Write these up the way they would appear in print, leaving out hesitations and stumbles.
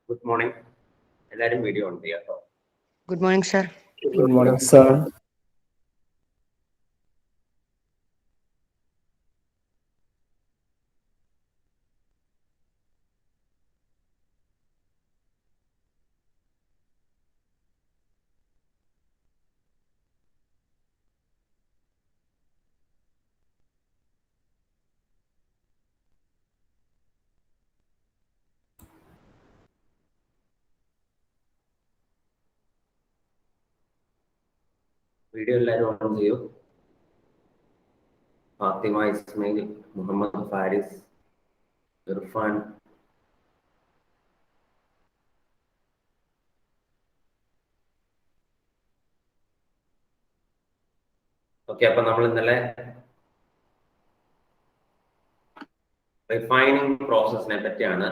Good morning. എല്ലാരും video on ചെയ്യാട്ടോ. Good morning, sir. Good morning, sir. Video എല്ലാവരും on ചെയ്യൂ. ഫാത്തിമ ഇസ്മയിൽ, മുഹമ്മദ് ഫാരിസ്, ഇർഫാൻ. ഓക്കെ, അപ്പൊ നമ്മൾ ഇന്നലെ റിഫൈനിങ് പ്രോസസ്സിനെ പറ്റിയാണ്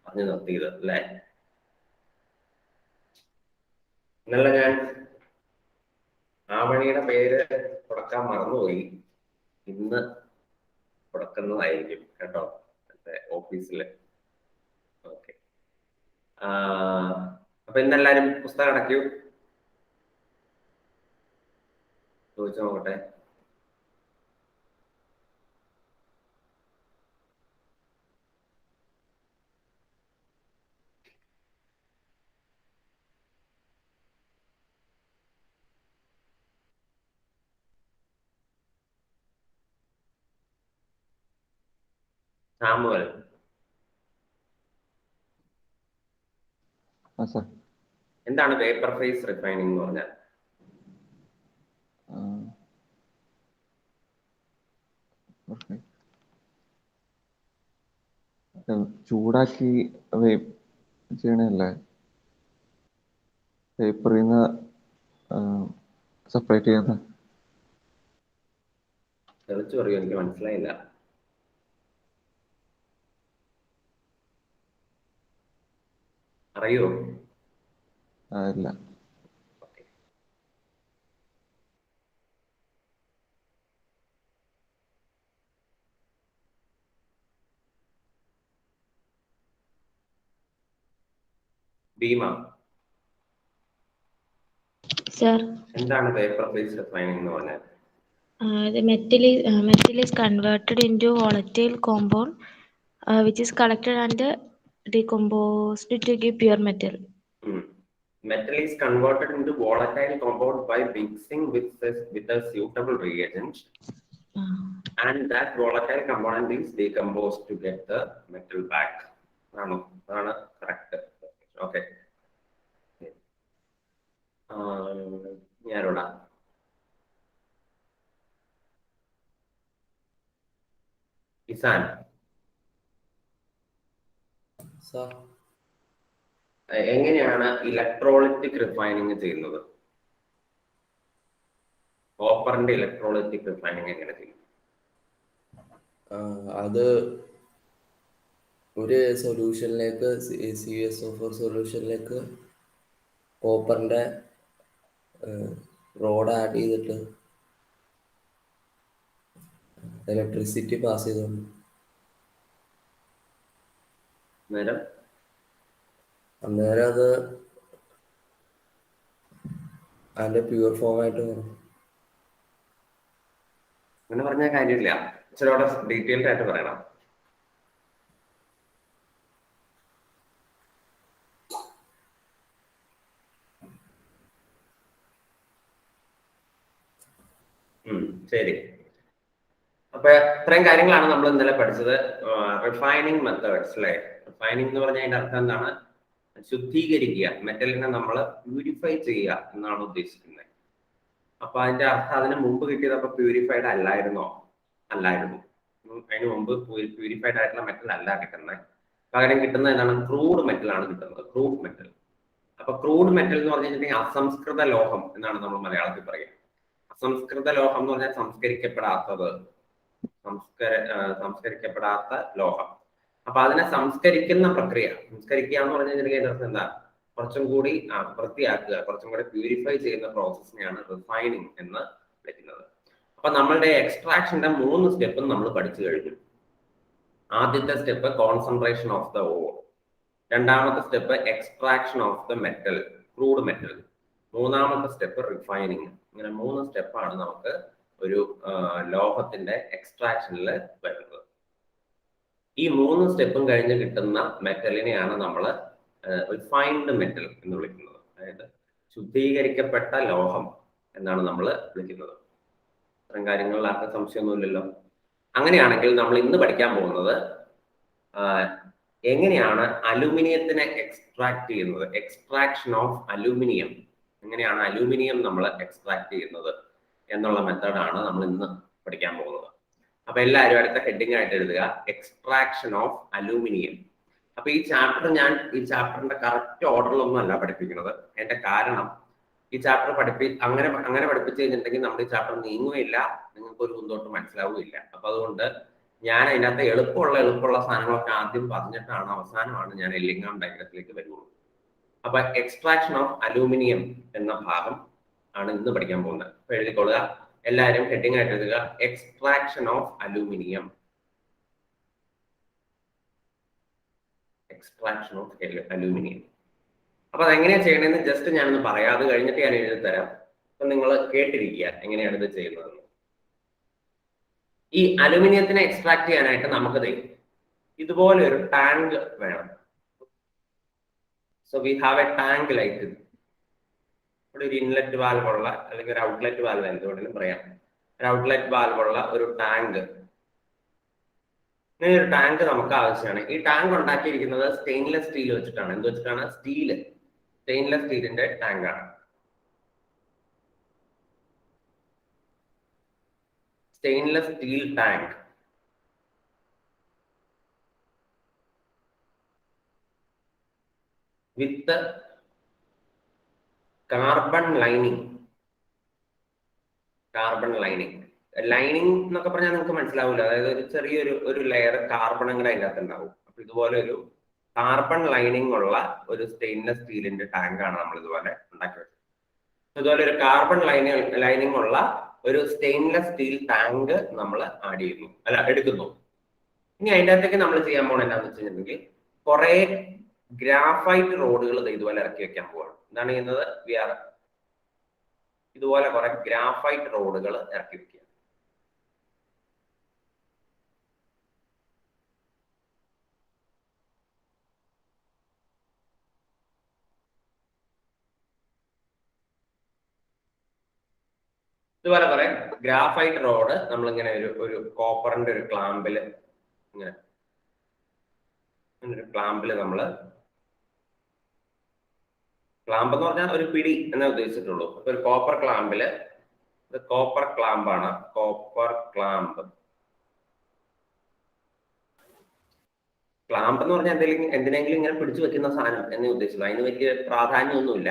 പറഞ്ഞു നിർത്തിയത് അല്ലെ. ഇന്നലെ ഞാൻ ആവണിയുടെ പേര് കൊടുക്കാൻ മറന്നുപോയി. ഇന്ന് കൊടുക്കുന്നതായിരിക്കും കേട്ടോ, ഓഫീസില്. ഓക്കെ, അപ്പൊ ഇന്നെല്ലാരും പുസ്തകം അടയ്ക്കൂ. ചോദിച്ചു നോക്കട്ടെ. സാമുവൽ, എന്താണ് വേപ്പർ ഫേസ് റിഫൈനിങ് എന്ന് പറഞ്ഞാൽ? ചൂടാക്കി ചെയ്യണല്ലേ, പേപ്പറിന്ന് സെപ്പറേറ്റ് ചെയ്യുന്ന. തെളിച്ചു പറയൂ, എനിക്ക് മനസ്സിലായില്ല. അറിയോ? ഇല്ല. ഭീമ, Sir, എന്താണ് വേപ്പർ ഫേസ് റിഫൈനിങ് എന്ന് പറഞ്ഞാൽ? the metal is converted into volatile compound, which is collected and decomposed to give pure metal. Metal is converted into volatile compound by mixing with a suitable reagent, and that volatile component is decomposed to get the metal back. That's correct. Okay. ഞാനോടാ Izan, എങ്ങനെയാണ് electrolytic refining ചെയ്യുന്നത്? കോപ്പറിന്റെ electrolytic refining എങ്ങനെ ചെയ്യും? അത് ഒരു സൊല്യൂഷനിലേക്ക് CuSO4 സൊല്യൂഷനിലേക്ക് കോപ്പറിന്റെ road add ചെയ്തിട്ട് electricity pass ചെയ്തുകൊണ്ട് അന്നേരം അത് അതിന്റെ പ്യൂർ ഫോം ആയിട്ട് വരും. അങ്ങനെ പറഞ്ഞ കാര്യമില്ല, ഇച്ചിരി ഡീറ്റെയിൽഡ് ആയിട്ട് പറയണം. ശരി, അപ്പൊ ഇത്രയും കാര്യങ്ങളാണ് നമ്മൾ ഇന്നലെ പഠിച്ചത്. റിഫൈനിങ് മെത്തേഡ്സ് അല്ലെ. റിഫൈനിങ് എന്ന് പറഞ്ഞാൽ അതിന്റെ അർത്ഥം എന്താണ്? ശുദ്ധീകരിക്കുക, മെറ്റലിനെ നമ്മൾ പ്യൂരിഫൈ ചെയ്യുക എന്നാണ് ഉദ്ദേശിക്കുന്നത്. അപ്പൊ അതിന്റെ അർത്ഥം അതിന് മുമ്പ് കിട്ടിയതൊക്കെ പ്യൂരിഫൈഡ് അല്ലായിരുന്നോ? അല്ലായിരുന്നു. അതിന് മുമ്പ് പ്യൂരിഫൈഡ് ആയിട്ടുള്ള മെറ്റൽ അല്ല കിട്ടുന്നത്. പകരം കിട്ടുന്നത് എന്താണ്? ക്രൂഡ് മെറ്റലാണ് കിട്ടുന്നത്, ക്രൂഡ് മെറ്റൽ. അപ്പൊ ക്രൂഡ് മെറ്റൽ എന്ന് പറഞ്ഞിട്ടുണ്ടെങ്കിൽ അസംസ്കൃത ലോഹം എന്നാണ് നമ്മൾ മലയാളത്തിൽ പറയുക. അസംസ്കൃത ലോഹം എന്ന് പറഞ്ഞാൽ സംസ്കരിക്കപ്പെടാത്തത്, സംസ്കരിക്കപ്പെടാത്ത ലോഹം. അപ്പൊ അതിനെ സംസ്കരിക്കുന്ന പ്രക്രിയ, സംസ്കരിക്കുക എന്ന് പറഞ്ഞിട്ടുണ്ടെങ്കിൽ അതിനർത്ഥം എന്താ? കുറച്ചും കൂടി വൃത്തിയാക്കുക, കുറച്ചും കൂടി പ്യൂരിഫൈ ചെയ്യുന്ന പ്രോസസ്സിനെയാണ് റിഫൈനിങ് എന്ന് വിളിക്കുന്നത്. അപ്പൊ നമ്മളുടെ എക്സ്ട്രാക്ഷന്റെ 3 സ്റ്റെപ്പും നമ്മൾ പഠിച്ചു കഴിഞ്ഞു. ആദ്യത്തെ step concentration of the ore. രണ്ടാമത്തെ step extraction of the metal, crude metal. മൂന്നാമത്തെ സ്റ്റെപ്പ് റിഫൈനിങ്. ഇങ്ങനെ 3 സ്റ്റെപ്പാണ് നമുക്ക് ഒരു ലോഹത്തിന്റെ എക്സ്ട്രാക്ഷനിൽ വരുന്നത്. ഈ 3 സ്റ്റെപ്പും കഴിഞ്ഞ് കിട്ടുന്ന മെറ്റലിനെയാണ് നമ്മൾ റിഫൈൻഡ് മെറ്റൽ എന്ന് വിളിക്കുന്നത്. അതായത് ശുദ്ധീകരിക്കപ്പെട്ട ലോഹം എന്നാണ് നമ്മൾ വിളിക്കുന്നത്. ഇത്തരം കാര്യങ്ങളിൽ ആർക്കും സംശയമൊന്നുമില്ലല്ലോ. അങ്ങനെയാണെങ്കിൽ നമ്മൾ ഇന്ന് പഠിക്കാൻ പോകുന്നത് എങ്ങനെയാണ് അലൂമിനിയത്തിനെ എക്സ്ട്രാക്ട് ചെയ്യുന്നത്, എക്സ്ട്രാക്ഷൻ ഓഫ് അലൂമിനിയം. എങ്ങനെയാണ് അലൂമിനിയം നമ്മൾ എക്സ്ട്രാക്ട് ചെയ്യുന്നത് എന്നുള്ള മെത്തേഡാണ് നമ്മൾ ഇന്ന് പഠിക്കാൻ പോകുന്നത്. അപ്പൊ എല്ലാവരും അടുത്ത ഹെഡിങ് ആയിട്ട് എഴുതുക, എക്സ്ട്രാക്ഷൻ ഓഫ് അലൂമിനിയം. അപ്പൊ ഈ ചാപ്റ്ററിന്റെ കറക്റ്റ് ഓർഡറിലൊന്നും അല്ല പഠിപ്പിക്കുന്നത്. അതിന്റെ കാരണം ഈ ചാപ്റ്റർ അങ്ങനെ പഠിപ്പിച്ചു കഴിഞ്ഞിട്ടുണ്ടെങ്കിൽ നമ്മുടെ ഈ ചാപ്റ്റർ നീങ്ങുകയില്ല, നിങ്ങൾക്ക് ഒരു മുന്നോട്ട് മനസ്സിലാവുകയില്ല. അപ്പൊ അതുകൊണ്ട് ഞാൻ അതിനകത്ത് എളുപ്പമുള്ള സാധനങ്ങളൊക്കെ ആദ്യം പറഞ്ഞിട്ടാണ് അവസാനമാണ് ഞാൻ എല്ലിംഗാം ഡയഗ്രത്തിലേക്ക് വരുള്ളൂ. അപ്പൊ എക്സ്ട്രാക്ഷൻ ഓഫ് അലൂമിനിയം എന്ന ഭാഗം ആണ് ഇന്ന് പഠിക്കാൻ പോകുന്നത്. അപ്പൊ എഴുതിക്കൊള്ളുക, എല്ലാവരും ഹെഡിങ് ആയിട്ട് എഴുതുക, extraction of aluminium. Extraction of aluminium. അപ്പൊ അതെങ്ങനെയാ ചെയ്യണമെന്ന് ജസ്റ്റ് ഞാനൊന്ന് പറയാം, അത് കഴിഞ്ഞിട്ട് ഞാൻ എഴുതി തരാം. അപ്പൊ നിങ്ങൾ കേട്ടിരിക്കുക എങ്ങനെയാണ് ഇത് ചെയ്യുന്നതെന്ന്. ഈ അലൂമിനിയത്തിനെ എക്സ്ട്രാക്ട് ചെയ്യാനായിട്ട് നമുക്ക് ഇതുപോലെ ഒരു ടാങ്ക് വേണം. So we have A tank like ഇത്. ഇവിടെ ഒരു ഇൻലെറ്റ് വാൽവ് ഉള്ള, അല്ലെങ്കിൽ ഒരു ഔട്ട്ലെറ്റ് വാൽവ് എന്തുകൊണ്ടും പറയാം, ഒരു ഔട്ട്ലെറ്റ് വാൽവ് ഉള്ള ഒരു ടാങ്ക്. ഇങ്ങനെ ഒരു ടാങ്ക് നമുക്ക് ആവശ്യമാണ്. ഈ ടാങ്ക് ഉണ്ടാക്കിയിരിക്കുന്നത് സ്റ്റെയിൻലെസ് സ്റ്റീൽ വെച്ചിട്ടാണ്. എന്ത് വെച്ചിട്ടാണ്? സ്റ്റെയിൻലെസ് സ്റ്റീലിന്റെ ടാങ്കാണ്. Stainless steel tank. With carbon lining. Lining എന്നൊക്കെ പറഞ്ഞാൽ നിങ്ങൾക്ക് മനസ്സിലാവില്ല. അതായത് ഒരു ചെറിയൊരു ലെയർ കാർബണും കൂടെ അതിൻ്റെ അകത്ത് ഉണ്ടാവും. അപ്പൊ ഇതുപോലെ ഒരു കാർബൺ ലൈനിങ് ഉള്ള ഒരു സ്റ്റെയിൻലെസ് സ്റ്റീലിന്റെ ടാങ്കാണ് നമ്മൾ ഇതുപോലെ ഉണ്ടാക്കി വെച്ചത്. ഇതുപോലെ ഒരു കാർബൺ ലൈനിങ് ഉള്ള ഒരു സ്റ്റെയിൻലെസ് സ്റ്റീൽ ടാങ്ക് നമ്മൾ എടുക്കുന്നു. ഇനി അതിൻ്റെ അകത്തേക്ക് നമ്മൾ ചെയ്യാൻ പോകണം എന്താണെന്ന് വെച്ച് കഴിഞ്ഞിട്ടുണ്ടെങ്കിൽ കുറെ ഗ്രാഫൈറ്റ് റോഡുകൾ ഇതുപോലെ ഇറക്കി വെക്കാൻ പോവാണ്. എന്താണ് ചെയ്യുന്നത്? ഇതുപോലെ കുറെ ഗ്രാഫൈറ്റ് റോഡുകൾ ഇറക്കി വെക്കുക. ഇതുപോലെ കുറെ ഗ്രാഫൈറ്റ് റോഡ് നമ്മളിങ്ങനെ ഒരു കോപ്പറിന്റെ ഒരു ക്ലാമ്പില് ഇങ്ങനെ ഒരു ക്ലാമ്പില് ക്ലാമ്പ് എന്ന് പറഞ്ഞാൽ ഒരു പിടി എന്നേ ഉദ്ദേശിച്ചിട്ടുള്ളൂ. അപ്പൊ ഒരു കോപ്പർ ക്ലാമ്പില്, കോപ്പർ ക്ലാമ്പാണ്, കോപ്പർ ക്ലാമ്പ്. ക്ലാമ്പ് എന്ന് പറഞ്ഞാൽ എന്തിനെങ്കിലും ഇങ്ങനെ പിടിച്ചു വെക്കുന്ന സാധനം എന്നേ ഉദ്ദേശിച്ചുള്ളൂ. അതിന് വലിയ പ്രാധാന്യമൊന്നുമില്ല.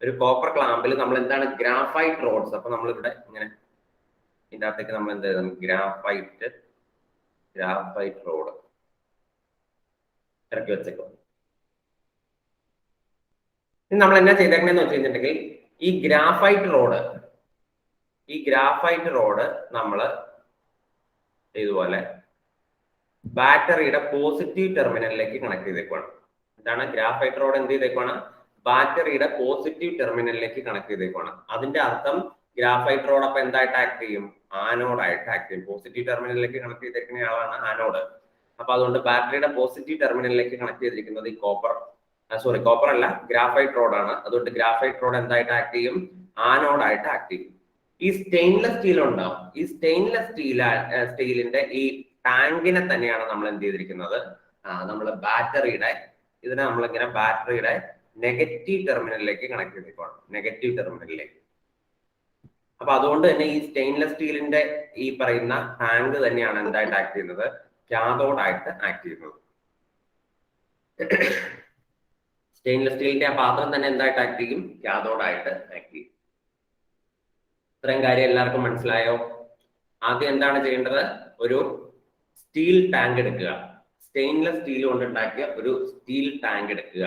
ഒരു കോപ്പർ ക്ലാമ്പിൽ നമ്മൾ എന്താണ് ഗ്രാഫൈറ്റ് റോഡ്സ്. അപ്പൊ നമ്മളിവിടെ ഇങ്ങനെ ഇതിൻ്റെ അകത്തേക്ക് നമ്മൾ എന്ത് ചെയ്യണം? ഗ്രാഫൈറ്റ് റോഡ് ഇറക്കി വെച്ചേക്കും. നമ്മൾ എന്നാ ചെയ്തേക്കണെന്ന് വെച്ച് കഴിഞ്ഞിട്ടുണ്ടെങ്കിൽ ഈ ഗ്രാഫൈറ്റ് റോഡ് നമ്മൾ ഇതുപോലെ ബാറ്ററിയുടെ പോസിറ്റീവ് ടെർമിനലിലേക്ക് കണക്ട് ചെയ്തേക്കുവാണ്. എന്താണ് ഗ്രാഫൈറ്റ് റോഡ് എന്ത് ചെയ്തേക്കുവാണ്? ബാറ്ററിയുടെ പോസിറ്റീവ് ടെർമിനലിലേക്ക് കണക്ട് ചെയ്തേക്കുവാണ്. അതിന്റെ അർത്ഥം ഗ്രാഫൈറ്റ് റോഡ് അപ്പൊ എന്തായിട്ട് ആക്ട് ചെയ്യും? ആനോഡായിട്ട് ആക്ട് ചെയ്യും. പോസിറ്റീവ് ടെർമിനലിലേക്ക് കണക്ട് ചെയ്തേക്കുന്ന ആളാണ് ആനോഡ്. അപ്പൊ അതുകൊണ്ട് ബാറ്ററിയുടെ പോസിറ്റീവ് ടെർമിനലിലേക്ക് കണക്ട് ചെയ്തിരിക്കുന്നത് ഈ കോപ്പർ അല്ല, ഗ്രാഫൈറ്റ് റോഡാണ്. അതുകൊണ്ട് ഗ്രാഫൈറ്റ് റോഡ് എന്തായിട്ട് ആക്ട് ചെയ്യും? ആനോഡായിട്ട് ആക്ട് ചെയ്യും. ഈ സ്റ്റെയിൻലെസ് സ്റ്റീൽ ഉണ്ടാവും. ഈ സ്റ്റെയിൻലെസ് സ്റ്റീലിന്റെ ഈ ടാങ്കിനെ തന്നെയാണ് നമ്മൾ എന്ത് ചെയ്തിരിക്കുന്നത്? നമ്മൾ ഇതിനെ നമ്മളിങ്ങനെ ബാറ്ററിയുടെ നെഗറ്റീവ് ടെർമിനലിലേക്ക് കണക്ട് ചെയ്തിരിക്കുകയാണ്. നെഗറ്റീവ് ടെർമിനലിലേക്ക്. അപ്പൊ അതുകൊണ്ട് തന്നെ ഈ സ്റ്റെയിൻലെസ് സ്റ്റീലിന്റെ ഈ പറയുന്ന ടാങ്ക് തന്നെയാണ് എന്തായിട്ട് ആക്ട് ചെയ്യുന്നത്? കാഥോഡായിട്ട് ആക്ട് ചെയ്യുന്നത്. സ്റ്റെയിൻലെസ് സ്റ്റീലിന്റെ ആ പാത്രം തന്നെ എന്തായിട്ട് ആക്ട് ചെയ്യും? കാഥോഡായിട്ട് ആക്ട് ചെയ്യും. ഇത്രയും കാര്യം എല്ലാവർക്കും മനസ്സിലായോ? ആദ്യം എന്താണ് ചെയ്യേണ്ടത്? ഒരു സ്റ്റീൽ ടാങ്ക് എടുക്കുക. സ്റ്റെയിൻലെസ് സ്റ്റീൽ കൊണ്ട് ഉണ്ടാക്കിയ ഒരു സ്റ്റീൽ ടാങ്ക് എടുക്കുക.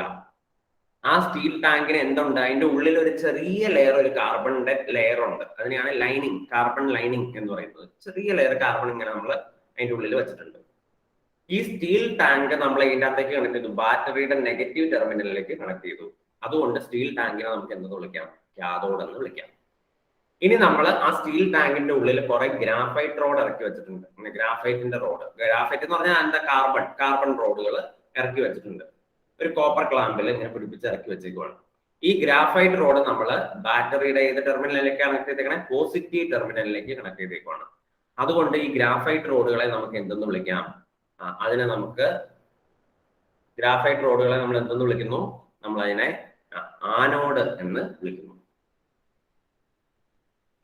ആ സ്റ്റീൽ ടാങ്കിന് എന്തുണ്ട്? അതിന്റെ ഉള്ളിൽ ഒരു ചെറിയ ലെയർ, ഒരു കാർബണിന്റെ ലെയർ ഉണ്ട്. അതിനെയാണ് ലൈനിങ്, കാർബൺ ലൈനിങ് എന്ന് പറയുന്നത്. ചെറിയ ലെയർ കാർബൺ ഇങ്ങനെ നമ്മൾ അതിന്റെ ഉള്ളിൽ വെച്ചിട്ടുണ്ട്. ഈ സ്റ്റീൽ ടാങ്ക് നമ്മൾ ഇതിന്റെ അകത്തേക്ക് കണക്ട് ചെയ്തു, ബാറ്ററിയുടെ നെഗറ്റീവ് ടെർമിനലിലേക്ക് കണക്ട് ചെയ്തു. അതുകൊണ്ട് സ്റ്റീൽ ടാങ്കിനെ നമുക്ക് എന്തെന്ന് വിളിക്കാം? കാഥോഡ് എന്ന് വിളിക്കാം. ഇനി നമ്മൾ ആ സ്റ്റീൽ ടാങ്കിന്റെ ഉള്ളിൽ കുറെ ഗ്രാഫൈറ്റ് റോഡ് ഇറക്കി വെച്ചിട്ടുണ്ട്. ഗ്രാഫൈറ്റിന്റെ റോഡ്, ഗ്രാഫൈറ്റ് എന്ന് പറഞ്ഞാൽ എന്താ? കാർബൺ റോഡുകൾ ഇറക്കി വെച്ചിട്ടുണ്ട്. ഒരു കോപ്പർ ക്ലാമ്പിൽ ഇങ്ങനെ പിടിപ്പിച്ച് ഇറക്കി വെച്ചേക്കുവാണ്. ഈ ഗ്രാഫൈറ്റ് റോഡ് നമ്മൾ ബാറ്ററിയുടെ ഏത് ടെർമിനലിലേക്ക് കണക്ട് ചെയ്തേക്കണേ? പോസിറ്റീവ് ടെർമിനലിലേക്ക് കണക്ട് ചെയ്തേക്കുവാണ്. അതുകൊണ്ട് ഈ ഗ്രാഫൈറ്റ് റോഡുകളെ നമുക്ക് എന്തെന്ന് വിളിക്കാം? അതിനെ നമുക്ക് ഗ്രാഫൈറ്റ് റോഡുകളെ നമ്മൾ എന്തെന്ന് വിളിക്കുന്നു? നമ്മൾ അതിനെ ആനോഡ് എന്ന് വിളിക്കുന്നു.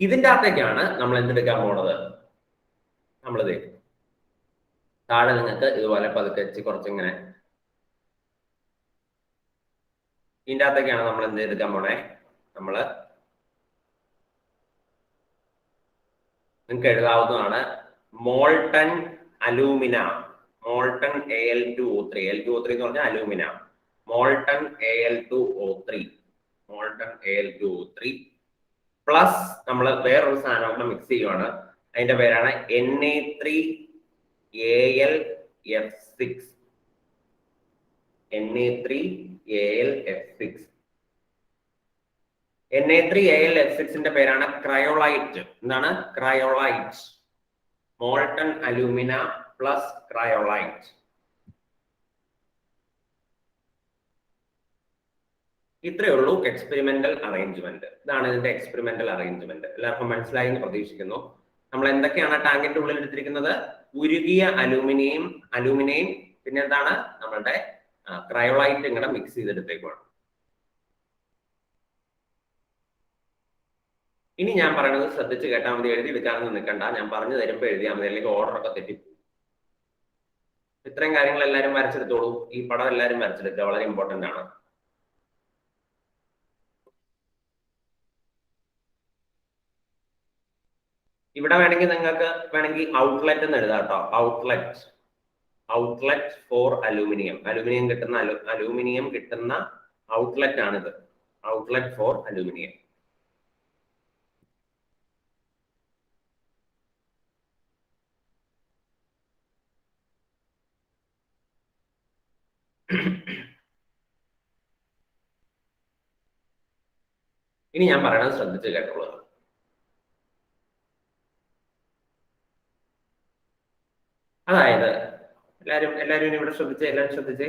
ഇതിന്റെ അകത്തേക്കാണ് നമ്മൾ എന്തെടുക്കാൻ പോണത്? നമ്മളിത് താഴെ നിങ്ങൾക്ക് ഇതുപോലെ പതുക്കെ വെച്ച് കുറച്ചിങ്ങനെ ഇതിന്റെ അകത്തേക്കാണ് നമ്മൾ എന്ത് എടുക്കാൻ പോണേ? നമ്മള് നിങ്ങൾക്ക് എഴുതാവുന്നതാണ് molten alumina, molten Al2O3. Al2O3 എന്ന് പറഞ്ഞാൽ alumina. Molten Al2O3, molten Al2O3 plus നമ്മൾ വേറൊരു സാധനം കൂടെ മിക്സ് ചെയ്യുവാണ്. അതിന്റെ പേരാണ് Na3Al_F6. Na3Al_F6. Na3Al_F6ന്റെ പേരാണ് ക്രയോളൈറ്റ്. എന്താണ്? Cryolite. Molten alumina plus cryolite. ഇത്രയേ ഉള്ളൂ എക്സ്പെരിമെന്റൽ അറേഞ്ച്മെന്റ്. ഇതാണ് ഇതിന്റെ എക്സ്പെരിമെന്റൽ അറേഞ്ച്മെന്റ്. എല്ലാവർക്കും മനസ്സിലായി എന്ന് പ്രതീക്ഷിക്കുന്നു. നമ്മൾ എന്തൊക്കെയാണ് ടാങ്കിന്റെ ഉള്ളിൽ എടുത്തിരിക്കുന്നത്? ഉരുകിയ അലൂമിനിയം പിന്നെ എന്താണ്? നമ്മളുടെ ക്രയോളൈറ്റ് ഇങ്ങനെ മിക്സ് ചെയ്തെടുത്തേക്കുവാണ്. ഇനി ഞാൻ പറയുന്നത് ശ്രദ്ധിച്ച് കേട്ടാൽ മതി, എഴുതി എടുക്കാനൊന്നും നിൽക്കണ്ട. ഞാൻ പറഞ്ഞു തരുമ്പോൾ എഴുതിയാൽ മതി, അല്ലെങ്കിൽ ഓർഡറൊക്കെ തെറ്റിപ്പോകും. ഇത്രയും കാര്യങ്ങൾ എല്ലാവരും വരച്ചെടുത്തോളൂ. ഈ പടം എല്ലാവരും വരച്ചെടുക്കുക, വളരെ ഇമ്പോർട്ടന്റ് ആണ്. ഇവിടെ വേണമെങ്കിൽ നിങ്ങൾക്ക് ഔട്ട്ലെറ്റ് എന്ന് എഴുതാം കേട്ടോ. ഔട്ട്ലെറ്റ് ഫോർ അലൂമിനിയം കിട്ടുന്ന ഔട്ട്ലെറ്റ് ആണിത്. Outlet for aluminium. ഇനി ഞാൻ പറയണത് ശ്രദ്ധിച്ച് കേട്ടോളൂ. അതായത് എല്ലാവരും ഇവിടെ ശ്രദ്ധിച്ചേ.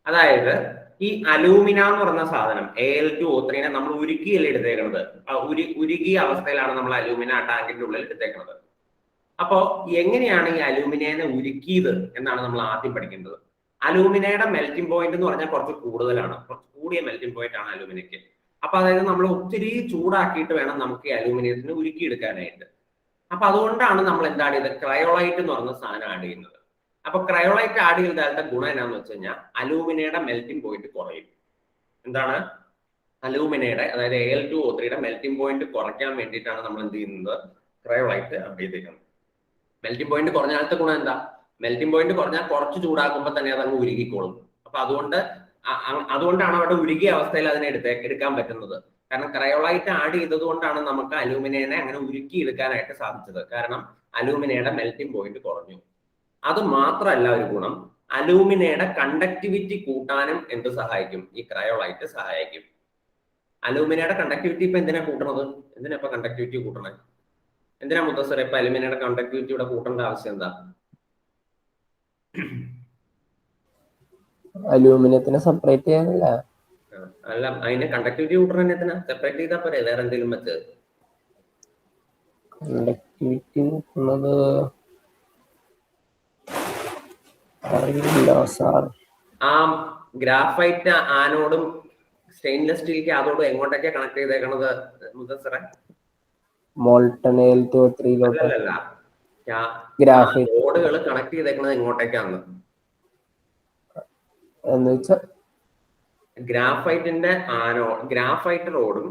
അതായത് ഈ അലൂമിന എന്ന് പറഞ്ഞ സാധനം Al2O3 നമ്മൾ ഉരുക്കിയല്ലേ എടുത്തേക്കണത്. ഉരുകിയ അവസ്ഥയിലാണ് നമ്മൾ അലൂമിന ടാങ്കിന്റെ ഉള്ളിൽ എടുത്തേക്കണത്. അപ്പോ എങ്ങനെയാണ് ഈ അലൂമിനയെ ഉരുക്കിയത് എന്നാണ് നമ്മൾ ആദ്യം പഠിക്കേണ്ടത്. അലൂമിനയുടെ മെൽറ്റിംഗ് പോയിന്റ് എന്ന് പറഞ്ഞാൽ കുറച്ച് കൂടുതലാണ്, കുറച്ച് കൂടിയ മെൽറ്റിംഗ് പോയിന്റ് ആണ് അലൂമിനയ്ക്ക്. അപ്പൊ അതായത് നമ്മൾ ഒത്തിരി ചൂടാക്കിയിട്ട് വേണം നമുക്ക് ഈ അലൂമിനിയത്തിന് ഉരുക്കിയെടുക്കാനായിട്ട്. അപ്പൊ അതുകൊണ്ടാണ് നമ്മൾ എന്താണ് ഇത് ക്രയോളൈറ്റ് എന്ന് പറഞ്ഞ സാധനം ആഡ് ചെയ്യുന്നത്. അപ്പൊ ക്രയോളൈറ്റ് ആഡ് ചെയ്താലത്തെ ഗുണം എന്നാന്ന് വെച്ച് കഴിഞ്ഞാൽ അലൂമിനയുടെ മെൽറ്റിംഗ് പോയിന്റ് കുറയും. എന്താണ്? അലൂമിനയുടെ, അതായത് Al2O3 മെൽറ്റിംഗ് പോയിന്റ് കുറയ്ക്കാൻ വേണ്ടിയിട്ടാണ് നമ്മൾ എന്ത് ചെയ്യുന്നത്? ക്രയോളൈറ്റ് ആഡ് ചെയ്തേക്കുന്നത്. മെൽറ്റിംഗ് പോയിന്റ് കുറഞ്ഞാലത്തെ ഗുണം എന്താ? മെൽറ്റിംഗ് പോയിന്റ് കുറഞ്ഞാൽ കുറച്ച് ചൂടാക്കുമ്പോൾ തന്നെ അത് അങ്ങ് ഉരുകിക്കോളും. അപ്പൊ അതുകൊണ്ടാണ് അവിടെ ഉരുകിയ അവസ്ഥയിൽ അതിനെ എടുക്കാൻ പറ്റുന്നത്. കാരണം ക്രയോളൈറ്റ് ആഡ് ചെയ്തത് കൊണ്ടാണ് നമുക്ക് അലൂമിനിയനെ അങ്ങനെ ഉരുക്കി എടുക്കാനായിട്ട് സാധിച്ചത്. കാരണം അലൂമിനയുടെ മെൽറ്റിംഗ് പോയിന്റ് കുറഞ്ഞു. അത് മാത്രമല്ല ഒരു ഗുണം, അലൂമിനയുടെ കണ്ടക്ടിവിറ്റി കൂട്ടാനും എന്ത് സഹായിക്കും? ഈ ക്രയോളൈറ്റ് സഹായിക്കും. അലൂമിനയുടെ കണ്ടക്ടിവിറ്റി ഇപ്പൊ എന്തിനാ കൂട്ടണത്? എന്തിനാ ഇപ്പൊ കണ്ടക്ടിവിറ്റി കൂട്ടണേ? എന്തിനാ മുത്തശ്ശരെ ഇപ്പൊ അലൂമിനയുടെ കണ്ടക്ടിവിറ്റി ഇവിടെ കൂട്ടേണ്ട ആവശ്യം എന്താ? അലൂമിനിയത്തിനെ സെപ്പറേറ്റ് ചെയ്യാനല്ല. അല്ല, അതിന്റെ കണ്ടക്ടിവിറ്റി കൂട്ടണ എന്തിനാ? സെപ്പറേറ്റ് ചെയ്താൽ പോരെ, വേറെ എന്തെങ്കിലും വെച്ച്. കണ്ടക്ടിവിറ്റി കൂട്ടുന്നത് അറിയില്ല സാർ. ആ ഗ്രാഫൈറ്റ് ആനോടും സ്റ്റെയിൻലെസ് സ്റ്റീൽ കാഥോടും എങ്ങോട്ടൊക്കെയാ കണക്ട് ചെയ്തേക്കണത് മുത്തശ്ശറെ? മോൾട്ടൺ Al2O3 അല്ലല്ല, ഗ്രാഫൈറ്റ് റോഡുകൾ കണക്ട് ചെയ്തേക്കണത് എങ്ങോട്ടേക്കാണ്? എന്ന് വെച്ചാ ഗ്രാഫൈറ്റ് റോഡും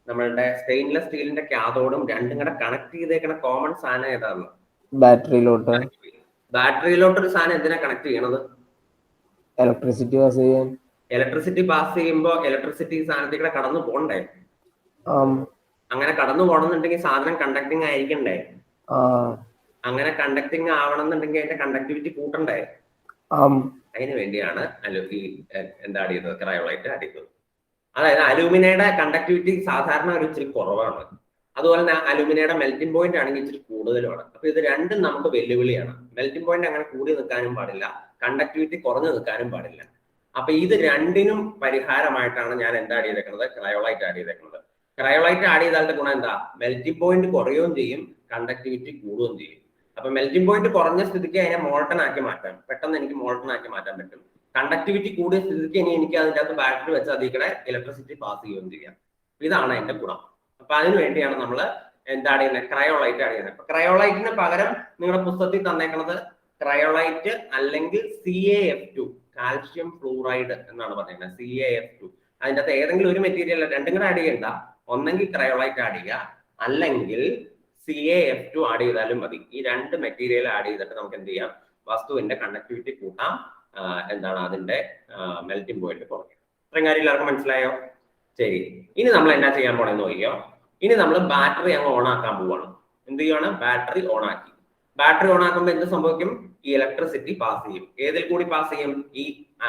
നമ്മളുടെ സ്റ്റെയിൻലെസ് സ്റ്റീലിന്റെ കാഥോടും രണ്ടും കൂടെ കണക്ട് ചെയ്തേക്കണ കോമൺ സാധനം ഏതാണ്? ബാറ്ററിയിലോട്ട്. ബാറ്ററിയിലോട്ട് ഒരു സാധനം എന്തിനാ കണക്ട് ചെയ്യണത്? ഇലക്ട്രിസിറ്റി പാസ് ചെയ്യാൻ. ഇലക്ട്രിസിറ്റി പാസ് ചെയ്യുമ്പോ ഇലക്ട്രിസിറ്റി സാധനത്തിൽ കൂടെ കടന്നു പോകണ്ടേ? അങ്ങനെ കടന്നു പോകണമെന്നുണ്ടെങ്കിൽ സാധനം കണ്ടക്ടിങ് ആയിരിക്കണ്ടേ? അങ്ങനെ കണ്ടക്ടിങ് ആവണമെന്നുണ്ടെങ്കിൽ അതിന്റെ കണ്ടക്ടിവിറ്റി കൂട്ടണ്ടേ? അതിന് വേണ്ടിയാണ് എന്താ ആഡ് ചെയ്തത്, ക്രയോളൈറ്റ് ആഡ് ചെയ്തത്. അതായത് അലൂമിനയുടെ കണ്ടക്ടിവിറ്റി സാധാരണ ഒരു ഇച്ചിരി കുറവാണ്, അതുപോലെ തന്നെ അലൂമിനയുടെ മെൽറ്റിംഗ് പോയിന്റ് ആണെങ്കിൽ ഇച്ചിരി കൂടുതലുമാണ്. അപ്പൊ ഇത് രണ്ടും നമുക്ക് വെല്ലുവിളിയാണ്. മെൽറ്റിംഗ് പോയിന്റ് അങ്ങനെ കൂടി നിൽക്കാനും പാടില്ല, കണ്ടക്ടിവിറ്റി കുറഞ്ഞു നിൽക്കാനും പാടില്ല. അപ്പൊ ഇത് രണ്ടിനും പരിഹാരമായിട്ടാണ് ഞാൻ എന്താ ആഡ് ചെയ്തേക്കുന്നത്, ക്രയോളൈറ്റ് ആഡ് ചെയ്തേക്കുന്നത്. ക്രയോളൈറ്റ് ആഡ് ചെയ്താലത്തെ ഗുണം എന്താ, മെൽറ്റിംഗ് പോയിന്റ് കുറയുകയും ചെയ്യും, കണ്ടക്ടിവിറ്റി കൂടുകയും ചെയ്യും. അപ്പൊ മെൽറ്റിംഗ് പോയിന്റ് കുറഞ്ഞ സ്ഥിതിക്ക് അതിനെ മോൾട്ടൺ ആക്കി മാറ്റാം, പെട്ടെന്ന് എനിക്ക് മോൾട്ടൺ ആക്കി മാറ്റാൻ പറ്റും. കണ്ടക്ടിവിറ്റി കൂടിയ സ്ഥിതിക്ക് ഇനി എനിക്ക് അതിൻ്റെ അകത്ത് ബാറ്ററി വെച്ച് അതിൽ കൂടെ ഇലക്ട്രിസിറ്റി പാസ് ചെയ്യുകയും ചെയ്യാം. ഇതാണ് അതിന്റെ ഗുണം. അപ്പൊ അതിനു വേണ്ടിയാണ് നമ്മൾ എന്താണ് ചെയ്യുന്നത്, ക്രയോളൈറ്റ് ആഡ് ചെയ്യുന്നത്. അപ്പൊ ക്രയോളൈറ്റിന് പകരം നിങ്ങളുടെ പുസ്തകത്തിൽ തന്നേക്കുന്നത് ക്രയോളൈറ്റ് അല്ലെങ്കിൽ CaF2, കാൽഷ്യം ഫ്ലൂറൈഡ് എന്നാണ് പറഞ്ഞിരിക്കുന്നത്. CaF2 അതിൻ്റെ അകത്ത് ഏതെങ്കിലും ഒരു മെറ്റീരിയൽ, രണ്ടും കൂടെ ആഡ് ചെയ്യണ്ട, ഒന്നെങ്കിൽ ക്രയോളൈറ്റ് ആഡ് ചെയ്യുക അല്ലെങ്കിൽ CaF2 ആഡ് ചെയ്താലും മതി. ഈ രണ്ട് മെറ്റീരിയൽ ആഡ് ചെയ്തിട്ട് നമുക്ക് എന്ത് ചെയ്യാം, വസ്തുവിന്റെ കണ്ടക്ടിവിറ്റി കൂട്ടാം, എന്താണ് അതിന്റെ മെൽറ്റിംഗ് പോയിന്റ് കുറയ്ക്കാം. ഇത്രയും കാര്യം എല്ലാവർക്കും മനസ്സിലായോ? ശരി, ഇനി നമ്മൾ എന്നാ ചെയ്യാൻ പോണെന്ന് നോക്കിയോ. ഇനി നമ്മൾ ബാറ്ററി അങ്ങ് ഓൺ ആക്കാൻ പോവാണ്. എന്ത് ചെയ്യുവാണ്, ബാറ്ററി ഓൺ ആക്കി. ബാറ്ററി ഓൺ ആക്കുമ്പോൾ എന്ത് സംഭവിക്കും, ഈ ഇലക്ട്രിസിറ്റി പാസ് ചെയ്യും. ഏതിൽ കൂടി പാസ് ചെയ്യും, ഈ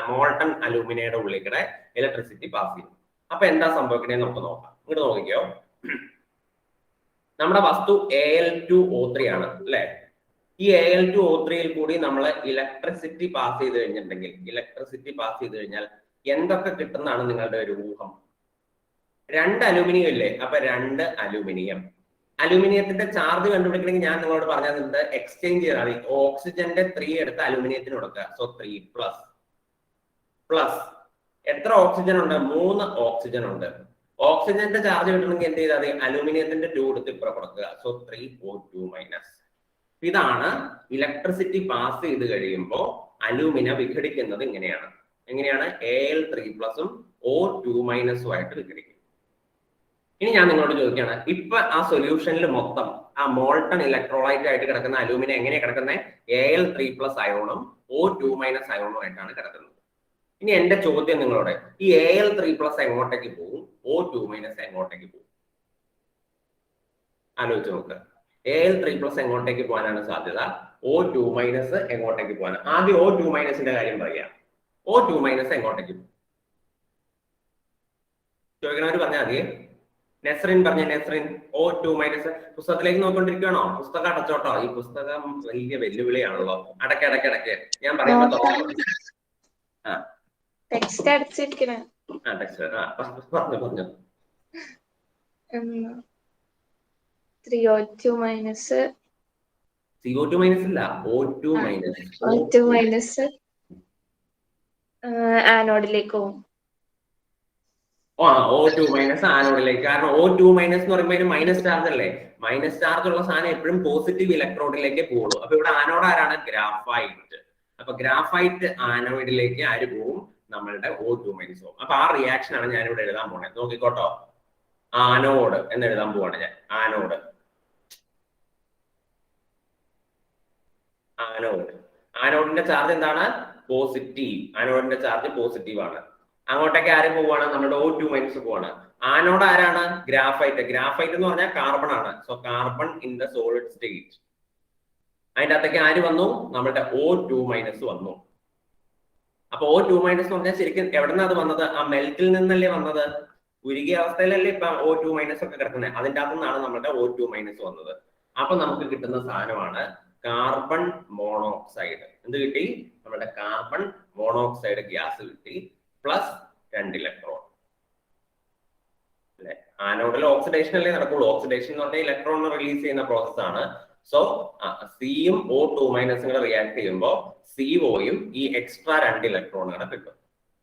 മോൾട്ടൺ അലൂമിനയുടെ ഉള്ളിൽ കൂടെ ഇലക്ട്രിസിറ്റി പാസ് ചെയ്യും. അപ്പൊ എന്താ സംഭവിക്കണേ നമുക്ക് നോക്കാം. ഇങ്ങോട്ട് നോക്കിക്കോ, നമ്മുടെ വസ്തു Al2O3 ആണ് അല്ലെ. ഈ Al2O3യിൽ കൂടി നമ്മൾ ഇലക്ട്രിസിറ്റി പാസ് ചെയ്ത് കഴിഞ്ഞാൽ എന്തൊക്കെ കിട്ടുന്നതാണ് നിങ്ങളുടെ ഒരു ഊഹം? 2 അലൂമിനിയം ഇല്ലേ, അപ്പൊ 2 അലൂമിനിയം. അലൂമിനിയത്തിന്റെ ചാർജ് കണ്ടുപിടിക്കണമെങ്കിൽ ഞാൻ നിങ്ങളോട് പറഞ്ഞത് എക്സ്ചേഞ്ച് ചെയ്താൽ മതി. ഓക്സിജന്റെ 3 എടുത്ത് അലൂമിനിയത്തിന് കൊടുക്കുക. സോ 3 പ്ലസ് എത്ര ഓക്സിജൻ ഉണ്ട്, 3 ഓക്സിജൻ ഉണ്ട്. ഓക്സിജന്റെ ചാർജ് കിട്ടണമെങ്കിൽ എന്ത് ചെയ്താൽ മതി, അലൂമിനിയത്തിന്റെ 2 എടുത്ത് ഇപ്പുറം കൊടുക്കുക. So 3O2-. ഇതാണ് ഇലക്ട്രിസിറ്റി പാസ് ചെയ്ത് കഴിയുമ്പോൾ അലൂമിന വിഘടിക്കുന്നത്. എങ്ങനെയാണ് Al3+ഉം O2- ആയിട്ട് വിഘടിക്കും. ഇനി ഞാൻ നിങ്ങളോട് ചോദിക്കുകയാണ്, ഇപ്പൊ ആ സൊല്യൂഷനിൽ മൊത്തം ആ മോൾട്ടൺ ഇലക്ട്രോലൈറ്റ് ആയിട്ട് കിടക്കുന്ന അലൂമിന എങ്ങനെയാണ് കിടക്കുന്നത്, Al3+ അയോണും O2- അയോണും ആയിട്ടാണ് കിടക്കുന്നത്. ഇനി എന്റെ ചോദ്യം നിങ്ങളോട്, ഈ Al3+ എങ്ങോട്ടേക്ക് പോകും, O2- എങ്ങോട്ടേക്ക് പോകും? ആലോചിച്ച് നോക്കുക. Al3+ എങ്ങോട്ടേക്ക് പോകാനാണ് സാധ്യത, O2- എങ്ങോട്ടേക്ക് പോകാൻ? ആദ്യം O2- കാര്യം പറയാം. O2- എങ്ങോട്ടേക്ക് പോകും ചോദിക്കണവര് പറഞ്ഞാൽ മതി. നെസ്രിൻ പറഞ്ഞ, നെസ്രിൻ O2- പുസ്തകത്തിലേക്ക് നോക്കിക്കൊണ്ടിരിക്കുകയാണോ? പുസ്തകം അടച്ചോട്ടോ, ഈ പുസ്തകം വലിയ വെല്ലുവിളിയാണല്ലോ. അടക്കെ ഞാൻ പറയുമ്പോ ടെക്സ്റ്റ് അടച്ചിരിക്കണേ. പറഞ്ഞു 3O2- CO2- ഇല്ല, O2- ആനോഡിലേക്ക് പോകും. O2- ആനോഡിലേക്ക്. കാരണം O2- എന്ന് പറയുമ്പോൾ ഒരു മൈനസ് ചാർജ് അല്ലേ. മൈനസ് ചാർജ് ഉള്ള സാധനം എപ്പോഴും പോസിറ്റീവ് ഇലക്ട്രോഡിലേക്ക് പോകുള്ളൂ. അപ്പൊ ഇവിടെ ആനോഡ് ആരാണ്, ഗ്രാഫൈറ്റ്. അപ്പൊ ഗ്രാഫൈറ്റ് ആനോയിഡിലേക്ക് ആര് പോവും, നമ്മളുടെ O2- പോകും. അപ്പൊ ആ റിയാക്ഷൻ ആണ് ഞാൻ ഇവിടെ എഴുതാൻ പോണേ. നോക്കിക്കോട്ടോ, ആനോഡ് എന്ന് എഴുതാൻ പോവാണ് ഞാൻ. ആനോഡിന്റെ ചാർജ് എന്താണ്, പോസിറ്റീവ്. ആനോഡിന്റെ ചാർജ് പോസിറ്റീവ് ആണ്. അങ്ങോട്ടേക്ക് ആര് പോവാണ്, നമ്മുടെ O2- പോവാണ്. ആനോഡ് ആരാണ്, ഗ്രാഫൈറ്റ്. ഗ്രാഫൈറ്റ് എന്ന് പറഞ്ഞാൽ കാർബൺ ആണ്. So carbon in the solid state. അതിന്റെ അകത്തേക്ക് ആര് വന്നു, നമ്മുടെ O2- വന്നു. അപ്പൊ O2- എന്ന് പറഞ്ഞാൽ ശരിക്കും എവിടെന്നാ അത് വന്നത്, ആ മെൽറ്റിൽ നിന്നല്ലേ വന്നത്. ഉരുകിയ അവസ്ഥയിലല്ലേ ഇപ്പൊ O2- ഒക്കെ കിടക്കുന്നത്. അതിന്റെ അകത്തു നിന്നാണ് നമ്മുടെ O2- വന്നത്. അപ്പൊ നമുക്ക് കിട്ടുന്ന സാധനമാണ് കാർബൺ മോണോക്സൈഡ്. എന്ത് കിട്ടി, നമ്മുടെ കാർബൺ മോണോക്സൈഡ് ഗ്യാസ് കിട്ടി, പ്ലസ് 2 ഇലക്ട്രോൺ. അല്ലെ, ആനോഡിൽ ഓക്സിഡേഷൻ അല്ലേ നടക്കുള്ളൂ. ഓക്സിഡേഷൻ എന്ന് പറഞ്ഞാൽ ഇലക്ട്രോൺ റിലീസ് ചെയ്യുന്ന പ്രോസസ് ആണ്. സോ സിയും O2- റിയാക്ട് ചെയ്യുമ്പോൾ CO-യും ഈ എക്സ്ട്രാ 2 ഇലക്ട്രോണുകളെ കിട്ടും.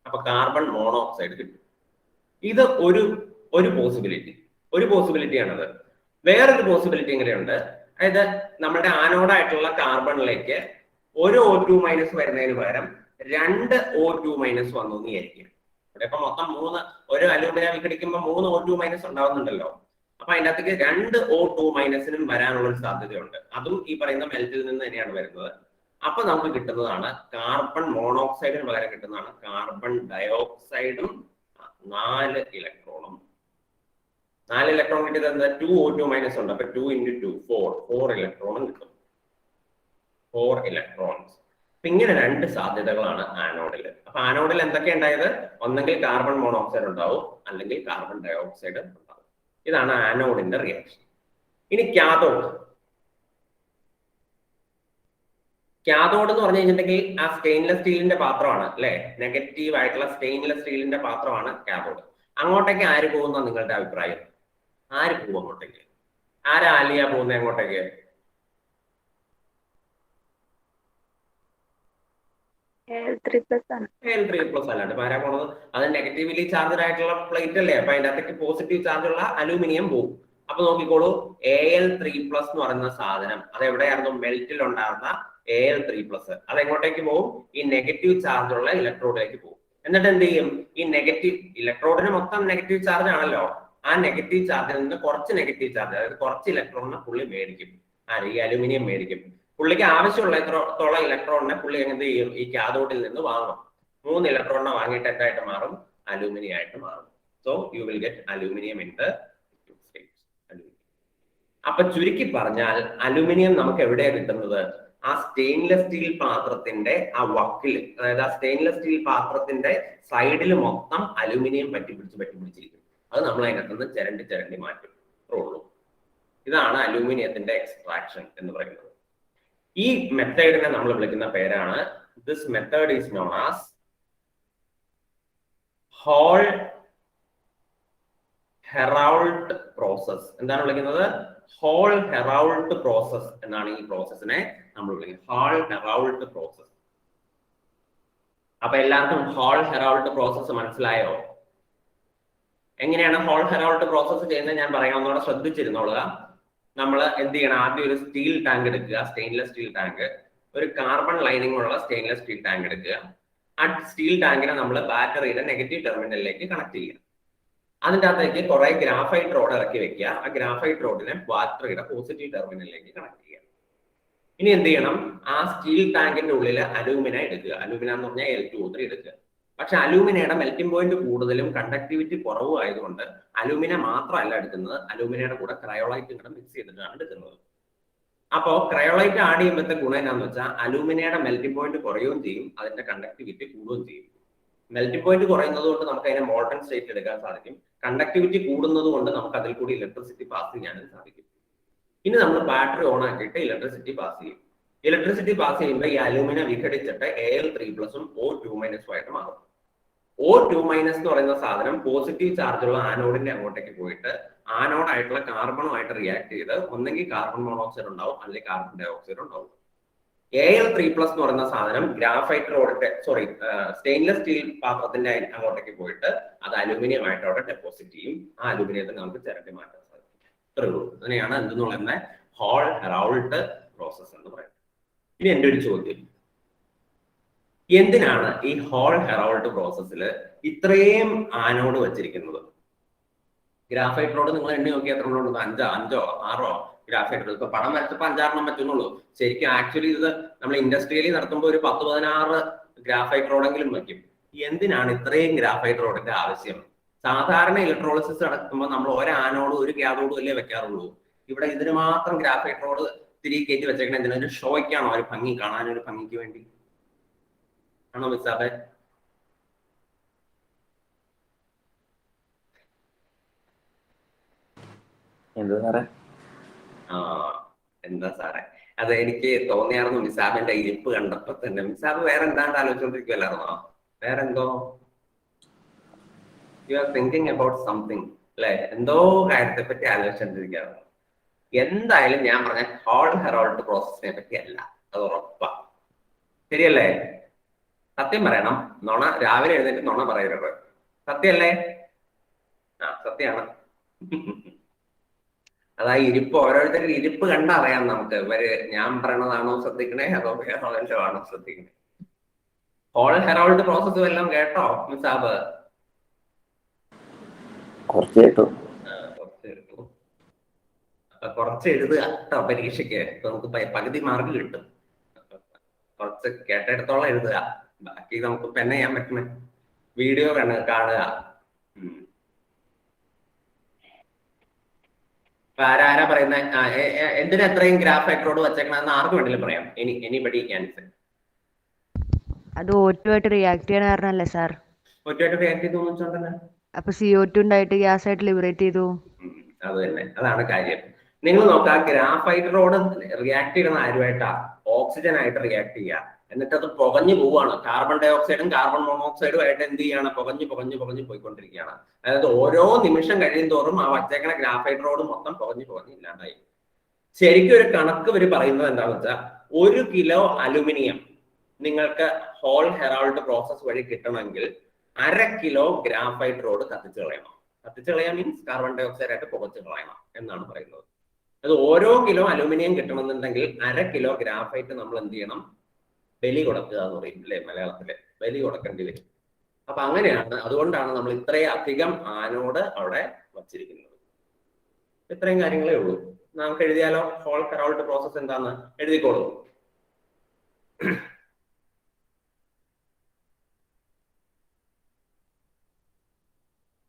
അപ്പൊ കാർബൺ മോണോക്സൈഡ് കിട്ടും. ഇത് ഒരു പോസിബിലിറ്റിയാണത്. വേറൊരു പോസിബിലിറ്റി ഇങ്ങനെയുണ്ട്. അതായത് നമ്മുടെ ആനോഡായിട്ടുള്ള കാർബണിലേക്ക് ഒരു O2- വരുന്നതിന് പകരം 2 O2- വന്നു എന്ന് വിചാരിക്കും. ഇവിടെ ഇപ്പൊ മൊത്തം 3, ഒരു അലൂമിന വിഘടിക്കുമ്പോൾ 3 O2- ഉണ്ടാവുന്നുണ്ടല്ലോ. അപ്പൊ അതിന്റെ അകത്തേക്ക് 2 O2- വരാനുള്ള ഒരു സാധ്യതയുണ്ട്. അതും ഈ പറയുന്ന മെൽറ്റിൽ നിന്ന് തന്നെയാണ് വരുന്നത്. അപ്പൊ നമുക്ക് കിട്ടുന്നതാണ് കാർബൺ മോണോക്സൈഡിന് പകരം കിട്ടുന്നതാണ് കാർബൺ ഡയോക്സൈഡും 4 ഇലക്ട്രോണും. 4 ഇലക്ട്രോൺ കിട്ടിയത് എന്താ, 2 O2- ഉണ്ട്. അപ്പൊ 2 × 2 4 ഇലക്ട്രോണും കിട്ടും. 4 ഇലക്ട്രോൺസ്. അപ്പൊ ഇങ്ങനെ 2 സാധ്യതകളാണ് ആനോഡിൽ. അപ്പൊ ആനോഡിൽ എന്തൊക്കെ ഉണ്ടായത്? ഒന്നെങ്കിൽ കാർബൺ മോണോക്സൈഡ് ഉണ്ടാവും, അല്ലെങ്കിൽ കാർബൺ ഡൈ ഓക്സൈഡ് ഉണ്ടാവും. ഇതാണ് ആനോഡിന്റെ റിയാക്ഷൻ. ഇനി കാഥോഡ്. കാഥോഡ് എന്ന് പറഞ്ഞു കഴിഞ്ഞിട്ടുണ്ടെങ്കിൽ ആ സ്റ്റെയിൻലെസ് സ്റ്റീലിന്റെ പാത്രമാണ് അല്ലെ, നെഗറ്റീവ് ആയിട്ടുള്ള സ്റ്റെയിൻലെസ് സ്റ്റീലിന്റെ പാത്രമാണ് കാഥോഡ്. അങ്ങോട്ടേക്ക് ആര് പോകുന്ന നിങ്ങളുടെ അഭിപ്രായം? ആര് പോകും അങ്ങോട്ടേക്ക്? ആരാ ആലിയ പോകുന്നത് അങ്ങോട്ടേക്ക്? Al3+ അല്ലാണ്ട് ആരാ പോണത്? അത് നെഗറ്റീവ്ലി ചാർജഡ് ആയിട്ടുള്ള പ്ലേറ്റ് അല്ലേ, അപ്പൊ അതിന്റെ അകത്തേക്ക് പോസിറ്റീവ് ചാർജ് ഉള്ള അലൂമിനിയം പോകും. അപ്പൊ നോക്കിക്കോളൂ, Al3+ എന്ന് പറയുന്ന സാധനം അത് എവിടെയായിരുന്നു? മെൽറ്റിൽ ഉണ്ടായിരുന്ന Al3+. അത് എങ്ങോട്ടേക്ക് പോകും? ഈ നെഗറ്റീവ് ചാർജ് ഉള്ള ഇലക്ട്രോഡിലേക്ക് പോകും. എന്നിട്ട് എന്ത് ചെയ്യും? ഈ നെഗറ്റീവ് ഇലക്ട്രോഡിന് മൊത്തം നെഗറ്റീവ് ചാർജ് ആണല്ലോ, ആ നെഗറ്റീവ് ചാർജിൽ നിന്ന് കുറച്ച് നെഗറ്റീവ് ചാർജ്, അതായത് കുറച്ച് ഇലക്ട്രോണിനെ പുള്ളി മേടിക്കും. ഈ അലൂമിനിയം മേടിക്കും. പുള്ളിക്ക് ആവശ്യമുള്ള എത്രത്തോളം ഇലക്ട്രോണിനെ പുള്ളി എന്ത് ചെയ്യും? ഈ കാഥോഡിൽ നിന്ന് വാങ്ങും. 3 ഇലക്ട്രോണിനെ വാങ്ങിയിട്ട് എന്തായിട്ട് മാറും? അലൂമിനിയം ആയിട്ട് മാറും. So you will get aluminium in the state. അപ്പൊ ചുരുക്കി പറഞ്ഞാൽ അലൂമിനിയം നമുക്ക് എവിടെയാണ് കിട്ടുന്നത്? ആ സ്റ്റെയിൻലെസ് സ്റ്റീൽ പാത്രത്തിന്റെ ആ വക്കിൽ, അതായത് ആ സ്റ്റെയിൻലെസ് സ്റ്റീൽ പാത്രത്തിന്റെ സൈഡിൽ മൊത്തം അലൂമിനിയം പറ്റിപ്പിടിച്ചിരിക്കും. അത് നമ്മൾ അതിനകത്തുനിന്ന് ചിരണ്ടി മാറ്റും. ഉള്ളൂ. ഇതാണ് അലൂമിനിയത്തിന്റെ എക്സ്ട്രാക്ഷൻ എന്ന് പറയുന്നത്. ഈ മെത്തേഡിനെ നമ്മൾ വിളിക്കുന്ന പേരാണ്, this method is known as Hall Heroult process. എന്താണ് വിളിക്കുന്നത്? ഹോൾ ഹെറൗൾട്ട് പ്രോസസ് എന്നാണ് ഈ പ്രോസസ്സിനെ നമ്മൾ വിളിക്കുന്നത്. Hall Heroult process. അപ്പൊ എല്ലാവർക്കും ഹോൾ ഹെറൗൾട്ട് പ്രോസസ് മനസ്സിലായോ? എങ്ങനെയാണ് ഹോൾ ഹെറൗൾട്ട് പ്രോസസ് ചെയ്യുന്നത് ഞാൻ പറയാം, ഒന്നുകൂടെ ശ്രദ്ധിച്ചിരുന്നോളുക. നമ്മൾ എന്ത് ചെയ്യണം? ആദ്യം ഒരു സ്റ്റീൽ ടാങ്ക് എടുക്കുക, സ്റ്റെയിൻലെസ് സ്റ്റീൽ ടാങ്ക്. ഒരു കാർബൺ ലൈനിങ് ഉള്ള സ്റ്റെയിൻലെസ് സ്റ്റീൽ ടാങ്ക് എടുക്കുക. ആ സ്റ്റീൽ ടാങ്കിനെ നമ്മൾ ബാറ്ററിയുടെ നെഗറ്റീവ് ടെർമിനലിലേക്ക് കണക്ട് ചെയ്യുക. അതിൻ്റെ അകത്തേക്ക് കുറെ ഗ്രാഫൈറ്റ് റോഡ് ഇറക്കി വെക്കുക. ആ ഗ്രാഫൈറ്റ് റോഡിനെ ബാറ്ററിയുടെ പോസിറ്റീവ് ടെർമിനലിലേക്ക് കണക്ട് ചെയ്യുക. ഇനി എന്ത് ചെയ്യണം? ആ സ്റ്റീൽ ടാങ്കിന്റെ ഉള്ളിൽ അലൂമിന എടുക്കുക. അലൂമിന എന്ന് പറഞ്ഞാൽ Al2O3 എടുക്കുക. പക്ഷെ അലൂമിനയുടെ മെൽറ്റിംഗ് പോയിന്റ് കൂടുതലും കണ്ടക്ടിവിറ്റി കുറവും ആയതുകൊണ്ട് അലൂമിന മാത്രമല്ല എടുക്കുന്നത്, അലൂമിനയുടെ കൂടെ ക്രയോളൈറ്റ് കൂടെ മിക്സ് ചെയ്തിട്ടാണ് എടുക്കുന്നത്. അപ്പോൾ ക്രയോളൈറ്റ് ആഡ് ചെയ്യുമ്പോഴത്തെ ഗുണം എന്താണെന്ന് വെച്ചാൽ അലൂമിനയുടെ മെൽറ്റിംഗ് പോയിന്റ് കുറയുകയും ചെയ്യും, അതിന്റെ കണ്ടക്ടിവിറ്റി കൂടുകയും ചെയ്യും. മെൽറ്റിംഗ് പോയിന്റ് കുറയുന്നത് കൊണ്ട് നമുക്ക് അതിനെ മോൾട്ടൺ സ്റ്റേറ്റ് എടുക്കാൻ സാധിക്കും. കണ്ടക്ടിവിറ്റി കൂടുന്നത് കൊണ്ട് നമുക്ക് അതിൽ കൂടി ഇലക്ട്രിസിറ്റി പാസ് ചെയ്യാനും സാധിക്കും. ഇനി നമ്മൾ ബാറ്ററി ഓൺ ആക്കിയിട്ട് ഇലക്ട്രിസിറ്റി പാസ് ചെയ്യും. ഇലക്ട്രിസിറ്റി പാസ് ചെയ്യുമ്പോൾ ഈ അലൂമിന വിഘടിച്ചിട്ട് Al3+ഉം O2- ആയിട്ട് മാറും. O2- എന്ന് പറയുന്ന സാധനം പോസിറ്റീവ് ചാർജുള്ള ആനോഡിന്റെ അങ്ങോട്ടേക്ക് പോയിട്ട് ആനോഡായിട്ടുള്ള കാർബണുമായിട്ട് റിയാക്ട് ചെയ്ത് ഒന്നെങ്കിൽ കാർബൺ മോണോക്സൈഡ് ഉണ്ടാവും, അല്ലെങ്കിൽ കാർബൺ ഡൈ ഓക്സൈഡ് ഉണ്ടാവും. Al3+ എന്ന് പറയുന്ന സാധനം ഗ്രാഫൈറ്റ് റോഡിന്റെ സ്റ്റെയിൻലെസ് സ്റ്റീൽ പാത്രത്തിന്റെ അങ്ങോട്ടേക്ക് പോയിട്ട് അത് അലൂമിനിയം ആയിട്ട് അവിടെ ഡെപ്പോസിറ്റ് ചെയ്യും. ആ അലൂമിനിയത്തെ നമുക്ക് ചിരണ്ടി മാറ്റാൻ സാധിക്കും. ഇത്രേ ഉള്ളൂ. അതിനെയാണ് എന്തെന്ന് പറയുന്നത് ഹോൾ ഹെറൗൾട്ട് പ്രോസസ് എന്ന് പറയുന്നത്. ഇനി എൻ്റെ ഒരു ചോദ്യം, എന്തിനാണ് ഈ ഹോൾ ഹെറൗൾട്ട് പ്രോസസ്സിൽ ഇത്രയും ആനോഡ് വെച്ചിരിക്കുന്നത്? ഗ്രാഫൈറ്റ് റോഡ് നിങ്ങൾ എണ്ണി നോക്കി എത്ര ഉണ്ട്? 5, 6 ഗ്രാഫൈറ്റ് റോഡ്. ഇപ്പൊ പടം വരച്ചപ്പോൾ 5 പറ്റുന്നുള്ളൂ. ശരിക്കും ആക്ച്വലി ഇത് നമ്മൾ ഇൻഡസ്ട്രിയലി നടത്തുമ്പോൾ ഒരു 10-16 ഗ്രാഫൈറ്റ് റോഡെങ്കിലും വയ്ക്കും. എന്തിനാണ് ഇത്രയും ഗ്രാഫൈറ്റ് റോഡിന്റെ ആവശ്യം? സാധാരണ ഇലക്ട്രോളിസിസ് നടക്കുമ്പോൾ നമ്മൾ ഒരു ആനോഡും ഒരു കാഥോഡും അല്ലേ വെക്കാറുള്ളൂ. ഇവിടെ ഇതിന് മാത്രം ഗ്രാഫൈറ്റ് റോഡ് തിരികെ കയറ്റി വെച്ചേക്കണ എന്തിനാ? ഒരു ഷോയ്ക്കാണോ? ഒരു ഭംഗി, കാണാനൊരു ഭംഗിക്ക് വേണ്ടി ആണോ മിസ്സാബേ? എന്താ സാറേ, അത് എനിക്ക് തോന്നിയായിരുന്നു മിസാബിന്റെ ഇരിപ്പ് കണ്ടപ്പോ തന്നെ. മിസാബ് വേറെ എന്താണ്ട് ആലോചിച്ചോണ്ടിരിക്കുവല്ലായിരുന്നോ? വേറെന്തോ you are thinking about something അല്ലെ? എന്തോ കാര്യത്തെ പറ്റി ആലോചിച്ചോണ്ടിരിക്കുകയായിരുന്നു. എന്തായാലും ഞാൻ പറഞ്ഞ ഹോൾ ഹെറോൾട്ട് പ്രോസസ്സിനെ പറ്റി അല്ല, അത് ഉറപ്പാ. ശരിയല്ലേ? സത്യം പറയണം. നുണ രാവിലെ എഴുന്നേറ്റ് നുണ പറയരുത്. സത്യല്ലേ? സത്യമാണ്. അതാ ഇരിപ്പ്, ഓരോരുത്തരുടെ ഇരിപ്പ് കണ്ടറിയാം നമുക്ക് ഇവര് ഞാൻ പറയണതാണോ ശ്രദ്ധിക്കണേ അതോ വേറെ ആണോ ശ്രദ്ധിക്കണേ. ഹോൾ ഹെറോൾട്ട് പ്രോസസ് വല്ലതും കേട്ടോ മിസാബ്? കുറച്ച് കേട്ടു. കുറച്ച് എഴുതുക കേട്ടോ പരീക്ഷയ്ക്ക്. നമുക്ക് പകുതി മാർക്ക് കിട്ടും. കുറച്ച് കേട്ടെടുത്തോളം എഴുതുക, ബാക്കി നമുക്ക് പെന്നെ ചെയ്യാൻ പറ്റുമേ. വീഡിയോ കാണുക. ആരാ പറയുന്ന എന്തിനാ എത്രയും ഗ്രാഫൈറ്റ് റോഡ് വെച്ചേക്കണെന്ന് ആർക്കും വേണമെങ്കിലും പറയാം. Anybody can say. അത് O2 ആയിട്ട് റിയാക്ട് ചെയ്യണ കാരണല്ലേ സാർ? ഒറ്റയായിട്ട് റിയാക്ട് ചെയ്ത് തോന്നിച്ചോണ്ടല്ലേ. അപ്പൊ CO2 ഉണ്ടായിട്ട് ഗ്യാസ് ആയിട്ട് ലിബറേറ്റ് ചെയ്തു. അത് തന്നെ, അതാണ് കാര്യം. നിങ്ങൾ നോക്കാം, ഗ്രാഫൈറ്റ് റോഡ് റിയാക്ട് ചെയ്യുന്ന ആരുമായിട്ടാ? ഓക്സിജൻ ആയിട്ട് റിയാക്ട് ചെയ്യുക. എന്നിട്ട് അത് പുകഞ്ഞു പോവുകയാണ്. കാർബൺ ഡൈ ഓക്സൈഡും കാർബൺ മോണോക്സൈഡും ആയിട്ട് എന്ത് ചെയ്യാണ്? പുകഞ്ഞു പോയിക്കൊണ്ടിരിക്കുകയാണ്. അതായത് ഓരോ നിമിഷം കഴിയും തോറും ആ വച്ചേക്കണ ഗ്രാഫൈറ്റ് റോഡ് മൊത്തം പുകഞ്ഞു ഇല്ലാണ്ടായി. ശരിക്കും ഒരു കണക്ക് ഇവർ പറയുന്നത് എന്താണെന്ന് വെച്ചാൽ, 1 കിലോ അലുമിനിയം നിങ്ങൾക്ക് ഹോൾ ഹെറാൾഡ് പ്രോസസ് വഴി കിട്ടണമെങ്കിൽ 1/2 കിലോ ഗ്രാഫൈറ്റ് റോഡ് കത്തിച്ചു കളയണം. കത്തിച്ചു കളയാൻ മീൻസ് കാർബൺ ഡൈ ഓക്സൈഡ് ആയിട്ട് പുകച്ചു കളയണം എന്നാണ് പറയുന്നത്. അത് ഓരോ കിലോ അലുമിനിയം കിട്ടണമെന്നുണ്ടെങ്കിൽ 1/2 കിലോ ഗ്രാഫൈറ്റ് നമ്മൾ എന്ത് ചെയ്യണം? ബലി കൊടുക്കുക എന്ന് പറയും അല്ലെ, മലയാളത്തില് ബലി കൊടുക്കേണ്ടി വരും. അപ്പൊ അങ്ങനെയാണ്, അതുകൊണ്ടാണ് നമ്മൾ ഇത്രയധികം ആനോഡ് അവിടെ വച്ചിരിക്കുന്നത്. ഇത്രയും കാര്യങ്ങളേ ഉള്ളൂ. നമുക്ക് എഴുതിയാലോ? ഹോൾ ഹെറാൾഡ് പ്രോസസ് എന്താന്ന് എഴുതിക്കോളൂ.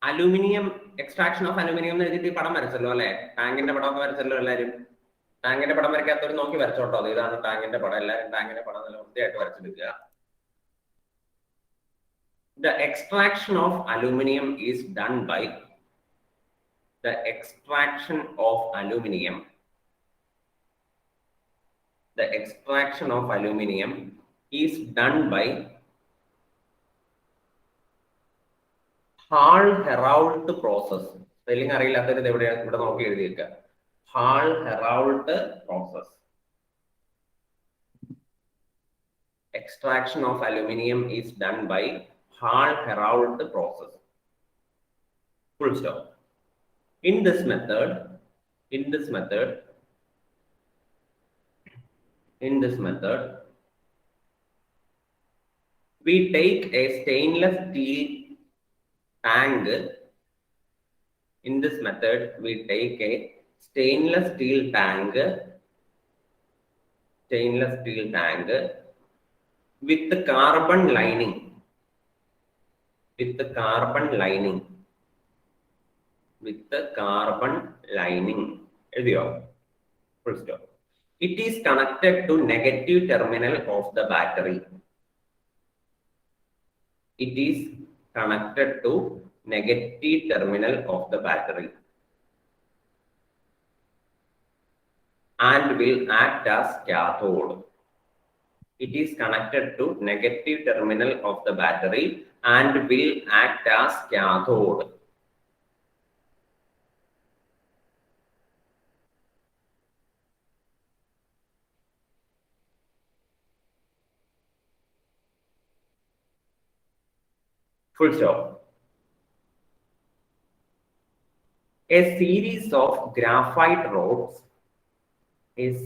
അലൂമിനിയം എക്സ്ട്രാക്ഷൻ ഓഫ് അലൂമിനിയം എന്ന് എഴുതിയിട്ട് പടം വരച്ചല്ലോ അല്ലെ? ടാങ്കിന്റെ പടമൊക്കെ വരച്ചല്ലോ എല്ലാവരും. ടാങ്കിന്റെ പടം വരയ്ക്കാത്തവർ നോക്കി വരച്ചോട്ടോ. അത് ഇതാണ് ടാങ്കിന്റെ പടം. എല്ലാവരും ടാങ്കിന്റെ പടം നല്ല വൃത്തിയായിട്ട് വരച്ചെടുക്കുക. The extraction of aluminium is done by the extraction of aluminium. The extraction of aluminium is done by Hall Heroult process. Spelling അറിയില്ലാത്തവർ ഇവിടെ നോക്കി എഴുതിയേക്കുക. Hall Heroult process. Extraction of aluminium is done by Hall Heroult process. Full stop. In this method, we take a stainless steel tank. In this method, we take a stainless steel tank with the carbon lining. എഴുതിയോ? Full stop. It is connected to negative terminal of the battery. It is connected to negative terminal of the battery and will act as cathode. It is connected to negative terminal of the battery and will act as cathode. Full stop. A series of graphite rods which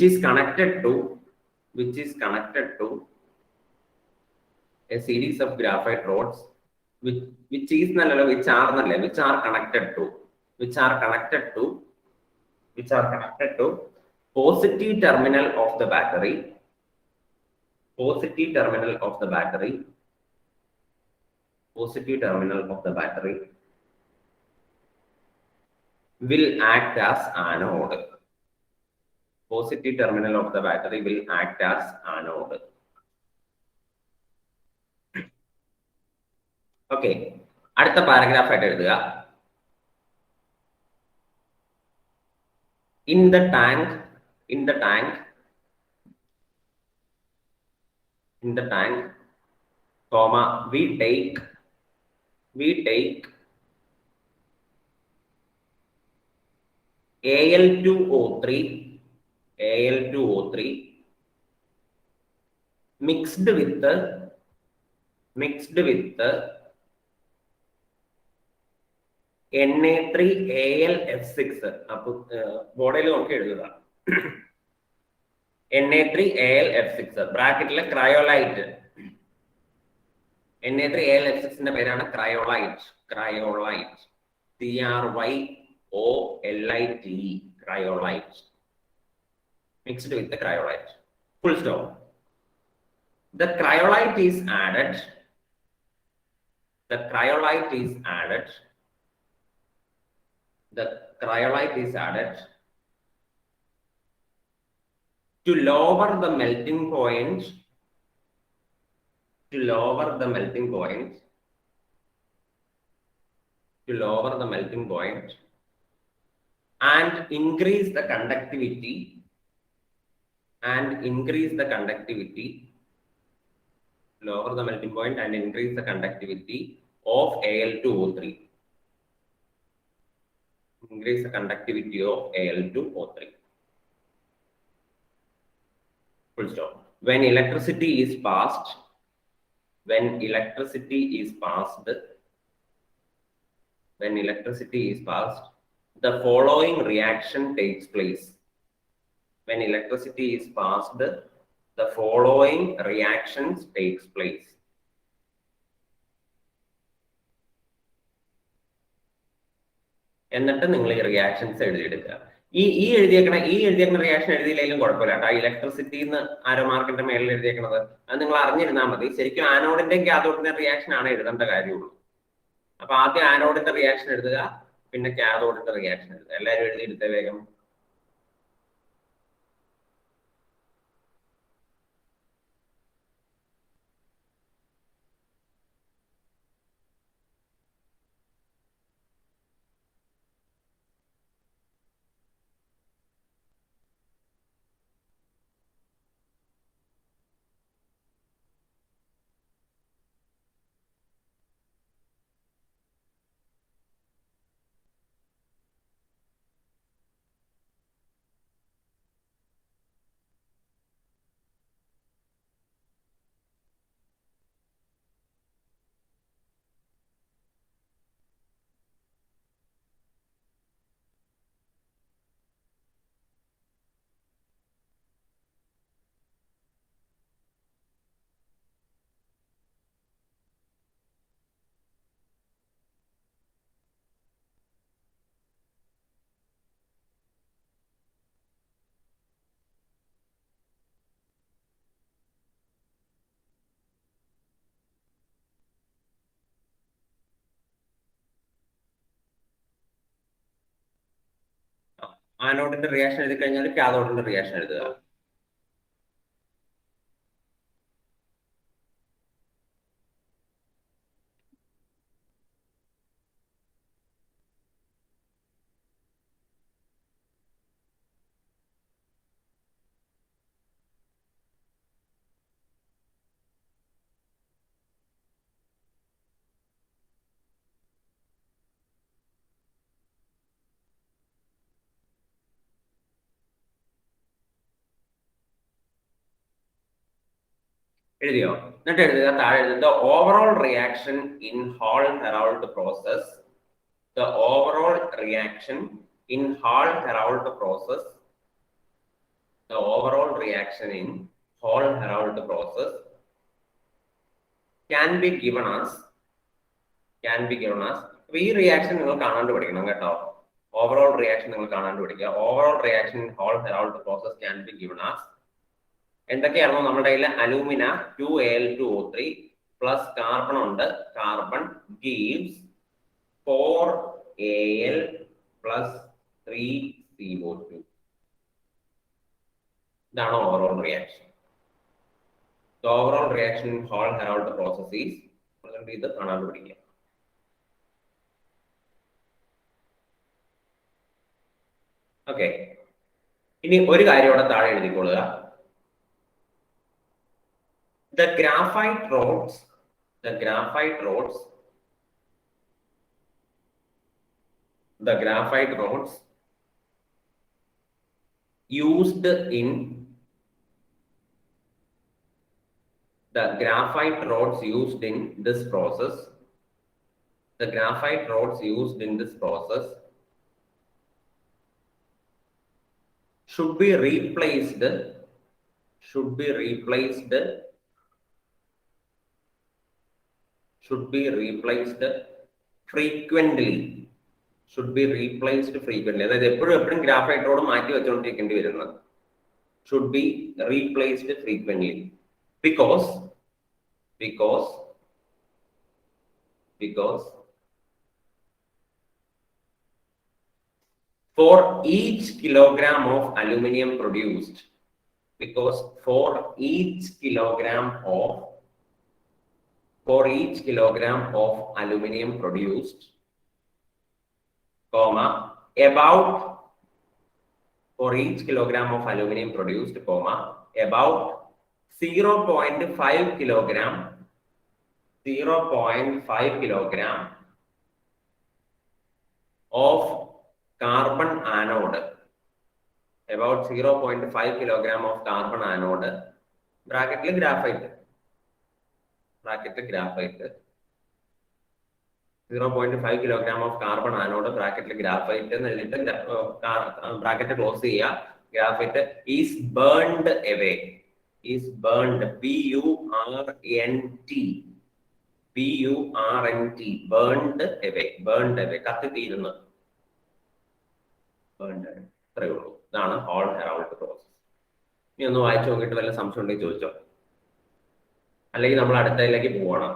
is connected to a series of graphite rods which are connected to positive terminal of the battery will act as anode. Positive terminal of the battery will act as anode. Okay, അടുത്ത paragraph ആയിട്ട് എഴുതുക. In the tank, comma, we take Al2O3 mixed with Na3Al(F6). അപ്പോൾ ബോർഡിൽ നോക്കി എഴുതുക. Na3Al(F6) ബ്രാക്കറ്റിലെ cryolite. Na3Al(F6)ന്റെ പേരാണ് cryolite. CRYOLITE. cryolite. Mixed with the cryolite. Full stop. The cryolite is added. The cryolite is added. The cryolite is added to lower the melting point. To lower the melting point. To lower the melting point and increase the conductivity. And increase the conductivity. Lower the melting point and increase the conductivity of Al2O3. Increase the conductivity of Al2O3. Full stop. When electricity is passed, when electricity is passed, the following reaction takes place. When electricity is passed, the following reactions takes place. എന്നിട്ട് നിങ്ങൾ ഈ reactions എഴുതിയെടുക്കുക. ഈ എഴുതിയേക്കുന്ന reaction എഴുതിയില്ലെങ്കിലും കുഴപ്പമില്ല കേട്ടോ. Electricity എന്ന് ആരോ മാർക്കിന്റെ മേളിൽ എഴുതിയേക്കുന്നത് അത് നിങ്ങൾ അറിഞ്ഞിരുന്നാൽ മതി. ശരിക്കും ആനോഡിന്റെയും കാഥോഡിന്റെ റിയാക്ഷൻ ആണ് എഴുതേണ്ട കാര്യമുള്ളൂ. അപ്പൊ ആദ്യം ആനോഡിന്റെ റിയാക്ഷൻ എഴുതുക, പിന്നെ കാഥോഡിന്റെ റിയാക്ഷൻ എഴുതുക. എല്ലാവരും എഴുതിയെടുത്തേ വേഗം. ആനോഡിന്റെ റിയാക്ഷൻ എഴുതി കഴിഞ്ഞാൽ കാഥോഡിന്റെ റിയാക്ഷൻ എഴുതുക. എഴുതിയോ? എന്നിട്ട് എഴുതുക, താഴെ എഴുതുക overall reaction in hall-Herald process. The overall reaction in hall-Herald process. The overall reaction in hall-Herald process can be given as. അപ്പൊ ഈ റിയാക്ഷൻ നിങ്ങൾ കാണാണ്ട് പഠിക്കണം കേട്ടോ. ഓവറോൾ റിയാക്ഷൻ നിങ്ങൾ കാണാണ്ട് പഠിക്കുക. Overall reaction in hall-Herald process can be given as. എന്തൊക്കെയായിരുന്നു നമ്മുടെ കയ്യിൽ? അലൂമിന 2Al2O3 പ്ലസ് കാർബൺ ഉണ്ട്. Carbon gives 4Al plus 3CO2. ഇതാണ് overall reaction. Overall reaction in hall-Herald process is. ഇത് കാണാണ്ട് പഠിക്കുക. ഓക്കെ, ഇനി ഒരു കാര്യം ഇവിടെ താഴെ എഴുതിക്കൊള്ളുക. The graphite rods used in this process, should be replaced frequently. Should be replaced frequently. അതായത് എപ്പോഴും ഗ്രാഫൈറ്റോട് മാറ്റി വെച്ചുകൊണ്ടിരിക്കേണ്ടി വരുന്നത്. Should be replaced frequently because for each kilogram of aluminum produced, aluminum produced, comma, about 0.5 kilogram of carbon anode, about 0.5 kilogram of carbon anode, bracket graphite, 0.5 kilogram of carbon anode, bracket graphite, bracket close here, graphite is burned away, burned away, കത്തി തീരുന്നു, ഇത്രയേ ഉള്ളൂ. ഇതാണ് whole Herald process. ഇനി ഒന്ന് വായിച്ചു നോക്കിയിട്ട് വല്ല സംശയം ഉണ്ടെങ്കിൽ ചോദിച്ചോ, അല്ലെങ്കിൽ നമ്മൾ അടുത്തതിലേക്ക് പോകണം.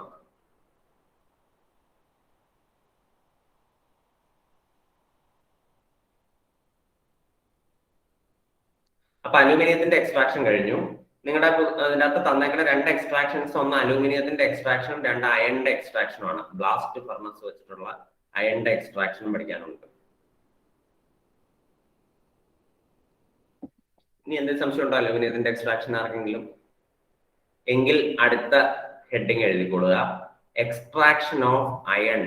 അപ്പൊ അലൂമിനിയത്തിന്റെ എക്സ്ട്രാക്ഷൻ കഴിഞ്ഞു. നിങ്ങളുടെ അതിനകത്ത് തന്നേക്കുന്ന 2 എക്സ്ട്രാക്ഷൻസ്, ഒന്ന് അലൂമിനിയത്തിന്റെ എക്സ്ട്രാക്ഷൻ, 2 അയണിന്റെ എക്സ്ട്രാക്ഷനും ആണ്. ബ്ലാസ്റ്റ് ഫർണസ് വെച്ചിട്ടുള്ള അയണിന്റെ എക്സ്ട്രാക്ഷനും പഠിക്കാനുണ്ട്. ഇനി എന്തെങ്കിലും സംശയം ഉണ്ടോ അലൂമിനിയത്തിന്റെ എക്സ്ട്രാക്ഷൻ ആർക്കെങ്കിലും? എങ്കിൽ അടുത്ത ഹെഡിങ് എഴുതിക്കൊള്ളുക, extraction of iron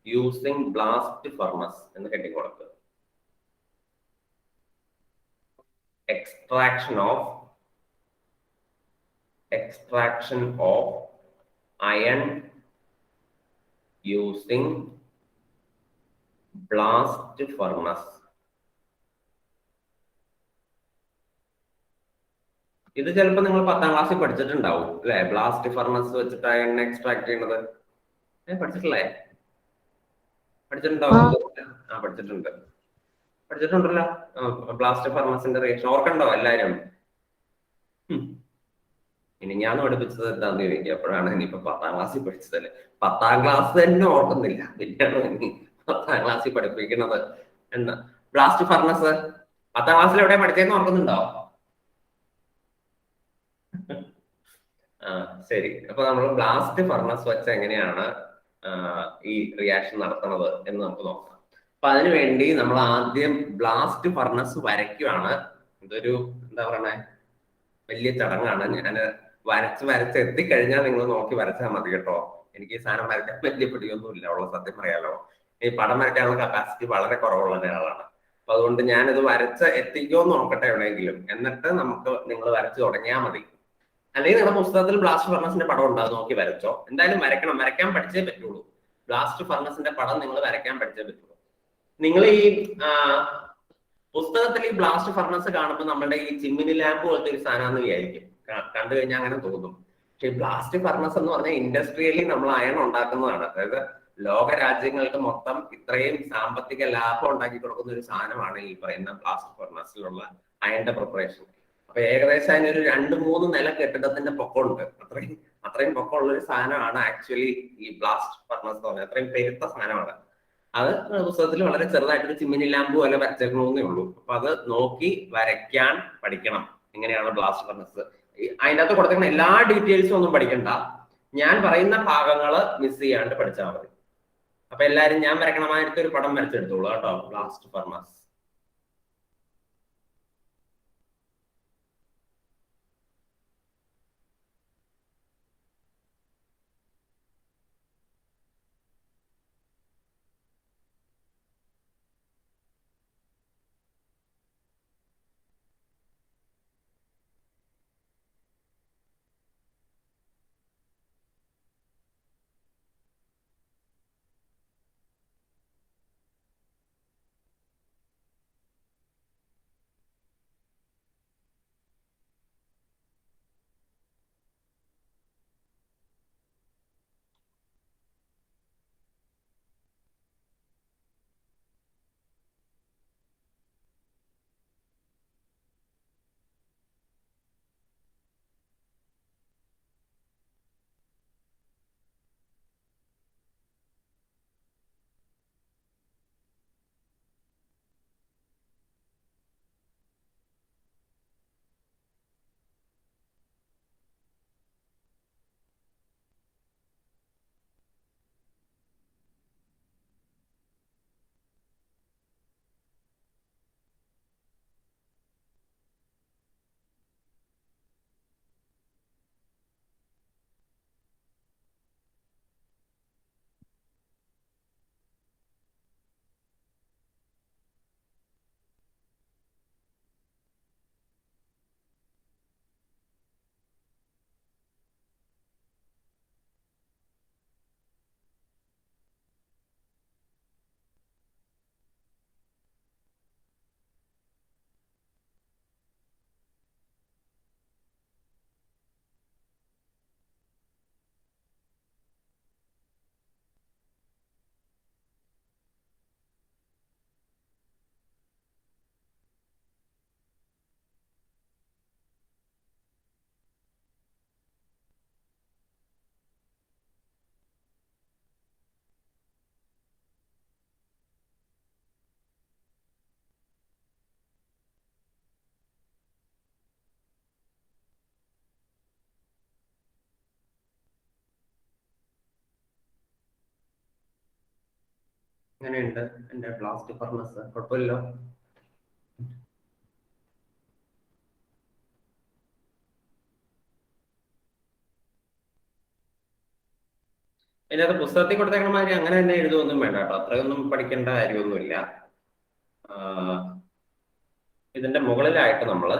using blast furnace എന്ന് ഹെഡിങ് കൊടുക്കുക. extraction of iron using blast furnace. ഇത് ചിലപ്പോൾ നിങ്ങൾ 10ാം ക്ലാസ്സിൽ പഠിച്ചിട്ടുണ്ടാവും അല്ലെ, ബ്ലാസ്റ്റ് ഫർണസ് വെച്ചിട്ട് അയൺ എക്സ്ട്രാക്ട് ചെയ്യുന്നത്. പഠിച്ചിട്ടില്ലേ? പഠിച്ചിട്ടുണ്ടാവും. പഠിച്ചിട്ടുണ്ടല്ലോ ബ്ലാസ്റ്റ് ഫർണസിന്റെ റിയാക്ഷൻ ഓർക്കണ്ടോ എല്ലാരും? ഇനി ഞാൻ പഠിപ്പിച്ചത് എന്താന്ന് ചോദിക്കുക, അപ്പോഴാണ് ഇനിയിപ്പോ 10ാം ക്ലാസ്സിൽ പഠിച്ചതല്ലേ. 10ാം ക്ലാസ് തന്നെ ഓർക്കുന്നില്ല, പിന്നെയാണ് ഇനി 10ാം ക്ലാസ്സിൽ പഠിപ്പിക്കുന്നത് എന്ന്. ബ്ലാസ്റ്റ് ഫർണസ് 10ാം ക്ലാസ്സിൽ എവിടെ പഠിച്ചതെന്ന് ഓർക്കുന്നുണ്ടോ? ശരി. അപ്പൊ നമ്മൾ ബ്ലാസ്റ്റ് ഫർണസ് വെച്ച് എങ്ങനെയാണ് ഈ റിയാക്ഷൻ നടത്തുന്നത് എന്ന് നമുക്ക് നോക്കാം. അപ്പൊ അതിനുവേണ്ടി നമ്മൾ ആദ്യം ബ്ലാസ്റ്റ് ഫർണസ് വരയ്ക്കുവാണ്. ഇതൊരു എന്താ പറയണേ, വലിയ ചടങ്ങാണ്. ഞാൻ വരച്ച് എത്തിക്കഴിഞ്ഞാൽ നിങ്ങൾ നോക്കി വരച്ചാൽ മതി കേട്ടോ. എനിക്ക് ഈ സാധനം വരയ്ക്കാൻ വലിയ പിടിയൊന്നും ഇല്ല, ഉള്ള സത്യം പറയാലോ. ഈ പടം വരയ്ക്കാനുള്ള കപ്പാസിറ്റി വളരെ കുറവുള്ള ഒരാളാണ്. അപ്പൊ അതുകൊണ്ട് ഞാനിത് എത്തിക്കുമെന്ന് നോക്കട്ടെ എവിടെയെങ്കിലും, എന്നിട്ട് നിങ്ങൾ വരച്ചു തുടങ്ങിയാൽ മതി. അല്ലെങ്കിൽ നിങ്ങളുടെ പുസ്തകത്തിൽ ബ്ലാസ്റ്റ് ഫർണസിന്റെ പടം ഉണ്ടാകും, നോക്കി വരച്ചോ. എന്തായാലും വരയ്ക്കാൻ പഠിച്ചേ പറ്റുള്ളൂ. ബ്ലാസ്റ്റ് ഫർണസിന്റെ പടം നിങ്ങൾ വരയ്ക്കാൻ പഠിച്ചേ പറ്റുള്ളൂ. നിങ്ങൾ ഈ പുസ്തകത്തിൽ ഈ ബ്ലാസ്റ്റ് ഫർണസ് കാണുമ്പോൾ നമ്മുടെ ഈ ചിമ്മിനി ലാമ്പ് പോലത്തെ ഒരു സാധനമാണെന്ന് വിചാരിക്കും, കണ്ടു കഴിഞ്ഞാൽ അങ്ങനെ തോന്നും. പക്ഷെ ബ്ലാസ്റ്റ് ഫർണസ് എന്ന് പറഞ്ഞാൽ ഇൻഡസ്ട്രിയലി നമ്മൾ അയൺ ഉണ്ടാക്കുന്നതാണ്. അതായത് ലോക രാജ്യങ്ങൾക്ക് മൊത്തം ഇത്രയും സാമ്പത്തിക ലാഭം ഉണ്ടാക്കി കൊടുക്കുന്ന ഒരു സാധനമാണ് ഈ പറയുന്ന ബ്ലാസ്റ്റ് ഫർണസിലുള്ള അയണിന്റെ പ്രിപ്പറേഷൻ. അപ്പൊ ഏകദേശം അതിനൊരു 2-3 നില കെട്ടിടത്തിന്റെ പൊക്കമുണ്ട്. അത്രയും പൊക്കമുള്ള ഒരു സാധനമാണ് ആക്ച്വലി ഈ ബ്ലാസ്റ്റ് ഫർണസ് എന്ന് പറഞ്ഞാൽ. അത്രയും പെരുത്ത സാധനമാണ്. അത് പുസ്തകത്തിൽ വളരെ ചെറുതായിട്ടൊരു ചിമ്മിനി ലാമ്പ് പോലെ വരച്ചേക്കണമെന്നേ ഉള്ളൂ. അപ്പൊ അത് നോക്കി വരയ്ക്കാൻ പഠിക്കണം. എങ്ങനെയാണ് ബ്ലാസ്റ്റ് ഫർണസ്, അതിൻ്റെ അകത്ത് കൊടുത്തേക്കുന്ന എല്ലാ ഡീറ്റെയിൽസും ഒന്നും പഠിക്കണ്ട. ഞാൻ പറയുന്ന ഭാഗങ്ങള് മിസ് ചെയ്യാണ്ട് പഠിച്ചാൽ മതി. അപ്പൊ എല്ലാരും ഞാൻ വരയ്ക്കണമായിട്ട് ഒരു പടം വരച്ചെടുത്തോളൂ കേട്ടോ, ബ്ലാസ്റ്റ് ഫർണസ്. എങ്ങനെയുണ്ട് എന്റെ ബ്ലാസ്റ്റ് ഫർണസ്? കുഴപ്പമില്ലല്ലോ. അതിനകത്ത് പുസ്തകത്തിൽ കൊടുത്തേക്കണ മാതിരി അങ്ങനെ തന്നെ എഴുതുമൊന്നും വേണ്ട കേട്ടോ, അത്രയൊന്നും പഠിക്കേണ്ട കാര്യമൊന്നുമില്ല. ഇതിന്റെ മുകളിലായിട്ട് നമ്മൾ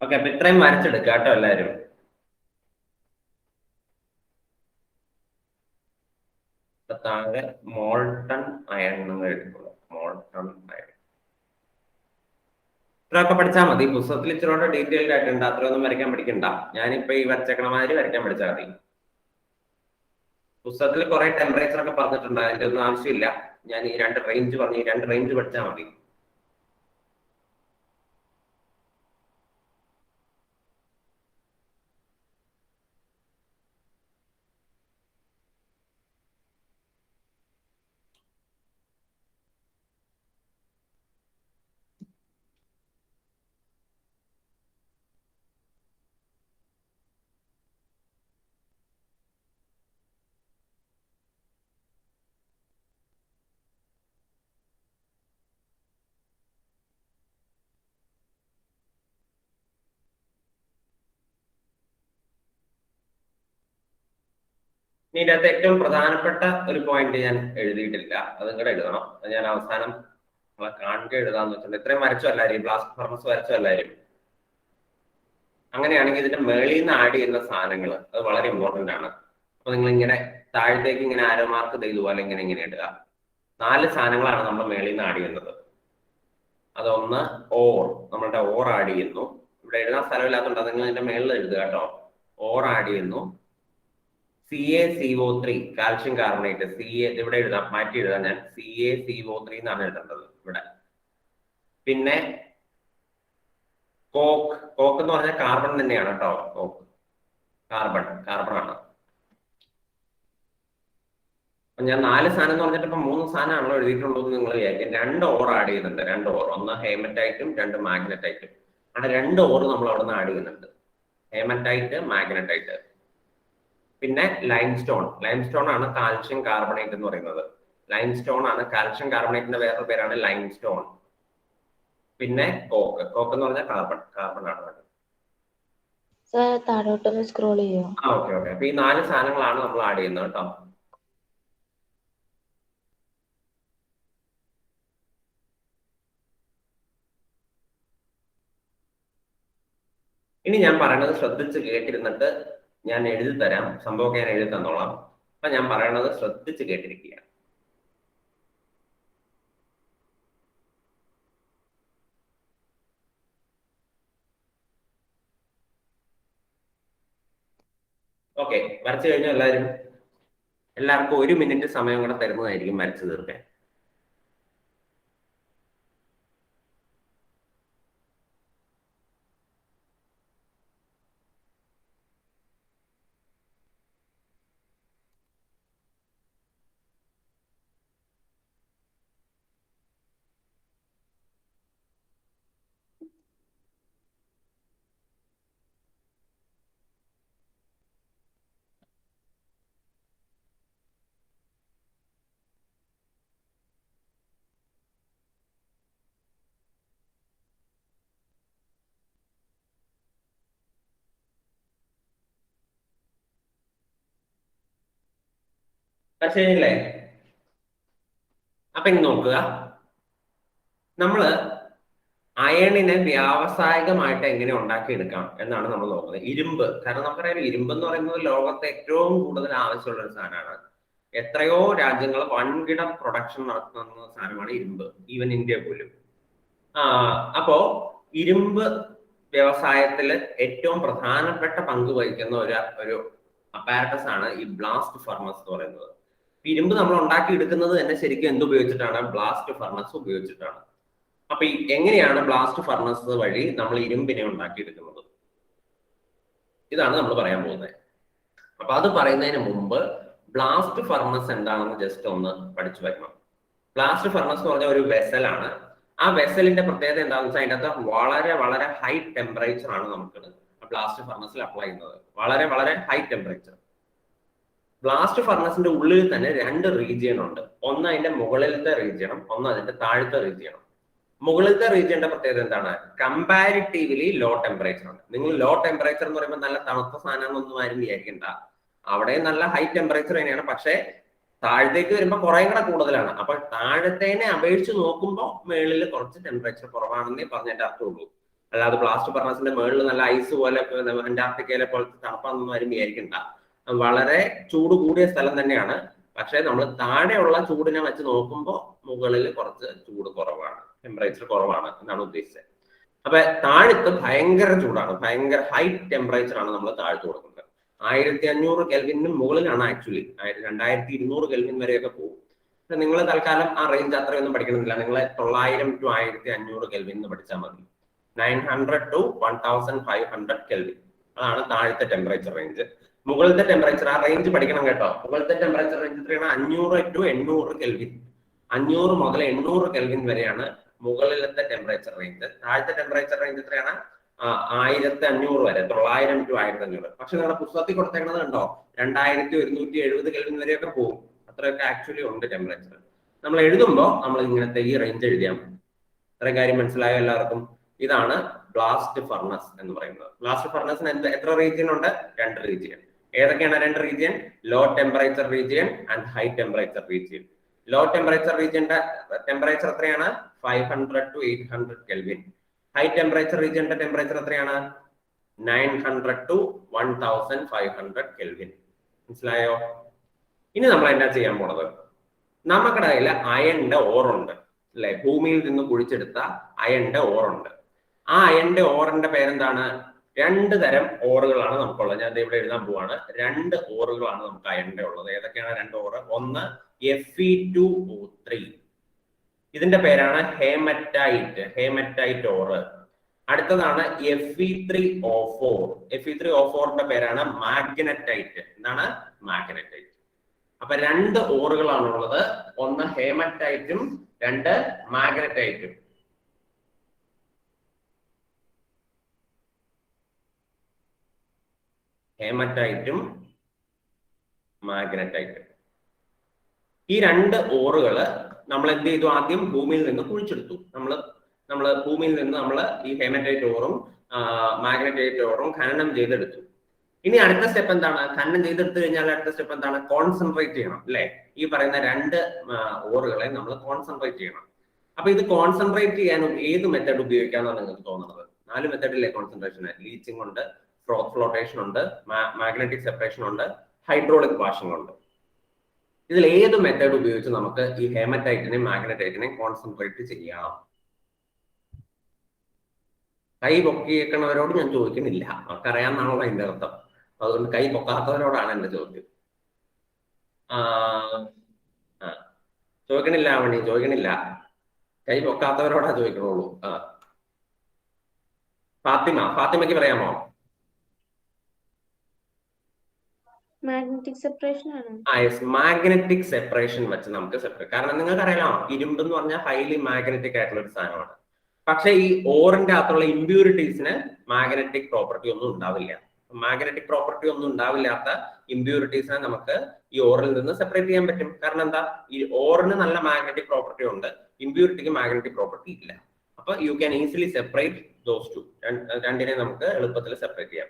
ഓക്കെ. അപ്പൊ ഇത്രയും വരച്ചെടുക്കുക കേട്ടോ എല്ലാവരും. താഴെ മോൾട്ടൺ അയൺ എന്ന് എഴുതിക്കോളൂ. മോൾട്ടൺ അയൺ ഇത്രയൊക്കെ പഠിച്ചാൽ മതി. പുസ്തകത്തിൽ ഇച്ചിരി ഡീറ്റെയിൽഡ് ആയിട്ടുണ്ട്, അത്രയൊന്നും വരയ്ക്കാൻ പഠിക്കണ്ട. ഞാനിപ്പോ ഈ വരച്ചേക്കണ മാതിരി വരയ്ക്കാൻ പഠിച്ചാൽ മതി. പുസ്തകത്തിൽ കുറെ ടെമ്പറേച്ചർ ഒക്കെ പറഞ്ഞിട്ടുണ്ട്, അതിന്റെ ഒന്നും ആവശ്യമില്ല. ഞാൻ ഈ രണ്ട് റേഞ്ച് പറഞ്ഞു, ഈ രണ്ട് റേഞ്ച് പഠിച്ചാൽ മതി. ഇനി ഇതിനകത്ത് ഏറ്റവും പ്രധാനപ്പെട്ട ഒരു പോയിന്റ് ഞാൻ എഴുതിയിട്ടില്ല, അതും കൂടെ എഴുതണം. അത് ഞാൻ അവസാനം നമ്മളെ കാണുക എഴുതാന്ന് വെച്ചിട്ടുണ്ട്. ഇത്രയും വരച്ചോ എല്ലാവരും, ബ്ലാസ്റ്റ് ഫർണസ് വരച്ചോ എല്ലാവരും. അങ്ങനെയാണെങ്കിൽ ഇതിന്റെ മേളിൽ നിന്ന് ആഡ് ചെയ്യുന്ന സാധനങ്ങൾ അത് വളരെ ഇമ്പോർട്ടന്റ് ആണ്. അപ്പൊ നിങ്ങൾ ഇങ്ങനെ താഴത്തേക്ക് ഇങ്ങനെ ആരോ മാർക്ക് ഇതുപോലെ ഇങ്ങനെ ഇടുക. 4 സാധനങ്ങളാണ് നമ്മൾ മേളിൽ നിന്ന് ആഡ് ചെയ്യുന്നത്. അതൊന്ന് ഓർ, നമ്മളുടെ ഓർ ആഡ് ചെയ്യുന്നു. ഇവിടെ എഴുതാൻ സ്ഥലമില്ലാത്തതുകൊണ്ട് നിങ്ങൾ ഇതിന്റെ മേളിൽ എഴുതുക കേട്ടോ. ഓർ ആഡ് ചെയ്യുന്നു. CaCO3 കാൽഷ്യം കാർബണേറ്റ്, ഇവിടെ എഴുതാം, മാറ്റി എഴുതാം ഞാൻ. CaCO3 എന്നാണ് എഴുതേണ്ടത് ഇവിടെ. പിന്നെ കോക്ക് എന്ന് പറഞ്ഞാൽ കാർബൺ തന്നെയാണ് കേട്ടോ. കോക്ക് കാർബൺ ആണ്. ഞാൻ 4 സാധനം എന്ന് പറഞ്ഞിട്ട് ഇപ്പൊ 3 സാധനമാണല്ലോ എഴുതിയിട്ടുള്ളൂ എന്ന് നിങ്ങൾ വിചാരിക്കും. 2 ഓർ ആഡ് ചെയ്യുന്നുണ്ട്. 2 ഓർ, ഒന്ന് ഹേമറ്റൈറ്റും 2 മാഗ്നറ്റൈറ്റും. അവിടെ 2 ഓർ നമ്മൾ അവിടെ നിന്ന് ആഡ് ചെയ്യുന്നുണ്ട്. Haematite, magnetite. പിന്നെ ലൈംസ്റ്റോൺ ആണ് കാൽഷ്യം കാർബണേറ്റ് എന്ന് പറയുന്നത്. ലൈംസ്റ്റോൺ ആണ് കാൽഷ്യം കാർബണേറ്റിന്റെ വേറൊരു പേരാണ് ലൈംസ്റ്റോൺ. പിന്നെ കോക്ക് എന്ന് പറഞ്ഞാൽ കാർബൺ ആണ്. സർ താഴോട്ടൊന്ന് സ്ക്രോൾ ചെയ്യോ? ഓക്കെ. അപ്പൊ ഈ 4 സാധനങ്ങളാണ് നമ്മൾ ആഡ് ചെയ്യുന്നത് കേട്ടോ. ഇനി ഞാൻ പറയുന്നത് ശ്രദ്ധിച്ച് കേട്ടിരുന്നിട്ട് ഞാൻ എഴുതി തരാം. സംഭവമൊക്കെ ഞാൻ എഴുതി തന്നോളാം. അപ്പൊ ഞാൻ പറയണത് ശ്രദ്ധിച്ച് കേട്ടിരിക്കുക. ഓക്കെ, വരച്ചു കഴിഞ്ഞാൽ എല്ലാവർക്കും 1 മിനിറ്റ് സമയം കൂടെ തരുന്നതായിരിക്കും വരച്ചു തീർക്കാൻ. ശരിയല്ലേ? അപ്പൊ ഇനി നോക്കുക, നമ്മള് അയണിനെ വ്യാവസായികമായിട്ട് എങ്ങനെ ഉണ്ടാക്കിയെടുക്കാം എന്നാണ് നമ്മൾ നോക്കുന്നത്. ഇരുമ്പ്, കാരണം നമുക്കറിയാം ഇരുമ്പ് എന്ന് പറയുന്നത് ലോകത്തെ ഏറ്റവും കൂടുതൽ ആവശ്യമുള്ള ഒരു സാധനമാണ്. എത്രയോ രാജ്യങ്ങൾ വൻകിട പ്രൊഡക്ഷൻ നടത്തുന്ന സാധനമാണ് ഇരുമ്പ്, ഈവൻ ഇന്ത്യ പോലും. അപ്പോ ഇരുമ്പ് വ്യവസായത്തിൽ ഏറ്റവും പ്രധാനപ്പെട്ട പങ്ക് വഹിക്കുന്ന ഒരു അപ്പാരറ്റസ് ആണ് ഈ ബ്ലാസ്റ്റ് ഫർണസ് എന്ന് പറയുന്നത്. ഇരുമ്പ് നമ്മൾ ഉണ്ടാക്കി എടുക്കുന്നത് തന്നെ ശരിക്കും എന്തുപയോഗിച്ചിട്ടാണ്? ബ്ലാസ്റ്റ് ഫർണസ് ഉപയോഗിച്ചിട്ടാണ്. അപ്പൊ എങ്ങനെയാണ് ബ്ലാസ്റ്റ് ഫർണസ് വഴി നമ്മൾ ഇരുമ്പിനെ ഉണ്ടാക്കിയെടുക്കുന്നത്? ഇതാണ് നമ്മൾ പറയാൻ പോകുന്നത്. അപ്പൊ അത് പറയുന്നതിന് മുമ്പ് ബ്ലാസ്റ്റ് ഫർണസ് എന്താണെന്ന് ജസ്റ്റ് ഒന്ന് പഠിച്ചു വരണം. ബ്ലാസ്റ്റ് ഫർണസ് എന്ന് പറഞ്ഞ ഒരു വെസലാണ്. ആ വെസലിന്റെ പ്രത്യേകത എന്താണെന്ന് വെച്ചാൽ അതിൻ്റെ അകത്ത് വളരെ വളരെ ഹൈ ടെമ്പറേച്ചർ ആണ് നമുക്ക് ബ്ലാസ്റ്റ് ഫർണസിൽ അപ്ലൈ ചെയ്യുന്നത്. വളരെ വളരെ ഹൈ ടെമ്പറേച്ചർ. ബ്ലാസ്റ്റ് ഫർണസിന്റെ ഉള്ളിൽ തന്നെ 2 റീജിയൻ ഉണ്ട്. ഒന്ന് അതിന്റെ മുകളിലത്തെ റീജിയനും ഒന്ന് അതിന്റെ താഴത്തെ റീജിയനും. മുകളിലത്തെ റീജിയന്റെ പ്രത്യേകത എന്താണ്? കമ്പാരിറ്റീവ്ലി ലോ ടെമ്പറേച്ചർ ആണ്. നിങ്ങൾ ലോ ടെമ്പറേച്ചർ എന്ന് പറയുമ്പോൾ നല്ല തണുത്ത സാധനമൊന്നും ആരും വിചാരിക്കണ്ട. അവിടെ നല്ല ഹൈ ടെമ്പറേച്ചർ തന്നെയാണ്. പക്ഷെ താഴത്തേക്ക് വരുമ്പോൾ കുറെ കൂടെ കൂടുതലാണ്. അപ്പൊ താഴത്തേനെ അപേക്ഷിച്ച് നോക്കുമ്പോൾ മേളിൽ കുറച്ച് ടെമ്പറേച്ചർ കുറവാണെന്നേ പറഞ്ഞതിന്റെ അർത്ഥമുള്ളൂ. അല്ലാതെ ബ്ലാസ്റ്റ് ഫർണസിന്റെ മേളിൽ നല്ല ഐസ് പോലെ അന്റാർട്ടിക്കയിലെ പോലത്തെ തണുപ്പാണെന്നൊന്നും ആരും വിചാരിക്കണ്ട. വളരെ ചൂട് കൂടിയ സ്ഥലം തന്നെയാണ്. പക്ഷെ നമ്മൾ താഴെയുള്ള ചൂടിനെ വെച്ച് നോക്കുമ്പോൾ മുകളിൽ കുറച്ച് ചൂട് കുറവാണ്, ടെമ്പറേച്ചർ കുറവാണ് എന്നാണ് ഉദ്ദേശിച്ചത്. അപ്പൊ താഴത്ത് ഭയങ്കര ചൂടാണ്, ഭയങ്കര ഹൈ ടെമ്പറേച്ചർ ആണ് നമ്മൾ താഴത്ത് കൊടുക്കുന്നത്. 1500 കെൽവിനും മുകളിലാണ് ആക്ച്വലി. 2200 കെൽവിൻ വരെയൊക്കെ പോകും. നിങ്ങൾ തൽക്കാലം ആ റേഞ്ച് അത്രയൊന്നും പഠിക്കണമെന്നില്ല. നിങ്ങൾ 900 to 1500 കെൽവിൻ എന്ന് പഠിച്ചാൽ മതി. 900 to 1500 കെൽവിൻ, അതാണ് താഴത്തെ ടെമ്പറേച്ചർ റേഞ്ച്. മുകളിലത്തെ ടെമ്പറേച്ചർ ആ റേഞ്ച് പഠിക്കണം കേട്ടോ. മുകളിലത്തെ ടെമ്പറേച്ചർ റേഞ്ച് എത്രയാണ്? 500 to 800 കെൽവിൻ. 500 മുതൽ 800 കെൽവിൻ വരെയാണ് മുകളിലത്തെ ടെമ്പറേച്ചർ റേഞ്ച്. താഴത്തെ ടെമ്പറേച്ചർ റേഞ്ച് എത്രയാണ്? 1500 വരെ, 900 to 1500. പക്ഷെ നിങ്ങളുടെ പുസ്തകത്തിൽ കൊടുത്തേക്കുന്നത് കണ്ടോ, 2170 കെൽവിൻ വരെയൊക്കെ പോകും. അത്രയൊക്കെ ആക്ച്വലി ഉണ്ട് ടെമ്പറേച്ചർ. നമ്മൾ എഴുതുമ്പോൾ നമ്മൾ ഇങ്ങനത്തെ ഈ റേഞ്ച് എഴുതിയാൽ മതി. ഇത്രയും കാര്യം മനസ്സിലായോ എല്ലാവർക്കും? ഇതാണ് ബ്ലാസ്റ്റ് ഫർണസ് എന്ന് പറയുന്നത്. ബ്ലാസ്റ്റ് ഫർണസിന് എത്ര റീജിയൻ ഉണ്ട്? 2 റീജിയൻ. ഏതൊക്കെയാണ് 2 region? Low temperature region and high temperature region. Low temperature റീജിയന്റെ ടെമ്പറേച്ചർ എത്രയാണ്? 500 to 800 കെൽവിൻ. ഹൈ ടെമ്പറേച്ചർ റീജിയന്റെ ടെമ്പറേച്ചർ എത്രയാണ്? 900 to 1500 കെൽവിൻ. മനസ്സിലായോ? ഇനി നമ്മൾ എന്താ ചെയ്യാൻ പോണത്? നമുക്കിടെ കയ്യിൽ അയണിന്റെ ഓറുണ്ട് അല്ലെ, ഭൂമിയിൽ നിന്ന് കുഴിച്ചെടുത്ത അയണിന്റെ ഓറുണ്ട്. ആ അയണിന്റെ ഓറിന്റെ പേരെന്താണ്? 2 തരം ഓറുകളാണ് നമുക്കുള്ളത്. ഞാൻ ഇവിടെ എഴുതാൻ പോവാണ്. 2 ഓറുകളാണ് നമുക്ക് അയണിന്റെ ഉള്ളത്. ഏതൊക്കെയാണ് 2 ഓറ്? ഒന്ന് Fe2O3, ഇതിന്റെ പേരാണ് ഹേമറ്റൈറ്റ് ഓറ്. അടുത്തതാണ് Fe3O4. Fe3O4ന്റെ പേരാണ് മാഗ്നറ്റൈറ്റ്. എന്താണ്? മാഗ്നറ്റൈറ്റ്. അപ്പൊ 2 ഓറുകളാണുള്ളത്. ഒന്ന് ഹേമറ്റൈറ്റും 2 മാഗ്നറ്റൈറ്റും. ഹേമറ്റൈറ്റും മാഗ്നറ്റൈറ്റും. ഈ 2 ഓറുകള് നമ്മൾ എന്ത് ചെയ്തു? ആദ്യം ഭൂമിയിൽ നിന്ന് കുഴിച്ചെടുത്തു. നമ്മൾ ഭൂമിയിൽ നിന്ന് നമ്മൾ ഈ ഹേമറ്റൈറ്റ് ഓറും മാഗ്നറ്റൈറ്റ് ഓറും ഖനനം ചെയ്തെടുത്തു. ഇനി അടുത്ത സ്റ്റെപ്പ് എന്താണ്? ഖനനം ചെയ്തെടുത്തു കഴിഞ്ഞാൽ അടുത്ത സ്റ്റെപ്പ് എന്താണ്? കോൺസെൻട്രേറ്റ് ചെയ്യണം അല്ലെ? ഈ പറയുന്ന 2 ഓറുകളെ നമ്മൾ കോൺസെൻട്രേറ്റ് ചെയ്യണം. അപ്പൊ ഇത് കോൺസെൻട്രേറ്റ് ചെയ്യാൻ ഏത് മെത്തേഡ് ഉപയോഗിക്കാന്നാണ് നിങ്ങൾക്ക് തോന്നുന്നത്? 4 മെത്തേഡിലെ കോൺസെൻട്രേഷൻ. ലീച്ചിങ് ഉണ്ട്, ഫ്ലോട്ടേഷൻ ഉണ്ട്, മാഗ്നറ്റിക് സെപ്പറേഷൻ ഉണ്ട്, ഹൈഡ്രോളിക് വാഷിംഗ് ഉണ്ട്. ഇതിൽ ഏത് മെത്തേഡ് ഉപയോഗിച്ച് നമുക്ക് ഈ ഹേമറ്റൈറ്റിനെയും മാഗ്നറ്റൈറ്റിനെയും കോൺസെൻട്രേറ്റ് ചെയ്യാം? കൈ പൊക്കിയേക്കണവരോട് ഞാൻ ചോദിക്കുന്നില്ല, അവർക്കറിയാമെന്നാണല്ലോ അതിന്റെ അർത്ഥം. അതുകൊണ്ട് കൈ പൊക്കാത്തവരോടാണ് എന്റെ ചോദ്യം. ചോദിക്കണില്ല മണി, ചോദിക്കണില്ല. കൈ പൊക്കാത്തവരോടാ ചോദിക്കണുള്ളൂ. ഫാത്തിമയ്ക്ക് പറയാമോ? മാഗ്നറ്റിക് സെപ്പറേഷൻ ആണ്. മാഗ്നറ്റിക് സെപ്പറേഷൻ വെച്ച് നമുക്ക് സെപ്പറേറ്റ്. കാരണം നിങ്ങൾക്ക് അറിയാലോ, ഇരുമ്പ് എന്ന് പറഞ്ഞാൽ ഹൈലി മാഗ്നറ്റിക് ആയിട്ടുള്ള ഒരു സാധനമാണ്. പക്ഷെ ഈ ഓറിന്റെ അകത്തുള്ള ഇമ്പ്യൂരിറ്റീസിന് മാഗ്നറ്റിക് പ്രോപ്പർട്ടി ഒന്നും ഉണ്ടാവില്ല. മാഗ്നറ്റിക് പ്രോപ്പർട്ടി ഒന്നും ഉണ്ടാവില്ലാത്ത ഇമ്പ്യൂരിറ്റീസിനെ നമുക്ക് ഈ ഓറിൽ നിന്ന് സെപ്പറേറ്റ് ചെയ്യാൻ പറ്റും. കാരണം എന്താ? ഈ ഓറിന് നല്ല മാഗ്നറ്റിക് പ്രോപ്പർട്ടി ഉണ്ട്, ഇമ്പ്യൂരിറ്റിക്ക് മാഗ്നറ്റിക് പ്രോപ്പർട്ടി ഇല്ല. അപ്പൊ you can easily separate those two. രണ്ടിനെ നമുക്ക് എളുപ്പത്തിൽ സെപ്പറേറ്റ് ചെയ്യാം.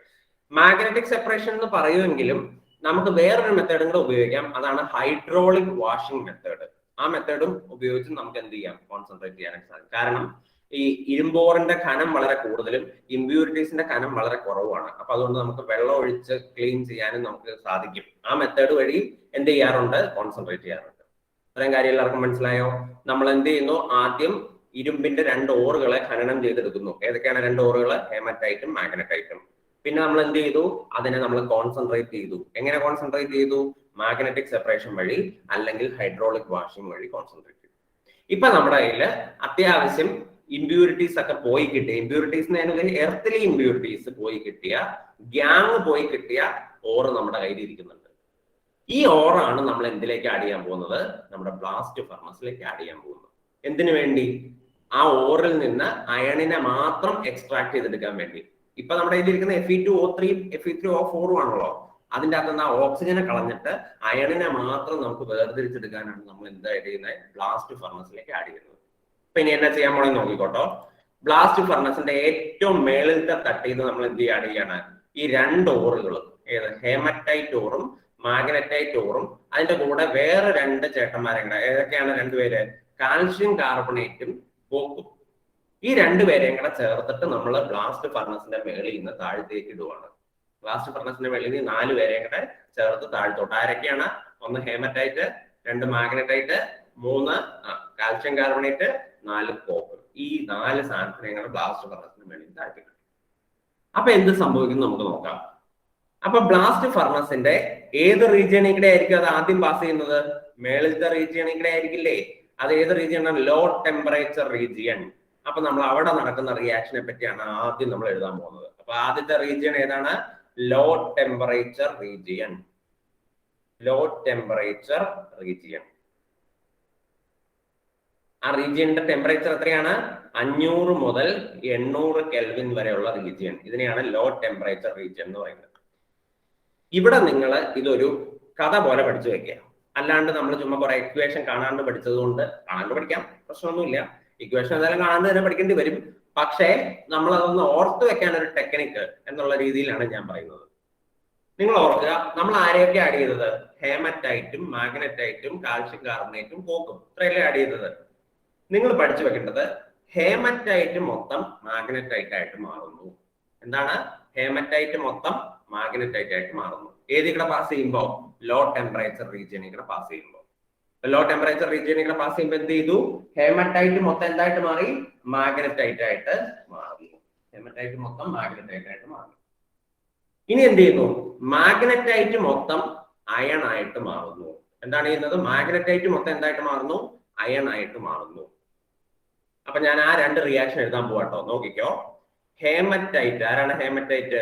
മാഗ്നറ്റിക് സെപ്പറേഷൻ എന്ന് പറയുമെങ്കിലും നമുക്ക് വേറൊരു മെത്തേഡും കൂടെ ഉപയോഗിക്കാം. അതാണ് ഹൈഡ്രോളിക് വാഷിംഗ് മെത്തേഡ്. ആ മെത്തേഡും ഉപയോഗിച്ച് നമുക്ക് എന്ത് ചെയ്യാം? കോൺസെൻട്രേറ്റ് ചെയ്യാനായിട്ട് സാധിക്കും. കാരണം ഈ ഇരുമ്പോറിന്റെ കനം വളരെ കൂടുതലും ഇമ്പ്യൂരിറ്റീസിന്റെ കനം വളരെ കുറവുമാണ്. അപ്പൊ അതുകൊണ്ട് നമുക്ക് വെള്ളം ഒഴിച്ച് ക്ലീൻ ചെയ്യാനും നമുക്ക് സാധിക്കും. ആ മെത്തേഡ് വഴി എന്ത് ചെയ്യാറുണ്ട്? കോൺസെൻട്രേറ്റ് ചെയ്യാറുണ്ട്. ഇത്രയും കാര്യം എല്ലാവർക്കും മനസ്സിലായോ? നമ്മൾ എന്ത് ചെയ്യുന്നു? ആദ്യം ഇരുമ്പിന്റെ 2 ഓറുകളെ ഖനനം ചെയ്തെടുക്കുന്നു. ഏതൊക്കെയാണ് 2 ഓറുകൾ? ഹേമറ്റൈറ്റും മാഗ്നറ്റൈറ്റും. പിന്നെ നമ്മൾ എന്ത് ചെയ്തു? അതിനെ നമ്മൾ കോൺസെൻട്രേറ്റ് ചെയ്തു. എങ്ങനെ കോൺസെൻട്രേറ്റ് ചെയ്തു? മാഗ്നറ്റിക് സെപ്പറേഷൻ വഴി അല്ലെങ്കിൽ ഹൈഡ്രോളിക് വാഷിംഗ് വഴി കോൺസെൻട്രേറ്റ് ചെയ്തു. ഇപ്പൊ നമ്മുടെ കയ്യിൽ അത്യാവശ്യം ഇമ്പ്യൂരിറ്റീസ് ഒക്കെ പോയി കിട്ടിയ, ഇമ്പ്യൂരിറ്റീസ് എർത്തിലെ ഇമ്പ്യൂരിറ്റീസ് പോയി കിട്ടിയ, ഗ്യാങ് പോയി കിട്ടിയ ഓറ് നമ്മുടെ കയ്യിൽ ഇരിക്കുന്നുണ്ട്. ഈ ഓറാണ് നമ്മൾ എന്തിലേക്ക് ആഡ് ചെയ്യാൻ പോകുന്നത്? നമ്മുടെ ബ്ലാസ്റ്റ് ഫർണസിലേക്ക് ആഡ് ചെയ്യാൻ പോകുന്നത്. എന്തിനു വേണ്ടി? ആ ഓറിൽ നിന്ന് അയണിനെ മാത്രം എക്സ്ട്രാക്ട് ചെയ്തെടുക്കാൻ വേണ്ടി. ഇപ്പൊ നമ്മുടെ കയ്യിലിരിക്കുന്ന Fe2O3 Fe3O4 ആണല്ലോ. അതിന്റെ അകത്ത് നിന്ന് ആ ഓക്സിജനെ കളഞ്ഞിട്ട് അയണിനെ മാത്രം നമുക്ക് വേർതിരിച്ചെടുക്കാനാണ് നമ്മൾ എന്താ ചെയ്യുന്നത്? ബ്ലാസ്റ്റ് ഫർണസിലേക്ക് ആഡ് ചെയ്യുന്നത്. ഇപ്പൊ ഇനി എന്നാ ചെയ്യാൻ പോണെന്ന് നോക്കിക്കോട്ടോ. ബ്ലാസ്റ്റ് ഫർണസിന്റെ ഏറ്റവും മേളിലത്തെ തട്ടിൽ നിന്ന് നമ്മൾ എന്ത് ആഡ് ചെയ്യാണ്? ഈ 2 ഓറുകളും, ഏത്? ഹേമറ്റൈറ്റ് ഓറും മാഗ്നറ്റൈറ്റ് ഓറും അതിന്റെ കൂടെ വേറെ 2 ചേട്ടന്മാരെ കൂടെ. ഏതൊക്കെയാണ് 2 പേര്? കാൽഷ്യം കാർബണേറ്റും കോക്കും. ഈ 2 പേരെയും കൂടെ ചേർത്തിട്ട് നമ്മൾ ബ്ലാസ്റ്റ് ഫർണസിന്റെ മേളിൽ നിന്ന് താഴത്തേക്ക് ഇടുവാണ്. ബ്ലാസ്റ്റ് ഫർണസിന്റെ മേളിൽ നിന്ന് 4 പേരെയും കൂടെ ചേർത്ത് താഴ്ത്തോട്ട്. ആരൊക്കെയാണ്? 1 haematite, 2 magnetite, 3 calcium carbonate, 4 coke. ഈ 4 സാധനത്തിനെ കൂടെ ബ്ലാസ്റ്റ് ഫർണസിന്റെ മേളിൽ താഴ്ത്തിട്ട്. അപ്പൊ എന്ത് സംഭവിക്കും നമുക്ക് നോക്കാം. അപ്പൊ ബ്ലാസ്റ്റ് ഫർണസിന്റെ ഏത് റീജിയണിൽ കൂടെ ആയിരിക്കും അത് ആദ്യം പാസ് ചെയ്യുന്നത്? മേളിലത്തെ റീജിയണിൽ കൂടെ ആയിരിക്കില്ലേ? അത് ഏത് റീജിയൻ ആണ്? Low temperature region. അപ്പൊ നമ്മൾ അവിടെ നടക്കുന്ന റിയാക്ഷനെ പറ്റിയാണ് ആദ്യം നമ്മൾ എഴുതാൻ പോകുന്നത്. അപ്പൊ ആദ്യത്തെ റീജിയൻ ഏതാണ്? Low temperature region. Low temperature region. ആ റീജിയന്റെ ടെമ്പറേച്ചർ എത്രയാണ്? 500 മുതൽ 800 കെൽവിൻ വരെയുള്ള റീജിയൻ. ഇതിനെയാണ് ലോ ടെമ്പറേച്ചർ റീജിയൻ എന്ന് പറയുന്നത്. ഇവിടെ നിങ്ങൾ ഇതൊരു കഥ പോലെ പഠിച്ചു വെക്കുക. അല്ലാണ്ട് നമ്മൾ ചുമ്മാ കുറെ ഇക്വേഷൻ കാണാണ്ട് പഠിച്ചത് കൊണ്ട്, കാണാണ്ട് പഠിക്കാം, പ്രശ്നമൊന്നുമില്ല. ഇക്വേഷൻ എന്തായാലും കാണാണ്ട് തന്നെ പഠിക്കേണ്ടി വരും. പക്ഷേ നമ്മൾ അതൊന്ന് ഓർത്ത് വെക്കാൻ ഒരു ടെക്നിക്ക് എന്നുള്ള രീതിയിലാണ് ഞാൻ പറയുന്നത്. നിങ്ങൾ ഓർക്കുക, നമ്മൾ ആരെയൊക്കെ ആഡ് ചെയ്തത്? ഹേമറ്റൈറ്റും മാഗ്നറ്റൈറ്റും കാൽഷ്യം കാർബണേറ്റും കോക്കും. ഇത്രയല്ലേ ആഡ് ചെയ്തത്? നിങ്ങൾ പഠിച്ചു വെക്കേണ്ടത് ഹേമറ്റൈറ്റ് മൊത്തം മാഗ്നറ്റൈറ്റ് ആയിട്ട് മാറുന്നു. എന്താണ്? ഹേമറ്റൈറ്റ് മൊത്തം മാഗ്നറ്റൈറ്റ് ആയിട്ട് മാറുന്നു. ഏതികൂടെ പാസ് ചെയ്യുമ്പോ? ലോ ടെമ്പറേച്ചർ റീജിയനിൽ കൂടെ പാസ് ചെയ്യുമ്പോൾ. ലോ ടെമ്പറേച്ചർ റീജിയനിൽ കൂടെ പാസ് ചെയ്യുമ്പോൾ എന്ത് ചെയ്തു? ഹേമറ്റൈറ്റ് മൊത്തം എന്തായിട്ട് മാറി? മാഗ്നറ്റൈറ്റ് ആയിട്ട് മാറി. ഹേമറ്റൈറ്റ് മൊത്തം മാഗ്നറ്റൈറ്റ് ആയിട്ട് മാറി. ഇനി എന്ത് ചെയ്യുന്നു? മാഗ്നറ്റൈറ്റ് മൊത്തം അയൺ ആയിട്ട് മാറുന്നു. എന്താണ് ചെയ്യുന്നത്? മാഗ്നറ്റൈറ്റ് മൊത്തം എന്തായിട്ട് മാറുന്നു? അയൺ ആയിട്ട് മാറുന്നു. അപ്പൊ ഞാൻ ആ രണ്ട് റിയാക്ഷൻ എഴുതാൻ പോവാട്ടോ, നോക്കിക്കോ. ഹേമറ്റൈറ്റ്, ആരാണ് ഹേമറ്റൈറ്റ്?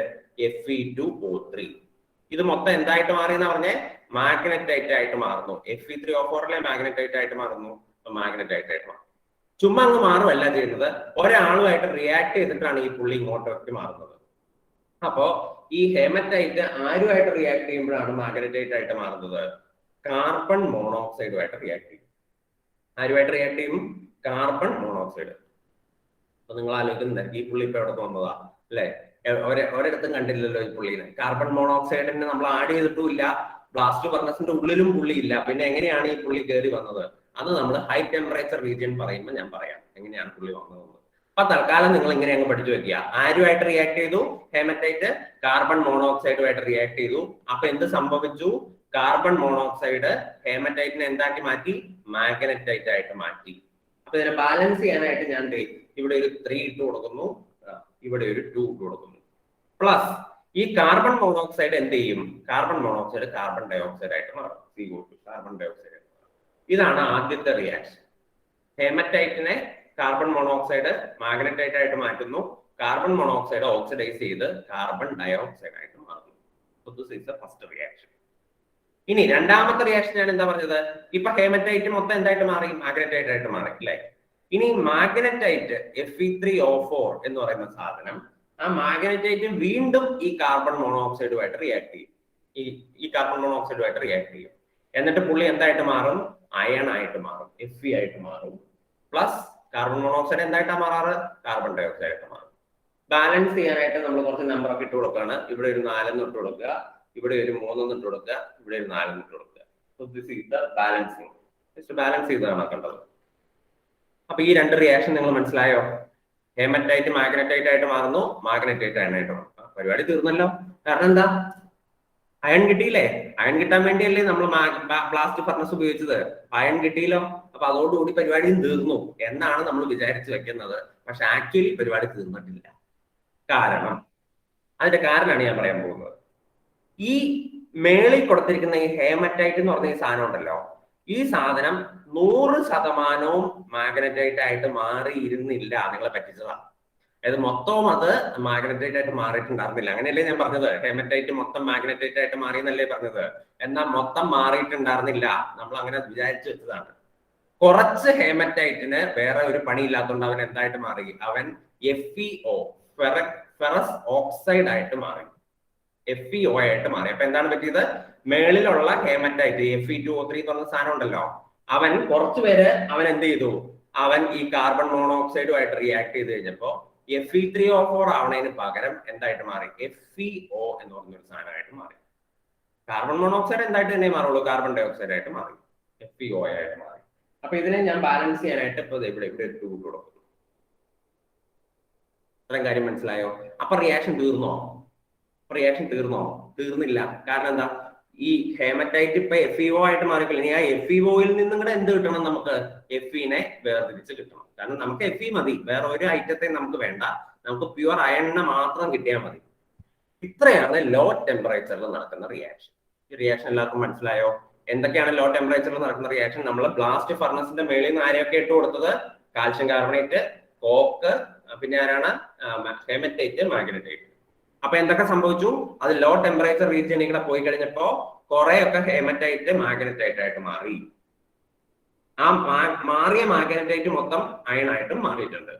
Fe2O3. ഇത് മൊത്തം എന്തായിട്ട് മാറി എന്ന് പറഞ്ഞേ? മാഗ്നറ്റൈറ്റ് ആയിട്ട് മാറുന്നു. Fe3O4 മാഗ്നറ്റൈറ്റ് ആയിട്ട് മാറുന്നു, മാഗ്നറ്റൈറ്റ് ആയിട്ട് മാറും. ചുമ്മാ അങ്ങ് മാറുമല്ല ചെയ്യുന്നത്, ഒരാളുമായിട്ട് റിയാക്ട് ചെയ്തിട്ടാണ് ഈ പുള്ളി ഇങ്ങോട്ടേക്ക് മാറുന്നത്. അപ്പോ ഈ ഹേമറ്റൈറ്റ് ആരുമായിട്ട് റിയാക്ട് ചെയ്യുമ്പോഴാണ് മാഗ്നറ്റൈറ്റ് ആയിട്ട് മാറുന്നത്? കാർബൺ മോണോക്സൈഡുമായിട്ട് റിയാക്ട് ചെയ്യും. ആരുമായിട്ട് റിയാക്ട് ചെയ്യും? Carbon monoxide. അപ്പൊ നിങ്ങൾ ആലോചിക്കുന്നത് ഈ പുള്ളി ഇപ്പൊ എവിടെ വന്നതാ അല്ലെ? ഒരിടത്തും കണ്ടില്ലല്ലോ ഈ പുള്ളിനെ. കാർബൺ മോണോക്സൈഡിനെ നമ്മൾ ആഡ് ചെയ്തിട്ടുമില്ല, ബ്ലാസ്റ്റ് ഫർണസിന്റെ ഉള്ളിലും പുള്ളി ഇല്ല. പിന്നെ എങ്ങനെയാണ് ഈ പുള്ളി കയറി വന്നത്? അത് നമ്മൾ ഹൈ ടെമ്പറേച്ചർ റീജിയൻ പറയുമ്പോൾ ഞാൻ പറയാം എങ്ങനെയാണ് പുള്ളി വന്നതെന്ന്. അപ്പൊ തൽക്കാലം നിങ്ങൾ ഇങ്ങനെ അങ്ങ് പഠിച്ചു വെക്കുക. ആരുമായിട്ട് റിയാക്ട് ചെയ്തു? ഹേമറ്റൈറ്റ് കാർബൺ മോണോക്സൈഡുമായിട്ട് റിയാക്ട് ചെയ്തു. അപ്പൊ എന്ത് സംഭവിച്ചു? കാർബൺ മോണോക്സൈഡ് ഹേമറ്റൈറ്റിനെ എന്താക്കി മാറ്റി? മാഗ്നറ്റൈറ്റ് ആയിട്ട് മാറ്റി. അപ്പൊ ഇതിനെ ബാലൻസ് ചെയ്യാനായിട്ട് ഞാൻ ഇവിടെ ഒരു 3 ഇട്ട് കൊടുക്കുന്നു, ഇവിടെ ഒരു 2 ഇട്ട് കൊടുക്കുന്നു. പ്ലസ് ഈ കാർബൺ മോണോക്സൈഡ് എന്ത് ചെയ്യും? കാർബൺ മോണോക്സൈഡ് കാർബൺ ഡയോക്സൈഡ് ആയിട്ട് മാറും. CO2 carbon dioxide. ഇതാണ് ആദ്യത്തെ റിയാക്ഷൻ. ഹേമറ്റൈറ്റിനെ കാർബൺ മോണോക്സൈഡ് മാഗ്നറ്റൈറ്റ് ആയിട്ട് മാറ്റുന്നു, കാർബൺ മോണോക്സൈഡ് ഓക്സിഡൈസ് ചെയ്ത് കാർബൺ ഡയോക്സൈഡ് ആയിട്ട് മാറുന്നു. This is the first reaction. ഇനി രണ്ടാമത്തെ റിയാക്ഷൻ ഞാൻ എന്താ പറഞ്ഞത്? ഇപ്പൊ ഹേമറ്റൈറ്റ് മൊത്തം എന്തായിട്ട് മാറി? മാഗ്നറ്റൈറ്റ് ആയിട്ട് മാറി അല്ലെ? ഇനി മാഗ്നറ്റൈറ്റ് Fe3O4 എന്ന് പറയുന്ന സാധനം, ആ മാഗ്നറ്റൈറ്റ് വീണ്ടും ഈ കാർബൺ മോണോക്സൈഡുമായിട്ട് റിയാക്ട് ചെയ്യും. ഈ കാർബൺ മോണോക്സൈഡുമായിട്ട് റിയാക്ട് ചെയ്യും. എന്നിട്ട് പുള്ളി എന്തായിട്ട് മാറും? അയൺ ആയിട്ട് മാറും, Fe ആയിട്ട് മാറും. പ്ലസ് കാർബൺ മോണോക്സൈഡ് എന്തായിട്ടാ മാറാറ്? കാർബൺ ഡയോക്സൈഡ് ആയിട്ട് മാറും. ബാലൻസ് ചെയ്യാനായിട്ട് നമ്മൾ കുറച്ച് നമ്പർ ഒക്കെ ഇട്ട് കൊടുക്കുകയാണ്. ഇവിടെ ഒരു 4 ഇട്ട് കൊടുക്കുക, ഇവിടെ ഒരു 3 ഇട്ട് കൊടുക്കുക, ഇവിടെ ഒരു 4 ഇട്ട് കൊടുക്കുക. ബാലൻസിങ്. ബാലൻസ് ചെയ്താണ് കണ്ടത്. അപ്പൊ ഈ രണ്ട് റിയാക്ഷൻ നിങ്ങൾ മനസ്സിലായോ? ഹേമറ്റൈറ്റ് മാഗ്നറ്റൈറ്റ് ആയിട്ട് മാറുന്നു, മാഗ്നറ്റൈറ്റ് അയണായിട്ട് മാറുന്നു. പരിപാടി തീർന്നല്ലോ. കാരണം എന്താ? അയൺ കിട്ടിയില്ലേ? അയൺ കിട്ടാൻ വേണ്ടിയല്ലേ നമ്മൾ ബ്ലാസ്റ്റ് ഫർണസ് ഉപയോഗിച്ചത്. അയൺ കിട്ടിയില്ലോ. അപ്പൊ അതോടുകൂടി പരിപാടിയും തീർന്നു എന്നാണ് നമ്മൾ വിചാരിച്ചു വെക്കുന്നത്. പക്ഷെ ആക്ച്വലി പരിപാടി തീർന്നിട്ടില്ല. കാരണം അതിന്റെ കാരണമാണ് ഞാൻ പറയാൻ പോകുന്നത്. ഈ മേളിൽ കൊടുത്തിരിക്കുന്ന ഈ ഹേമറ്റൈറ്റ് എന്ന് പറഞ്ഞ ഈ സാധനം ഉണ്ടല്ലോ, ഈ സാധനം 100% മാഗ്നറ്റൈറ്റ് ആയിട്ട് മാറിയിരുന്നില്ല. നിങ്ങളെ പറ്റിച്ചതാണ്. അതായത് മൊത്തവും അത് മാഗ്നറ്റൈറ്റ് ആയിട്ട് മാറിയിട്ടുണ്ടായിരുന്നില്ല. അങ്ങനെയല്ലേ ഞാൻ പറഞ്ഞത്? ഹേമറ്റൈറ്റ് മൊത്തം മാഗ്നറ്റൈറ്റ് ആയിട്ട് മാറി എന്നല്ലേ പറഞ്ഞത്? എന്നാൽ മൊത്തം മാറിയിട്ടുണ്ടായിരുന്നില്ല. നമ്മൾ അങ്ങനെ വിചാരിച്ചു വെച്ചതാണ്. കുറച്ച് ഹേമറ്റൈറ്റിന് വേറെ ഒരു പണി ഇല്ലാത്തതുകൊണ്ട് അവൻ എന്തായിട്ട് മാറി? അവൻ FeO ഫെറസ് ഓക്സൈഡ് ആയിട്ട് മാറി. FeO ആയിട്ട് മാറി. അപ്പൊ എന്താണ് പറ്റിയത്? മേളിലുള്ള ഹേമറ്റൈറ്റ് Fe2O3 എന്ന് പറഞ്ഞ സാധനം ഉണ്ടല്ലോ, അവൻ കുറച്ചുപേര് അവൻ എന്ത് ചെയ്തു? അവൻ ഈ കാർബൺ മോണോക്സൈഡുമായിട്ട് റിയാക്ട് ചെയ്ത് കഴിഞ്ഞപ്പോ Fe3O4 ആവണതിന് പകരം എന്തായിട്ട് മാറി? FeO എന്ന് പറഞ്ഞൊരു സാധനമായിട്ട് മാറി. കാർബൺ മോണോക്സൈഡ് എന്തായിട്ട് തന്നെ മാറുള്ളൂ? കാർബൺ ഡയോക്സൈഡ് ആയിട്ട് മാറി, FeO ആയിട്ട് മാറി. അപ്പൊ ഇതിനെ ഞാൻ ബാലൻസ് ചെയ്യാനായിട്ട് ഇപ്പൊ ഇവിടെ 2 കൊടുക്കുന്നു. അത്രയും കാര്യം മനസ്സിലായോ? അപ്പൊ റിയാക്ഷൻ തീർന്നോ? റിയാക്ഷൻ തീർന്നോ? തീർന്നില്ല. കാരണം എന്താ? ഈ ഹേമറ്റൈറ്റ് ഇപ്പൊ FeO ആയിട്ട് മാറിക്കില്ല. ഇനി ആ FeOയിൽ നിന്നും കൂടെ എന്ത് കിട്ടണം? നമുക്ക് Fe-നെ വേർതിരിച്ച് കിട്ടണം. കാരണം നമുക്ക് Fe മതി, വേറെ ഒരു ഐറ്റത്തെ നമുക്ക് വേണ്ട. നമുക്ക് പ്യുവർ അയണിനെ മാത്രം കിട്ടിയാൽ മതി. ഇത്രയാണ് ലോ ടെമ്പറേച്ചറിൽ നടക്കുന്ന റിയാക്ഷൻ. ഈ റിയാക്ഷൻ എല്ലാവർക്കും മനസ്സിലായോ? എന്തൊക്കെയാണ് ലോ ടെമ്പറേച്ചറിൽ നടക്കുന്ന റിയാക്ഷൻ? നമ്മൾ ബ്ലാസ്റ്റ് ഫർണസിന്റെ മേളിൽ നിന്ന് ആരെയൊക്കെ ഇട്ട് കൊടുത്തത്? കാൽഷ്യം കാർബണേറ്റ്, കോക്ക്, പിന്നെ ആരാണ്? Haematite, magnetite. അപ്പൊ എന്തൊക്കെ സംഭവിച്ചു? അത് ലോ ടെമ്പറേച്ചർ റീജിയനിൽ കൂടെ പോയി കഴിഞ്ഞപ്പോ കുറെയൊക്കെ ഹേമറ്റൈറ്റ് മാഗ്നറ്റൈറ്റ് ആയിട്ട് മാറി. ആ മാറിയ മാഗ്നറ്റൈറ്റ് മൊത്തം അയണായിട്ടും മാറിയിട്ടുണ്ട്.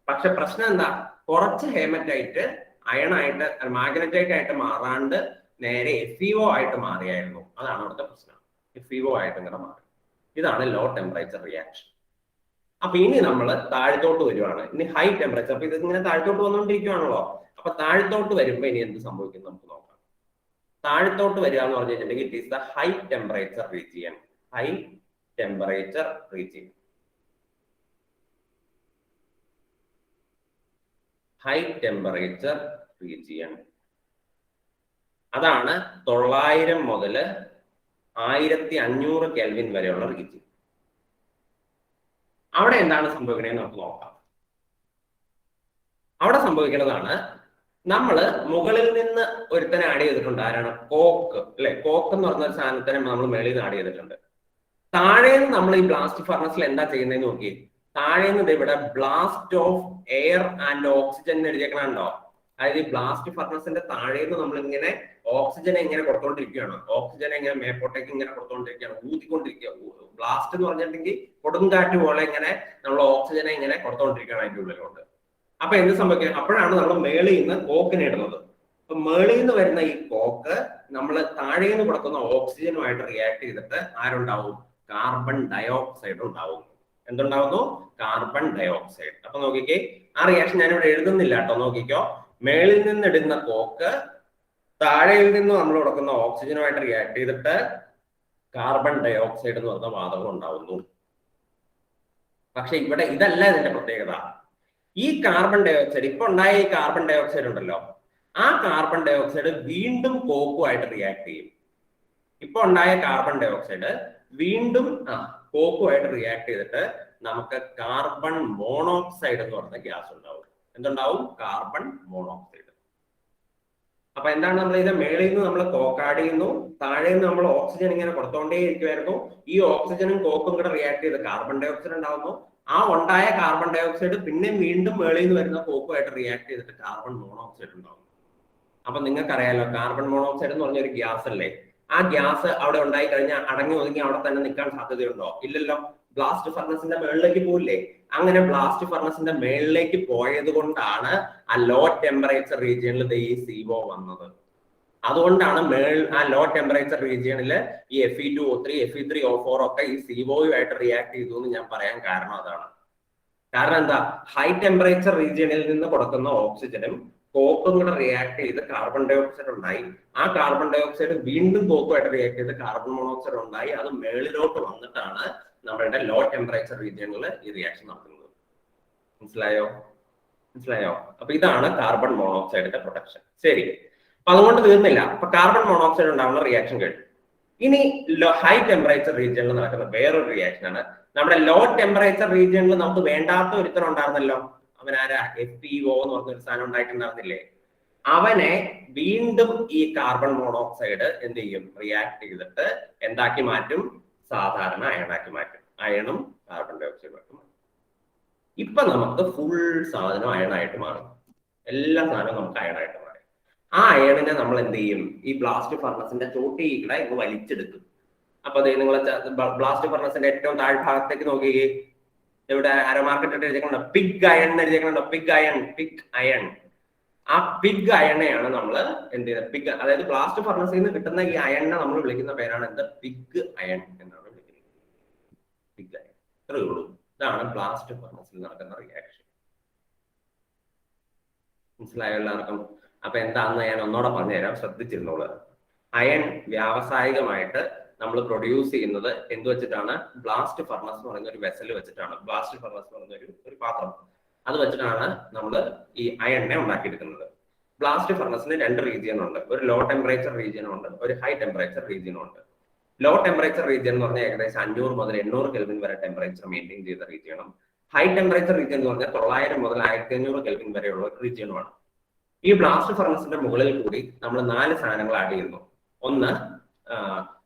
പക്ഷെ പ്രശ്നം എന്താ? കുറച്ച് ഹേമറ്റൈറ്റ് അയണായിട്ട് മാഗ്നറ്റൈറ്റ് ആയിട്ട് മാറാണ്ട് നേരെ FeO ആയിട്ട് മാറിയായിരുന്നു. അതാണ് അവിടുത്തെ പ്രശ്നം. FeO ആയിട്ട് ഇങ്ങനെ മാറി. ഇതാണ് ലോ ടെമ്പറേച്ചർ റിയാക്ഷൻ. അപ്പൊ ഇനി നമ്മൾ താഴത്തോട്ട് വരുവാണ്. ഇനി ഹൈ ടെമ്പറേച്ചർ. അപ്പൊ ഇത് ഇങ്ങനെ താഴത്തോട്ട് വന്നുകൊണ്ടിരിക്കുകയാണല്ലോ. അപ്പൊ താഴത്തോട്ട് വരുമ്പോ ഇനി എന്ത് സംഭവിക്കും നമുക്ക് നോക്കാം. താഴത്തോട്ട് വരിക എന്ന് പറഞ്ഞു കഴിഞ്ഞിട്ടുണ്ടെങ്കിൽ it is the high temperature region. High temperature region. High temperature region. അതാണ് 900 മുതൽ 1500 കെൽവിൻ വരെയുള്ള റീജിയൻ. അവിടെ എന്താണ് സംഭവിക്കണേന്ന് നമുക്ക് നോക്കാം. അവിടെ സംഭവിക്കുന്നതാണ്, നമ്മൾ മുകളിൽ നിന്ന് ഒരുത്തനെ ആഡ് ചെയ്തിട്ടുണ്ട്. ആരാണ്? കോക്ക്, അല്ലെ? കോക്ക് എന്ന് പറഞ്ഞ ഒരു സാധനത്തിനെ നമ്മൾ മേളിൽ നിന്ന് ആഡ് ചെയ്തിട്ടുണ്ട്. താഴെ നിന്ന് നമ്മൾ ഈ ബ്ലാസ്റ്റ് ഫർണസിൽ എന്താ ചെയ്യുന്നതെന്ന് നോക്കി. താഴെ നിന്ന് ഇവിടെ blast of air and oxygen എഴുതിയേക്കണുണ്ടോ? അതായത് ഈ ബ്ലാസ്റ്റ് ഫർണസിന്റെ താഴെ നിന്ന് നമ്മൾ ഇങ്ങനെ ഓക്സിജനെ ഇങ്ങനെ കൊടുത്തോണ്ടിരിക്കുകയാണ്. ഓക്സിജനെ ഇങ്ങനെ മേപ്പോട്ടേക്ക് ഇങ്ങനെ കൊടുത്തോണ്ടിരിക്കുകയാണ്, ഊതിക്കൊണ്ടിരിക്കുക. ബ്ലാസ്റ്റ് എന്ന് പറഞ്ഞിട്ടുണ്ടെങ്കിൽ കൊടുങ്കാറ്റ് പോലെ ഇങ്ങനെ നമ്മൾ ഓക്സിജനെ ഇങ്ങനെ കൊടുത്തോണ്ടിരിക്കുകയാണ് അതിന്റെ ഉള്ളിലോട്ട്. അപ്പൊ എന്ത് സംഭവിക്കുക? അപ്പോഴാണ് നമ്മൾ മേളിൽ നിന്ന് കോക്കിനെ ഇടുന്നത്. അപ്പൊ മേളിൽ നിന്ന് വരുന്ന ഈ കോക്ക് നമ്മൾ താഴെ നിന്ന് കൊടുക്കുന്ന ഓക്സിജനുമായിട്ട് റിയാക്ട് ചെയ്തിട്ട് ആരുണ്ടാവും? കാർബൺ ഡയോക്സൈഡ് ഉണ്ടാവും. എന്തുണ്ടാവുന്നു? Carbon dioxide. അപ്പൊ നോക്കിക്കേ, ആ റിയാക്ഷൻ ഞാനിവിടെ എഴുതുന്നില്ല കേട്ടോ. നോക്കിക്കോ, മേളിൽ നിന്ന് ഇടുന്ന കോക്ക് താഴെയിൽ നിന്ന് നമ്മൾ കൊടുക്കുന്ന ഓക്സിജനുമായിട്ട് റിയാക്ട് ചെയ്തിട്ട് കാർബൺ ഡയോക്സൈഡ് എന്ന് പറഞ്ഞ വാതകം ഉണ്ടാവുന്നു. പക്ഷെ ഇവിടെ ഇതല്ല ഇതിന്റെ പ്രത്യേകത. ഈ കാർബൺ ഡയോക്സൈഡ്, ഇപ്പൊ ഉണ്ടായ ഈ കാർബൺ ഡയോക്സൈഡ് ഉണ്ടല്ലോ, ആ കാർബൺ ഡയോക്സൈഡ് വീണ്ടും കോക്കുമായിട്ട് റിയാക്ട് ചെയ്യും. ഇപ്പൊ ഉണ്ടായ കാർബൺ ഡയോക്സൈഡ് വീണ്ടും കോക്കുമായിട്ട് റിയാക്ട് ചെയ്തിട്ട് നമുക്ക് കാർബൺ മോണോക്സൈഡ് എന്ന് പറഞ്ഞ ഗ്യാസ് ഉണ്ടാവും. എന്തുണ്ടാവും? Carbon monoxide. അപ്പൊ എന്താണ് നമ്മൾ ഇത്? മേളിൽ നിന്ന് നമ്മൾ കോക്ക് ആഡ് ചെയ്യുന്നു, താഴെ നിന്ന് നമ്മൾ ഓക്സിജൻ ഇങ്ങനെ കൊടുത്തോണ്ടേ ഇരിക്കുമായിരുന്നു. ഈ ഓക്സിജനും കോക്കും കൂടെ റിയാക്ട് ചെയ്ത് കാർബൺ ഡയോക്സൈഡ് ഉണ്ടാവുന്നു. ആ ഉണ്ടായ കാർബൺ ഡയോക്സൈഡ് പിന്നെ വീണ്ടും മേളിൽ നിന്ന് വരുന്ന കോക്കുമായിട്ട് റിയാക്ട് ചെയ്തിട്ട് കാർബൺ മോണോക്സൈഡ് ഉണ്ടാവും. അപ്പൊ നിങ്ങൾക്കറിയാലോ, കാർബൺ മോണോക്സൈഡ് എന്ന് പറഞ്ഞൊരു ഗ്യാസ് അല്ലേ? ആ ഗ്യാസ് അവിടെ ഉണ്ടായി കഴിഞ്ഞാൽ അടങ്ങി ഒതുങ്ങി അവിടെ തന്നെ നിൽക്കാൻ സാധ്യതയുണ്ടോ? ഇല്ലല്ലോ. ബ്ലാസ്റ്റ് ഫർണസിന്റെ മേളിലേക്ക് പോയില്ലേ? അങ്ങനെ ബ്ലാസ്റ്റ് ഫർണസിന്റെ മേളിലേക്ക് പോയത് കൊണ്ടാണ് ആ ലോ ടെമ്പറേച്ചർ റീജിയനിൽ ഈ CO വന്നത്. അതുകൊണ്ടാണ് ആ ലോ ടെമ്പറേച്ചർ റീജിയനിൽ ഈ Fe2O3 Fe3O4 ഒക്കെ ഈ CO-യുമായിട്ട് റിയാക്ട് ചെയ്തു എന്ന് ഞാൻ പറയാൻ കാരണം അതാണ്. കാരണം എന്താ? ഹൈ ടെമ്പറേച്ചർ റീജിയനിൽ നിന്ന് കൊടുക്കുന്ന ഓക്സിജനും കോക്കും കൂടെ റിയാക്ട് ചെയ്ത് കാർബൺ ഡയോക്സൈഡ് ഉണ്ടായി. ആ കാർബൺ ഡയോക്സൈഡ് വീണ്ടും കോക്കുമായിട്ട് റിയാക്ട് ചെയ്ത് കാർബൺ മോണോക്സൈഡ് ഉണ്ടായി. അത് മേളിലോട്ട് വന്നിട്ടാണ് നമ്മളുടെ ലോ ടെമ്പറേച്ചർ റീജിയനിൽ ഈ റിയാക്ഷൻ നടക്കുന്നത്. മനസ്സിലായോ? അപ്പൊ ഇതാണ് കാർബൺ മോണോക്സൈഡിന്റെ പ്രൊട്ടക്ഷൻ. ശരി, അപ്പൊ അതുകൊണ്ട് തീർന്നില്ല. അപ്പൊ കാർബൺ മോണോക്സൈഡ് ഉണ്ടാവുന്ന റിയാക്ഷൻ കഴിഞ്ഞു. ഇനി ഹൈ ടെമ്പറേച്ചർ റീജിയനിൽ നടക്കുന്ന വേറൊരു റിയാക്ഷൻ ആണ്. നമ്മുടെ ലോ ടെമ്പറേച്ചർ റീജിയനിൽ നമുക്ക് വേണ്ടാത്ത ഒരുത്തരം ഉണ്ടായിരുന്നല്ലോ. അവനാരാ? FeO എന്ന് പറഞ്ഞൊരു സാധനം ഉണ്ടായിട്ടുണ്ടായിരുന്നില്ലേ? അവനെ വീണ്ടും ഈ കാർബൺ മോണോക്സൈഡ് എന്ത് ചെയ്യും? റിയാക്ട് ചെയ്തിട്ട് എന്താക്കി മാറ്റും? സാധാരണ അയണാക്കി മാറ്റും. അയണും കാർബൺ ഡയോക്സൈഡും ആക്കി മാറ്റും. ഇപ്പൊ നമുക്ക് ഫുൾ സാധനം അയണായിട്ട് മാറും. എല്ലാ സാധനവും നമുക്ക് അയണായിട്ട് മാറും. ആ അയണിനെ നമ്മൾ എന്ത് ചെയ്യും? ഈ ബ്ലാസ്റ്റ് ഫർണസിന്റെ ചോട്ടിയുടെ ഇങ്ങ് വലിച്ചെടുക്കും. അപ്പൊ അത് നിങ്ങൾ ബ്ലാസ്റ്റ് ഫർണസിന്റെ ഏറ്റവും താഴ്ഭാഗത്തേക്ക് നോക്കിയേ. ഇവിടെ ആരോ മാർക്കറ്റ് എഴുതിയേക്കണോ? പിഗ് അയൺ എഴുതിയേക്കണോ? Pig iron. ആ പിഗ് അയണെയാണ് നമ്മൾ എന്ത് ചെയ്യുന്നത്? പിഗ്, അതായത് ബ്ലാസ്റ്റ് ഫർണസിൽ നിന്ന് കിട്ടുന്ന ഈ അയണിനെ നമ്മൾ വിളിക്കുന്ന പേരാണ് എന്ത്? പിഗ് അയൺ എന്നാണ് വിളിക്കുന്നത്. Pig iron. ഇത്രയേ ഉള്ളൂ. ഇതാണ് ബ്ലാസ്റ്റ് ഫർണസിൽ നടക്കുന്ന റിയാക്ഷൻ. മനസ്സിലായോ എല്ലാവർക്കും? അപ്പൊ എന്താണെന്ന് ഞാൻ ഒന്നോടെ പറഞ്ഞുതരാം, ശ്രദ്ധിച്ചിരുന്നോളൂ. അയൺ വ്യാവസായികമായിട്ട് നമ്മൾ പ്രൊഡ്യൂസ് ചെയ്യുന്നത് എന്ത് വെച്ചിട്ടാണ്? ബ്ലാസ്റ്റ് ഫർണസ് എന്ന് പറയുന്ന ഒരു വെസൽ വെച്ചിട്ടാണ്. ബ്ലാസ്റ്റ് ഫർണസ് എന്ന് പറയുന്ന ഒരു പാത്രം, അത് വെച്ചിട്ടാണ് നമ്മൾ ഈ അയണിനെ ഉണ്ടാക്കിയെടുക്കുന്നത്. ബ്ലാസ്റ്റ് ഫർണസിന് 2 റീജിയൻ ഉണ്ട്. ഒരു ലോ ടെമ്പറേച്ചർ റീജിയനും ഉണ്ട്, ഒരു ഹൈ ടെമ്പറേച്ചർ റീജിയനും ഉണ്ട്. ലോ ടെമ്പറേച്ചർ റീജിയൻ എന്ന് പറഞ്ഞാൽ ഏകദേശം 500 മുതൽ 800 കെൽവിൻ വരെ ടെമ്പറേച്ചർ മെയിൻറ്റെയിൻ ചെയ്ത റീജിയനും, ഹൈ ടെമ്പറേച്ചർ റീജിയൻ എന്ന് പറഞ്ഞാൽ 900 മുതൽ 1500 കെൽവിൻ വരെയുള്ള റീജിയനുമാണ്. ഈ ബ്ലാസ്റ്റ് ഫർണസിന്റെ മുകളിൽ കൂടി നമ്മൾ 4 സാധനങ്ങൾ ആഡ് ചെയ്യുന്നു. ഒന്ന്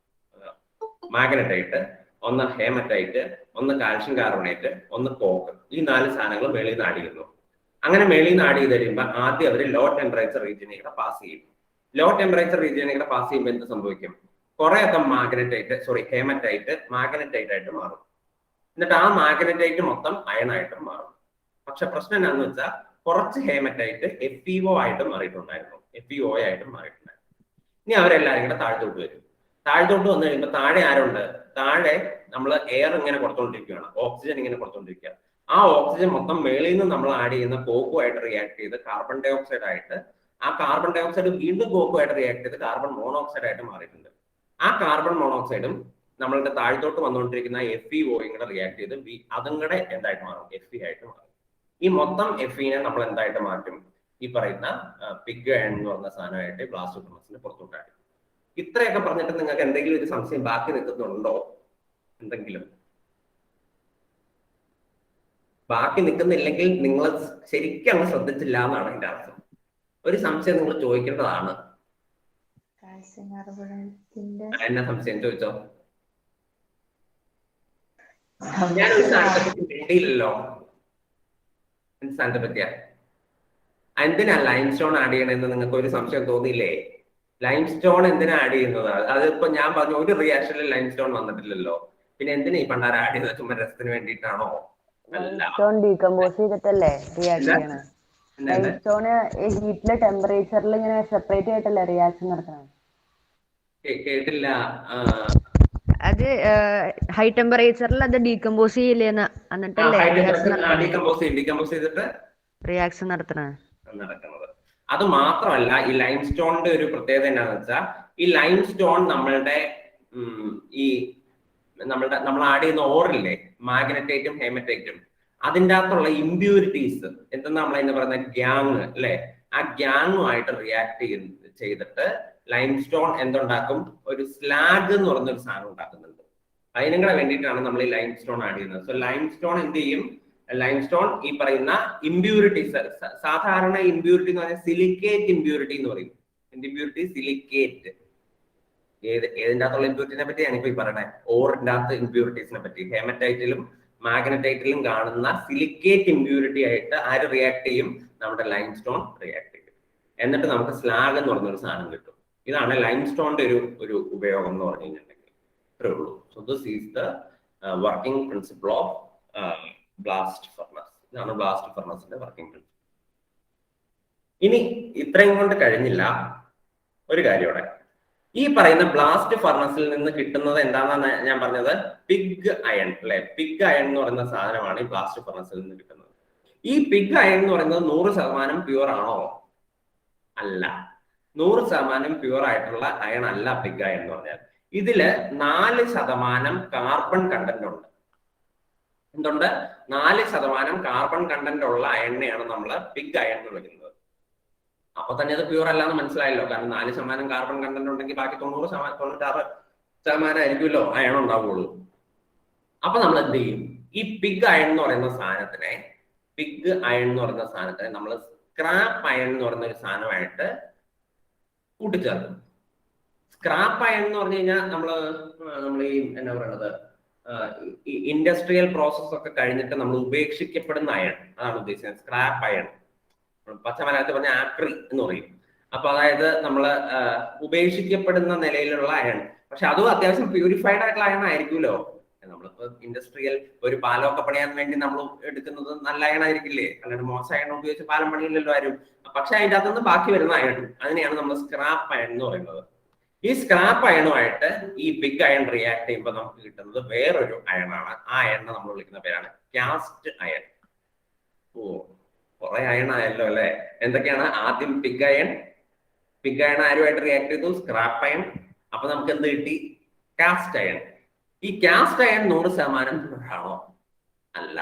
മാഗ്നറ്റൈറ്റ്, ഒന്ന് ഹേമറ്റൈറ്റ്, ഒന്ന് കാൽഷ്യം കാർബണേറ്റ്, ഒന്ന് കോക്ക്. ഈ 4 സാധനങ്ങൾ മേളിൽ നിന്ന് ആഡ് ചെയ്യുന്നു. അങ്ങനെ മേളിൽ നിന്ന് ആഡ് ചെയ്ത് കഴിയുമ്പോൾ ആദ്യം അവർ ലോ ടെമ്പറേച്ചർ റീജിയനിലൂടെ പാസ് ചെയ്യും. ലോ ടെമ്പറേച്ചർ റീജിയനിലൂടെ പാസ് ചെയ്യുമ്പോൾ എന്ത് സംഭവിക്കും? കുറേയൊക്കെ ഹേമറ്റൈറ്റ് മാഗ്നറ്റൈറ്റ് ആയിട്ട് മാറും. എന്നിട്ട് ആ മാഗ്നറ്റൈറ്റ് മൊത്തം അയണായിട്ടും മാറും. പക്ഷെ പ്രശ്നം എന്താണെന്ന് വെച്ചാൽ കുറച്ച് ഹേമറ്റൈറ്റ് FeO ആയിട്ട് മാറിയിട്ടുണ്ടായിരുന്നു, FeO ആയിട്ട് മാറിയിട്ടുണ്ടായിരുന്നു. ഇനി അവരെല്ലാവരും കൂടെ താഴത്തോട്ട് വരും. താഴത്തോട്ട് വന്നു കഴിയുമ്പോൾ താഴെ ആരുണ്ട്? താഴെ നമ്മൾ എയർ ഇങ്ങനെ കൊടുത്തോണ്ടിരിക്കുകയാണ്, ഓക്സിജൻ ഇങ്ങനെ കൊടുത്തോണ്ടിരിക്കുക. ആ ഓക്സിജൻ മൊത്തം മേളിൽ നിന്ന് നമ്മൾ ആഡ് ചെയ്യുന്ന കോക്കുമായിട്ട് റിയാക്ട് ചെയ്ത് കാർബൺ ഡയോക്സൈഡ് ആയിട്ട്, ആ കാർബൺ ഡയോക്സൈഡ് വീണ്ടും കോക്കുമായിട്ട് റിയാക്ട് ചെയ്ത് കാർബൺ മോണോക്സൈഡ് ആയിട്ട് മാറിയിട്ടുണ്ട്. ആ കാർബൺ മോണോക്സൈഡും നമ്മളുടെ താഴത്തോട്ട് വന്നുകൊണ്ടിരിക്കുന്ന FeO കൂടെ റിയാക്ട് ചെയ്ത് അതും കൂടെ എന്തായിട്ട് മാറും? Fe ആയിട്ട് മാറും. ഈ മൊത്തം Feനെ നമ്മൾ എന്തായിട്ട് മാറ്റും? ഈ പറയുന്ന പിഗ് അയൺ എന്ന് പറഞ്ഞ സാധനമായിട്ട് ബ്ലാസ്റ്റ് ഫർണസിന് പുറത്തുണ്ടായി. ഇത്രയൊക്കെ പറഞ്ഞിട്ട് നിങ്ങൾക്ക് എന്തെങ്കിലും ഒരു സംശയം ബാക്കി നിൽക്കുന്നുണ്ടോ? എന്തെങ്കിലും ബാക്കി നിൽക്കുന്നില്ലെങ്കിൽ നിങ്ങൾ ശരിക്കും അങ്ങ് ശ്രദ്ധിച്ചില്ല എന്നാണ് എൻ്റെ അർത്ഥം. ഒരു സംശയം നിങ്ങൾ ചോദിക്കേണ്ടതാണ്. എന്നെ സംശയം ചോദിച്ചോ? ഞാനൊരു സാധനത്തെ പറ്റി വേണ്ടിയില്ലല്ലോ. സാധനത്തെ പറ്റിയാ എന്തിനാ ലൈം സ്റ്റോൺ ആഡ് ചെയ്യണമെന്ന് നിങ്ങൾക്ക് ഒരു സംശയം തോന്നിയില്ലേ? ലൈം സ്റ്റോൺ എന്തിനാ ആഡ് ചെയ്യുന്നത്? അതിപ്പോ ഞാൻ പറഞ്ഞു ഒരു റിയാക്ഷനിൽ ലൈം സ്റ്റോൺ വന്നിട്ടില്ലല്ലോ, പിന്നെ എന്തിനാ ഈ പണ്ടാര ആഡ് ചെയ്തത്? ചുമ്മാ രസത്തിന് വേണ്ടിയിട്ടാണോ? ലൈംസ്റ്റോൺ ഡീകമ്പോസ് ചെയ്തിട്ടല്ലേ റിയാക്ട് ചെയ്യണേ? ലൈംസ്റ്റോൺ ഹീറ്റിലെ ടെമ്പറേച്ചറിൽ ഇങ്ങനെ സെപ്പറേറ്റ് ആയിട്ടല്ലേ റിയാക്ഷൻ നടത്തണം? കേട്ടില്ല. അത് ഹൈ ടെമ്പറേച്ചറിൽ അത് ഡീകമ്പോസ് ചെയ്യില്ലേന്ന്, എന്നിട്ടല്ലേ ഡീകമ്പോസ് ചെയ്തിട്ട് റിയാക്ഷൻ നടത്തണേ നടക്കുന്നത്. അത് മാത്രമല്ല, ഈ ലൈം സ്റ്റോണിന്റെ ഒരു പ്രത്യേകത എന്താണെന്ന് വെച്ചാൽ, ഈ ലൈം സ്റ്റോൺ നമ്മൾ ആഡ് ചെയ്യുന്ന ഓറില്ലേ, മാഗ്നറ്റൈറ്റും ഹേമറ്റൈറ്റും, അതിൻ്റെ അകത്തുള്ള ഇമ്പ്യൂരിറ്റീസ് എന്തെന്ന് നമ്മളതിന് പറയുന്ന ഗ്യാങ് അല്ലെ, ആ ഗ്യാങ്ങുമായിട്ട് റിയാക്ട് ചെയ്തിട്ട് ലൈം സ്റ്റോൺ എന്തുണ്ടാക്കും? ഒരു സ്ലാഗ് എന്ന് പറഞ്ഞൊരു സാധനം ഉണ്ടാക്കുന്നുണ്ട്. അതിനും കൂടെ വേണ്ടിയിട്ടാണ് നമ്മൾ ഈ ലൈം സ്റ്റോൺ ആഡ് ചെയ്യുന്നത്. സോ ലൈം സ്റ്റോൺ എന്ത് ചെയ്യും? ലൈം സ്റ്റോൺ ഈ പറയുന്ന ഇമ്പ്യൂരിറ്റീസ്, സാധാരണ ഇമ്പ്യൂരിറ്റി എന്ന് പറഞ്ഞാൽ സിലിക്കേറ്റ് ഇമ്പ്യൂരിറ്റി എന്ന് പറയും. എന്ത് ഇമ്പ്യൂരിറ്റി? സിലിക്കേറ്റ്. ഏതിൻ്റെ അകത്തുള്ള ഇമ്പ്യൂരിറ്റിനെ പറ്റി ഞാനിപ്പോ ഈ പറയണേ, ഓറിന്റെ അകത്ത് ഇമ്പ്യൂരിറ്റീസിനെ പറ്റി. ഹേമറ്റൈറ്റിലും മാഗ്നറ്റൈറ്റിലും കാണുന്ന സിലിക്കേറ്റ് ഇമ്പ്യൂരിറ്റി ആയിട്ട് ആര് റിയാക്ട് ചെയ്യും? നമ്മുടെ ലൈം സ്റ്റോൺ റിയാക്ട് ചെയ്യും. എന്നിട്ട് നമുക്ക് സ്ലാഗ് എന്ന് പറഞ്ഞൊരു സാധനം കിട്ടും. ഇതാണ് ലൈം സ്റ്റോണിന്റെ ഒരു ഉപയോഗം എന്ന് പറഞ്ഞു കഴിഞ്ഞിട്ടുണ്ടെങ്കിൽ. ഇത്രേ ഉള്ളൂ. So this is the working principle of blast furnace. ഇതാണ് ബ്ലാസ്റ്റ് ഫർണസിന്റെ വർക്കിംഗ് പ്രിൻസിപ്പിൾ. ഇനി ഇത്രയും കൊണ്ട് കഴിഞ്ഞില്ല, ഒരു കാര്യം ഇവിടെ. ഈ പറയുന്ന ബ്ലാസ്റ്റ് ഫർണസിൽ നിന്ന് കിട്ടുന്നത് എന്താണെന്നാണ് ഞാൻ പറഞ്ഞത്? പിഗ് അയൺ അല്ലെ. പിഗ് അയൺ എന്ന് പറയുന്ന സാധനമാണ് ഈ ബ്ലാസ്റ്റ് ഫർണസിൽ നിന്ന് കിട്ടുന്നത്. ഈ പിഗ് അയൺ എന്ന് പറയുന്നത് 100% പ്യുവർ ആണോ? അല്ല. 100% പ്യുവർ ആയിട്ടുള്ള അയൺ അല്ല പിഗ് അയൺ എന്ന് പറഞ്ഞാൽ. ഇതില് 4% കാർബൺ കണ്ടന്റ് ഉണ്ട്. എന്തുണ്ട്? 4% കാർബൺ കണ്ടന്റ് ഉള്ള അയണിനെയാണ് നമ്മൾ പിഗ് അയൺ എന്ന് വിളിക്കുന്നത്. അപ്പൊ തന്നെ അത് പ്യൂർ അല്ലാന്ന് മനസ്സിലായല്ലോ. കാരണം 4% കാർബൺ കണ്ടന്റ് ഉണ്ടെങ്കിൽ ബാക്കി 96% ആയിരിക്കുമല്ലോ അയൺ ഉണ്ടാവുള്ളൂ. അപ്പൊ നമ്മൾ എന്ത് ചെയ്യും? ഈ പിഗ് അയൺ എന്ന് പറയുന്ന സാധനത്തിനെ നമ്മൾ സ്ക്രാപ്പ് അയൺ എന്ന് പറയുന്ന ഒരു സാധനമായിട്ട് കൂട്ടിച്ചേർക്കും. സ്ക്രാപ്പ് അയൺ എന്ന് പറഞ്ഞു കഴിഞ്ഞാൽ നമ്മൾ ഈ എന്താ പറയുന്നത്, ഇൻഡസ്ട്രിയൽ പ്രോസസ് ഒക്കെ കഴിഞ്ഞിട്ട് നമ്മൾ ഉപേക്ഷിക്കപ്പെടുന്ന അയൺ, അതാണ് ഉദ്ദേശിച്ചത്. സ്ക്രാപ്പ് അയൺ, പച്ച മലയാളത്തിൽ പറഞ്ഞ ആക്രി എന്ന് പറയും. അപ്പൊ അതായത് നമ്മൾ ഉപേക്ഷിക്കപ്പെടുന്ന നിലയിലുള്ള അയൺ. പക്ഷെ അതും അത്യാവശ്യം പ്യൂരിഫൈഡ് ആയിട്ടുള്ള അയൺ ആയിരിക്കുമല്ലോ. നമ്മളിപ്പോ ഇൻഡസ്ട്രിയൽ ഒരു പാലമൊക്കെ പണിയാൻ വേണ്ടി നമ്മൾ എടുക്കുന്നത് നല്ല അയൺ ആയിരിക്കില്ലേ? അല്ലാണ്ട് മോശം അയൺ ഉപയോഗിച്ച് പാലം പണിയില്ലല്ലോ ആരും. പക്ഷെ അതിൻ്റെ അകത്തുനിന്ന് ബാക്കി വരുന്ന അയൺ, അതിനെയാണ് നമ്മൾ സ്ക്രാപ്പ് അയൺ എന്ന് പറയുന്നത്. ഈ സ്ക്രാപ്പ് അയണുമായിട്ട് ഈ പിഗ് അയൺ റിയാക്ട് ചെയ്യുമ്പോൾ നമുക്ക് കിട്ടുന്നത് വേറൊരു അയണാണ്. ആ അയണിനെ നമ്മൾ വിളിക്കുന്ന പേരാണ് കാസ്റ്റ് അയൺ. ഓ, കുറെ അയൺ ആയല്ലോ അല്ലെ? എന്തൊക്കെയാണ്? ആദ്യം പിഗ് അയൺ ആരുമായിട്ട് റിയാക്ട് ചെയ്തു? Scrap iron. അപ്പൊ നമുക്ക് എന്ത് കിട്ടി? Cast iron. ഈ കാസ്റ്റ് അയൺ 100% പ്യൂർ ആണോ? അല്ല.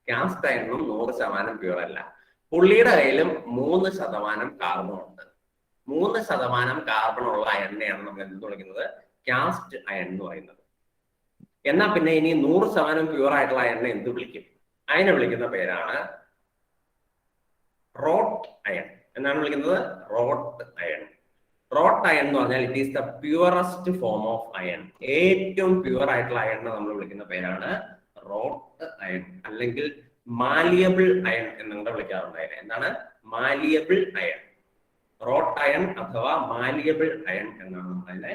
കാസ്റ്റ് അയണും 100% പ്യൂർ അല്ല. പുള്ളിയുടെ കയ്യിലും 3% കാർബൺ ഉണ്ട്. 3% കാർബൺ ഉള്ള അയണിനെയാണ് നമ്മൾ എന്ത് വിളിക്കുന്നത്? കാസ്റ്റ് അയൺ എന്ന് പറയുന്നത്. എന്നാ പിന്നെ ഇനി 100% പ്യൂർ ആയിട്ടുള്ള അയണിനെ എന്ത് വിളിക്കും? അതിനെ വിളിക്കുന്ന പേരാണ് റോട്ട് അയൺ. എന്നാണ് വിളിക്കുന്നത്? Rote iron. റോട്ട് അയൺ എന്ന് പറഞ്ഞാൽ it is the purest form of iron. ഏറ്റവും പ്യൂർ ആയിട്ടുള്ള അയണിനെ നമ്മൾ വിളിക്കുന്ന പേരാണ് റോട്ട് അയൺ, അല്ലെങ്കിൽ മാലിയബിൾ അയൺ എന്നുകൂടെ വിളിക്കാറുണ്ട്. അതിനെ എന്താണ്? Malleable iron. റോട്ട് അയൺ അഥവാ മാലിയബിൾ അയൺ എന്നാണ് നമ്മളതിനെ.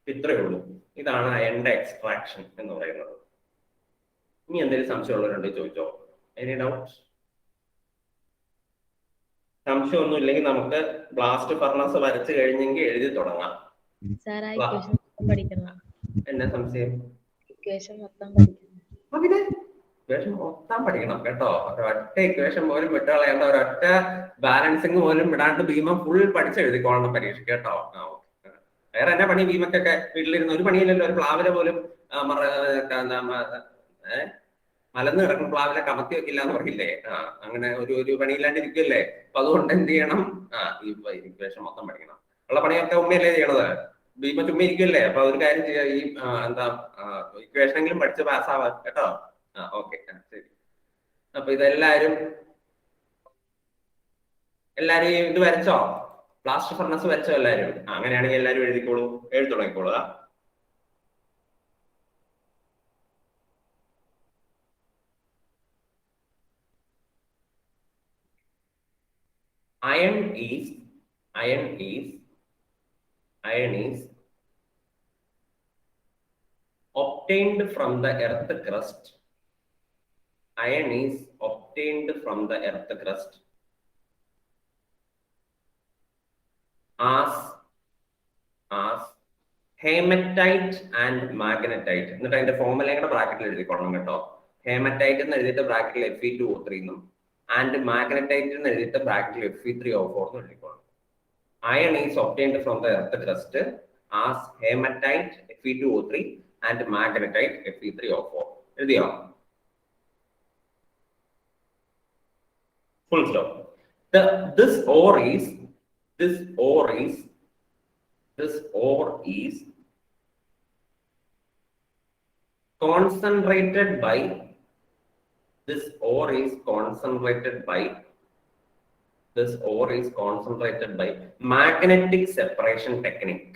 ഇത്രയേ ഉള്ളൂ. ഇതാണ് അയണിന്റെ എക്സ്ട്രാക്ഷൻ എന്ന് പറയുന്നത്. ഇനി എന്തെങ്കിലും സംശയമുള്ളവരുണ്ടെങ്കിൽ ചോദിച്ചോ. Any doubts? സംശയമൊന്നും ഇല്ലെങ്കിൽ നമുക്ക് ബ്ലാസ്റ്റ് ഫർണസ് വരച്ചു കഴിഞ്ഞെങ്കിൽ എഴുതി തുടങ്ങാം. എന്നെ സംശയം? ഇക്വേഷൻ മൊത്തം പഠിക്കണം കേട്ടോ. ഒരൊറ്റ ഇക്വേഷൻ പോലും വിട്ടുകളയേണ്ട, ഒരൊറ്റ ബാലൻസിങ് പോലും വിടാണ്ട് ഭീമ ഫുൾ പഠിച്ചെഴുതിക്കോളണം പരീക്ഷ കേട്ടോ. വേറെ എന്നാ പണി ഭീമക്കൊക്കെ? വീട്ടിലിരുന്ന് ഒരു പണിയില്ലല്ലോ. ഒരു പ്ലാവിലെ പോലും മലന്ന് കിടക്കുന്ന പ്ലാവിലെ കമത്തി വെക്കില്ല എന്ന് പറയില്ലേ? അങ്ങനെ ഒരു പണിയില്ലാണ്ടിരിക്കുമല്ലേ? അപ്പൊ അതുകൊണ്ട് എന്ത് ചെയ്യണം? ഈ ഇക്വേഷൻ മൊത്തം പഠിക്കണം. ഉള്ള പണിയൊക്കെ ഉമ്മയല്ലേ ചെയ്യണത്? ഭീമ ചുമ്മ ഇരിക്കുമല്ലേ? അപ്പൊ ഒരു കാര്യം ചെയ്യാം, ഈ എന്താ ഇക്വേഷനെങ്കിലും പഠിച്ച് പാസ്സാവാ കേട്ടോ. ഓക്കെ, ശരി. അപ്പൊ ഇതെല്ലാരും ഇത് വരച്ചോ? ബ്ലാസ്റ്റ് ഫർണസ് വരച്ചോ എല്ലാരും? അങ്ങനെയാണെങ്കിൽ എല്ലാരും എഴുതി തുടങ്ങിക്കോളൂ. Iron is obtained from the earth crust. Iron is obtained from the earth crust as hematite and magnetite. എന്നിട്ട് അതിന്റെ ഫോർമുല കൂടെ ബ്രാക്കറ്റിൽ എഴുതിക്കോളണം കേട്ടോ. ഹേമറ്റൈറ്റ് എന്ന് എഴുതിയിട്ട് ബ്രാക്കറ്റിൽ Fe2O3 എന്നും ആൻഡ് മാഗ്നറ്റൈറ്റ് എന്ന് എഴുതിയിട്ട് ബ്രാക്കറ്റിൽ Fe3O4 എന്ന് എഴുതിക്കോളണം. Iron is obtained from the earth crust as hematite Fe2O3 and magnetite Fe3O4. എഴുതിയോ? Full stop. This ore is concentrated by magnetic separation technique.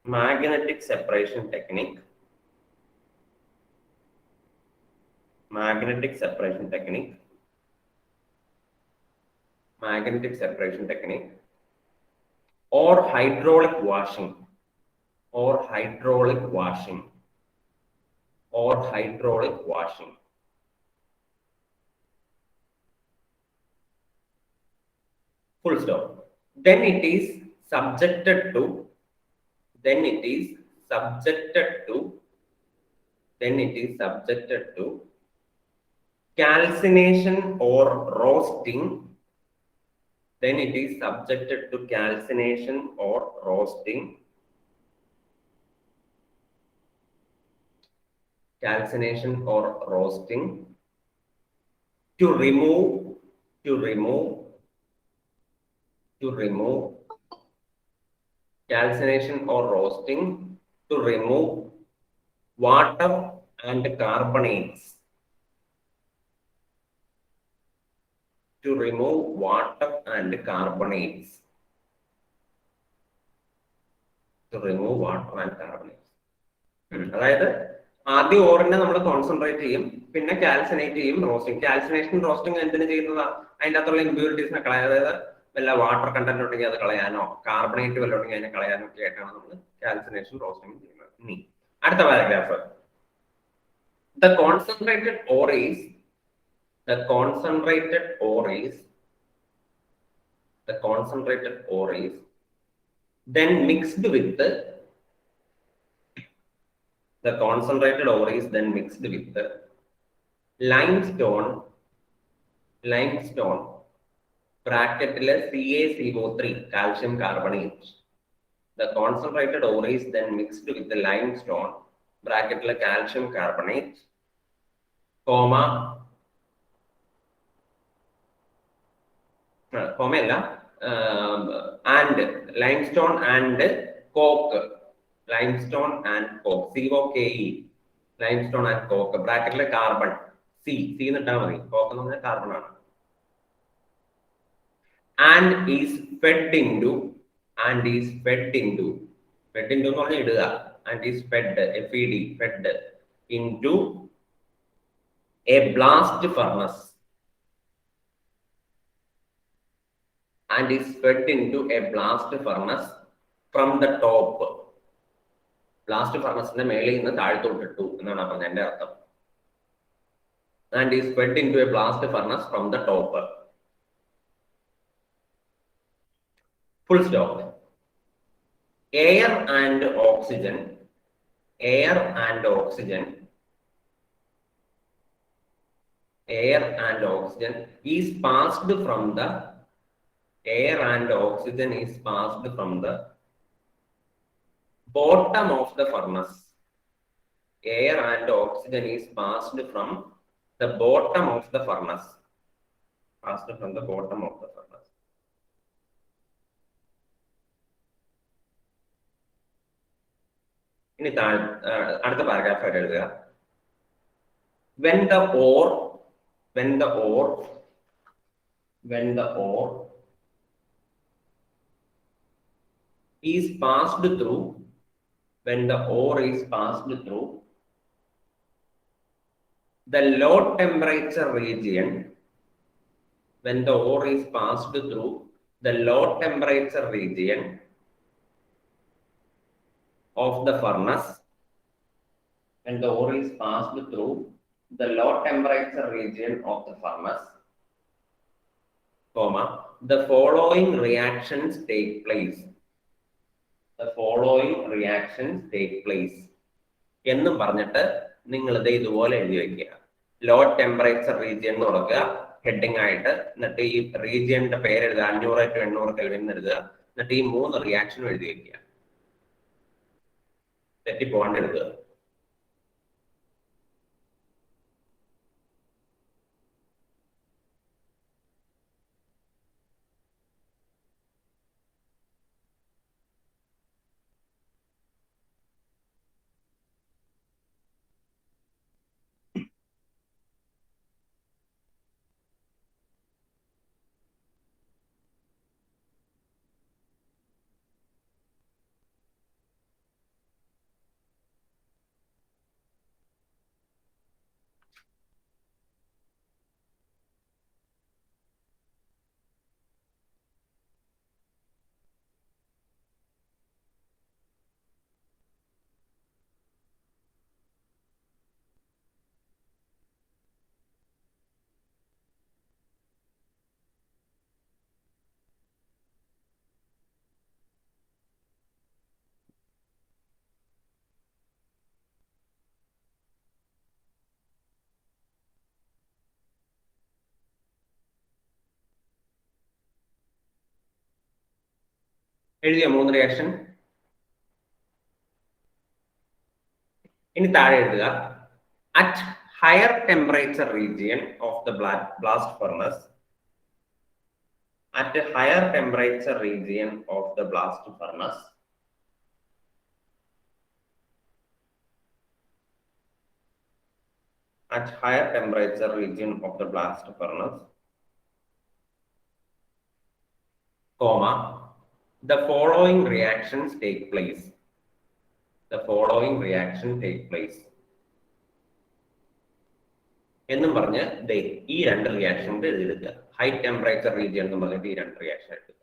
Magnetic separation technique or hydraulic washing. Full stop. Then it is subjected to calcination or roasting. To remove water and carbonates. അതായത് ആദ്യം ഓറിനെ നമ്മൾ concentrate ചെയ്യും, പിന്നെ കാൽസിനേറ്റ് ചെയ്യും, roasting. Calcination roasting എന്തിനു ചെയ്യുന്നതാ? അതിൻ്റെ അകത്തുള്ള ഇമ്പ്യൂരിറ്റീസിനെ കളയാൻ, അതായത് വല്ല വാട്ടർ കണ്ടന്റ് ഉണ്ടെങ്കിൽ അത് കളയാനോ കാർബണേറ്റ് വല്ല ഉണ്ടെങ്കിൽ അതിനെ കളയാനോ ഒക്കെ ആയിട്ടാണ് നമ്മൾ കാൽസിനേഷൻ റോസ്റ്റിംഗ് ചെയ്യുന്നത്. ഇനി അടുത്ത paragraph. The concentrated ore is then mixed with limestone bracketile CaCO3 calcium carbonate. The concentrated ore is then mixed with the limestone bracketile calcium carbonate, comma and limestone and coke. COKE, limestone and coke bracketile carbon C എന്നിട്ടാ മതി. coke എന്ന് പറഞ്ഞാൽ carbon ആണ്. and is fed into എന്ന് പറഞ്ഞാൽ ഇടുക. and is fed into a blast furnace. From the top. Blast ഫർണസിന്റെ മേളിൽ നിന്ന് താഴ്ത്തോട്ടിട്ടു എന്നാണ് പറഞ്ഞതിന്റെ അർത്ഥം. and is fed into a blast furnace from the top. Full stop. Air and oxygen is passed from the bottom of the furnace. Air and oxygen is passed from the bottom of the furnace. Passed from the bottom of the furnace. ഇനി അടുത്ത paragraph എഴുതുക. When the ore is passed through, when the ore is passed through the low temperature region, when the ore is passed through the low temperature region of the furnace, when the ore is passed through the low temperature region of the furnace, comma, the following reactions take place. The following reactions take place. എന്നും പറഞ്ഞിട്ട് നിങ്ങൾ ഇത് ഇതുപോലെ എഴുതി വയ്ക്കുക. Law temperature region എന്ന് കൊടുക്കുക heading ആയിട്ട്. എന്നിട്ട് ഈ റീജിയന്റെ പേര് എഴുതുക, 500 to 800 കെൽവിൻ എഴുതുക. എന്നിട്ട് ഈ 3 റിയാക്ഷനും എഴുതി വയ്ക്കുക. തെറ്റിപ്പോകാണ്ട് എഴുതുക. എഴുതിയോ 3 റിയാക്ഷൻ? ഇനി താഴെ എഴുതുക. At higher temperature region of the blast furnace, at a higher temperature region of the blast furnace, at higher temperature region of the blast furnace, comma, the following reactions take place. The following reaction take place. എന്നും പറഞ്ഞ് ഈ 2 reaction എഴുതിയെടുക്കുക. High temperature region എന്ന് പറഞ്ഞിട്ട് ഈ 2 reaction എടുക്കുക.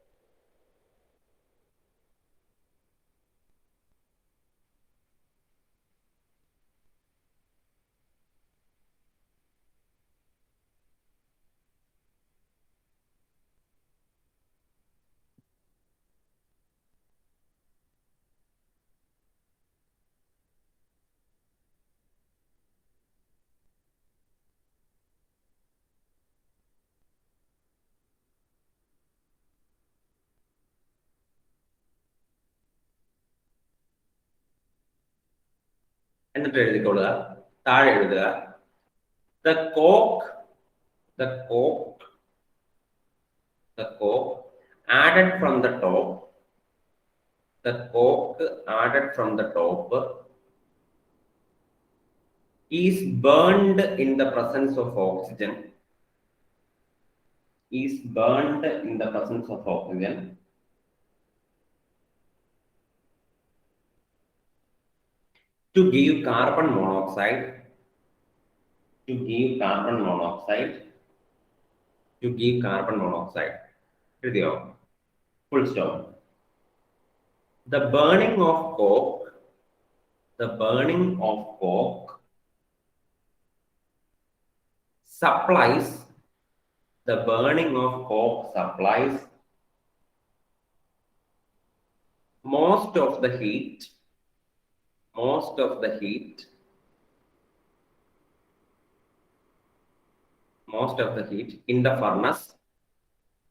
എന്നിട്ട് എഴുതിക്കൊള്ളുക. താഴെ എഴുതുക. The coke added from the top, the coke added from the top is burned in the presence of oxygen, is burned in the presence of oxygen to give carbon monoxide, to give carbon monoxide, to give carbon monoxide. എഴുതിയോ? Full stop. The burning of coke, the burning of coke supplies, the burning of coke supplies most of the heat, most of the heat, most of the heat in the furnace,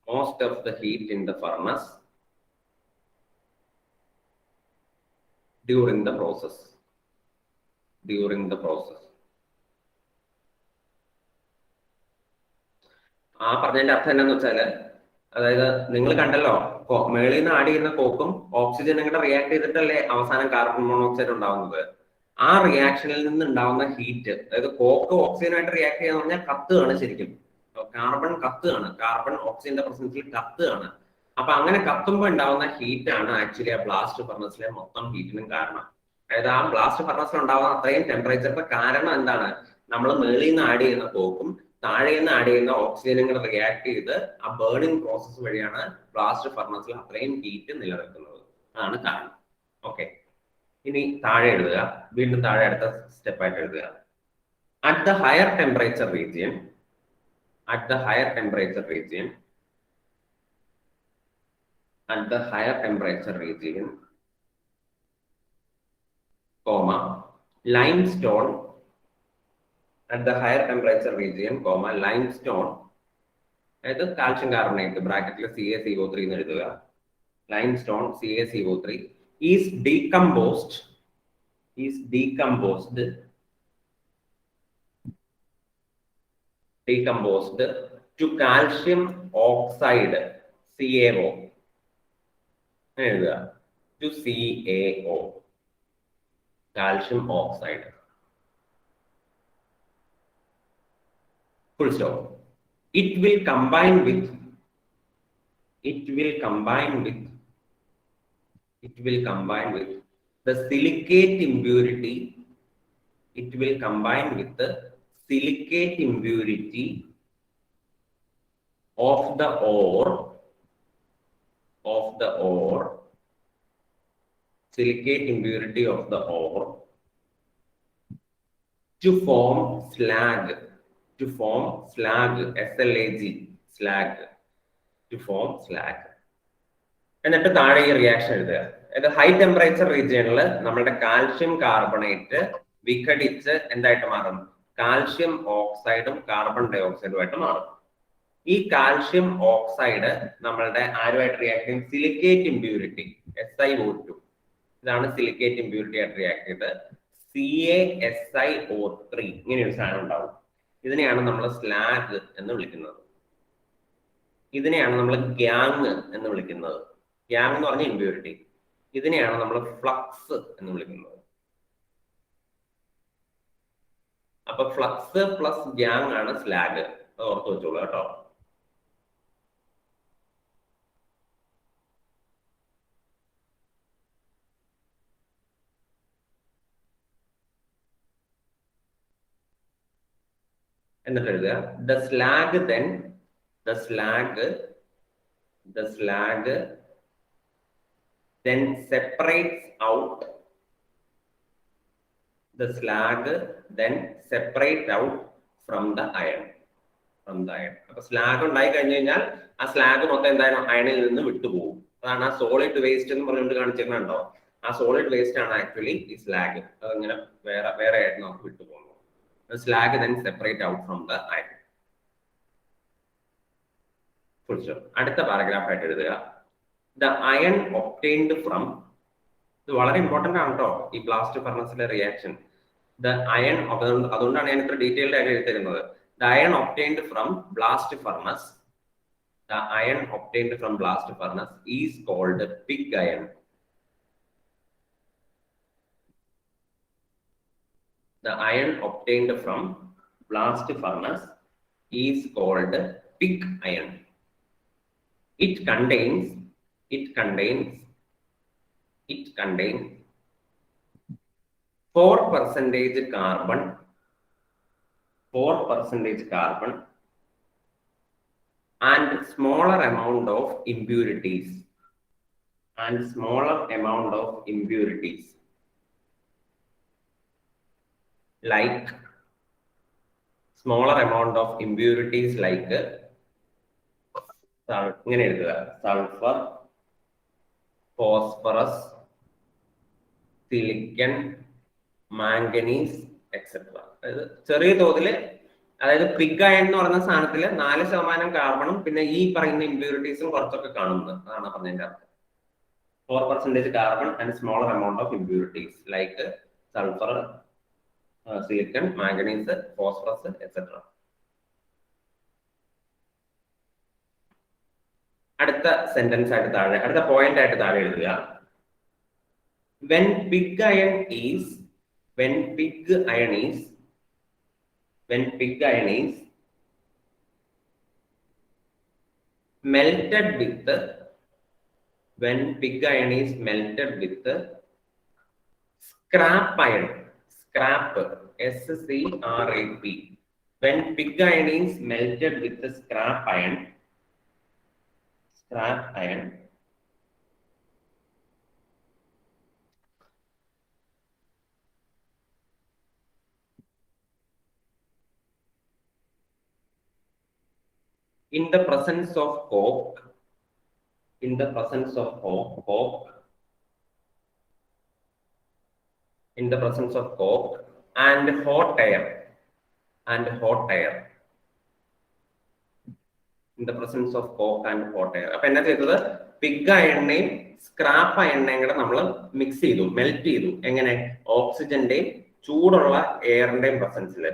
most of the heat in the furnace during the process, during the process. ആ പറഞ്ഞതിന്റെ അർത്ഥം എന്താന്ന് വെച്ചാല്, അതായത് നിങ്ങൾ കണ്ടല്ലോ, മേളിൽ നിന്ന് ആഡ് ചെയ്യുന്ന കോക്കും ഓക്സിജനും കൂടെ റിയാക്ട് ചെയ്തിട്ടല്ലേ അവസാനം കാർബൺ മോണോക്സൈഡ് ഉണ്ടാവുന്നത്. ആ റിയാക്ഷനിൽ നിന്ന് ഉണ്ടാവുന്ന ഹീറ്റ്, അതായത് കോക്ക് ഓക്സിജനായിട്ട് റിയാക്ട് ചെയ്യാന്ന് പറഞ്ഞാൽ കത്തുകയാണ് ശരിക്കും. കാർബൺ കത്തുകയാണ്, കാർബൺ ഓക്സിജന്റെ പ്രസൻസിൽ കത്തുകയാണ്. അപ്പൊ അങ്ങനെ കത്തുമ്പോൾ ഉണ്ടാവുന്ന ഹീറ്റ് ആണ് ആക്ച്വലി ആ ബ്ലാസ്റ്റ് ഫർണസിലെ മൊത്തം ഹീറ്റിനും കാരണം. അതായത് ആ ബ്ലാസ്റ്റ് ഫർണസിൽ ഉണ്ടാവുന്ന അത്രയും ടെമ്പറേച്ചറിന്റെ കാരണം എന്താണ്? നമ്മൾ മേളിൽ നിന്ന് ആഡ് ചെയ്യുന്ന കോക്കും താഴെ നിന്ന് ആഡ് ചെയ്യുന്ന ഓക്സിജനും കൂടെ റിയാക്ട് ചെയ്ത് ആ ബേണിംഗ് പ്രോസസ് വഴിയാണ് ബ്ലാസ്റ്റ് ഫർണസിൽ അത്രയും ഹീറ്റ് നിലനിൽക്കുന്നത്. അതാണ് കാരണം. ഓക്കെ, ഇനി താഴെ എഴുതുക. വീണ്ടും താഴെ അടുത്ത സ്റ്റെപ്പായിട്ട് എഴുതുക. At the higher temperature region, at the higher temperature region, at the higher temperature region, comma, limestone, at the higher temperature region, comma, limestone, അതായത് കാൽഷ്യം കാർബണേറ്റ് ബ്രാക്കറ്റിൽ CaCO3 എന്ന് എഴുതുക. Limestone CaCO3 is decomposed to calcium oxide CaO. എഴുതുക, to CaO, calcium oxide, full stop. It will combine with the silicate impurity. It will combine with the silicate impurity of the ore, silicate impurity of the ore to form slag, SLAG, to form slag. എന്നിട്ട് താഴെ ഈ reaction എഴുതുക. അതായത് high temperature റീജിയനിൽ നമ്മുടെ calcium carbonate വിഘടിച്ച് എന്തായിട്ട് മാറും? Calcium ഓക്സൈഡും carbon dye ഓക്സൈഡുമായിട്ട് മാറും. ഈ കാൽഷ്യം ഓക്സൈഡ് നമ്മളുടെ ആരുമായിട്ട് റിയാക്ട് ചെയ്യും? Silicate impurity SiO2. ഇതാണ് സിലിക്കേറ്റ് ഇമ്പ്യൂരിറ്റി ആയിട്ട് റിയാക്ട് ചെയ്ത് CaSiO3 ഇങ്ങനെ ഒരു സാധനം ഉണ്ടാവും. ഇതിനെയാണ് നമ്മൾ സ്ലാഗ് എന്ന് വിളിക്കുന്നത്. ഇതിനെയാണ് നമ്മൾ ഗ്യാങ് എന്ന് വിളിക്കുന്നത്. ഗ്യാങ് എന്ന് പറഞ്ഞ ഇമ്പ്യൂരിറ്റി. ഇതിനെയാണ് നമ്മൾ ഫ്ലക്സ് എന്ന് വിളിക്കുന്നത്. അപ്പൊ ഫ്ലക്സ് പ്ലസ് ഗ്യാങ് ആണ് സ്ലാഗ്. അത് ഓർത്ത് വെച്ചോളൂ കേട്ടോ. എന്നിട്ട് എഴുതുക, the slag then separates out from the iron. അപ്പൊ സ്ലാഗ് ഉണ്ടായി കഴിഞ്ഞു കഴിഞ്ഞാൽ ആ സ്ലാഗ് മൊത്തം എന്തായാലും അയണിൽ നിന്ന് വിട്ടുപോകും. അതാണ് ആ സോളിഡ് വേസ്റ്റ് എന്ന് പറഞ്ഞുകൊണ്ട് കാണിച്ചിട്ടുണ്ടോ? ആ സോളിഡ് വേസ്റ്റ് ആണ് ആക്ച്വലി ഈ സ്ലാഗ്. അതിങ്ങനെ വേറെ ആയിട്ട് നമുക്ക് വിട്ടുപോകുന്നു. Slag then separate out from the iron. Full stop. അടുത്ത പാരഗ്രാഫ് ആയിട്ട് എഴുതുക. The iron obtained from, ഇത് വളരെ ഇമ്പോർട്ടന്റ് ആണ് കേട്ടോ ഈ ബ്ലാസ്റ്റ് ഫർണസിലെ റിയാക്ഷൻ. The iron, അതുകൊണ്ടാണ് ഞാൻ ഇത്ര ഡീറ്റെയിൽഡ് ആയിട്ട് എഴുതിയിരുന്നത്. The iron obtained from blast furnace is called pig iron. The iron obtained from blast furnace is called pig iron. It contains 4% carbon and smaller amount of impurities. Like smaller amount of impurities like ഇങ്ങനെ എഴുതുക, sulphur, phosphorus, silicon, manganese etcetera. അതായത് ചെറിയ തോതില്, അതായത് pig iron എന്ന് പറയുന്ന സാധനത്തില് 4% കാർബണും പിന്നെ ഈ പറയുന്ന ഇമ്പ്യൂരിറ്റീസും കുറച്ചൊക്കെ കാണുന്നത്. അതാണ് പറഞ്ഞതിന്റെ അർത്ഥം. 4% carbon and smaller amount of impurities like sulfur, silicon, manganese, phosphorus, etc. അടുത്ത സെന്റൻസ് ആയിട്ട് താഴെ, അടുത്ത പോയിന്റ് ആയിട്ട് താഴെ എഴുതുക. When pig iron is melted with scrap iron, scrap, SCRAP. When pig iron is melted with scrap iron, in the presence of coke, and hot air, in the presence of coke and hot air. അപ്പൊ എന്നാ ചെയ്തത്, pig അയണിനെയും scrap അയണിനെയും കൂടെ നമ്മൾ mix ചെയ്തു, melt ചെയ്തു. എങ്ങനെ? ഓക്സിജന്റെയും ചൂടുള്ള എയറിന്റെയും പ്രസൻസിൽ,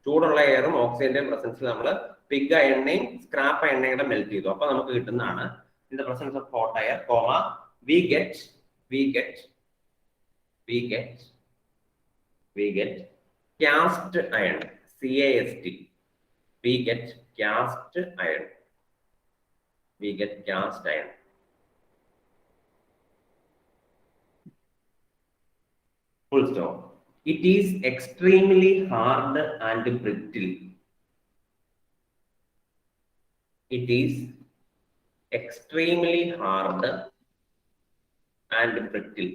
ചൂടുള്ള എയറും ഓക്സിജന്റെയും പ്രസൻസിൽ നമ്മൾ പിഗ് അയണിനെയും സ്ക്രാപ്പ് അയണിനെയും കൂടെ മെൽറ്റ് ചെയ്തു. അപ്പൊ നമുക്ക് കിട്ടുന്നതാണ് in the presence of hot air, we get cast iron, CAST. We get cast iron. Full stop. It is extremely hard and brittle. It is extremely hard and brittle.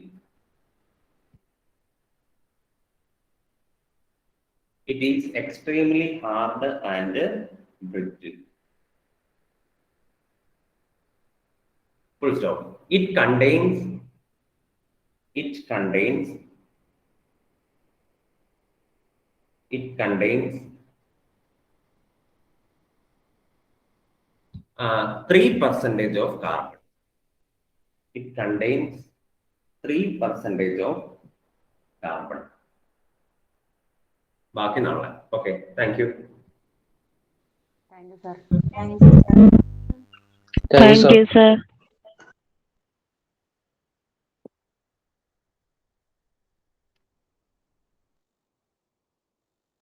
It is extremely hard and brittle. Full stop. It contains it contains 3% of carbon. It contains 3% of carbon. ബാക്കി നാളെ. Okay, thank you. Thank you sir. Thank you, sir.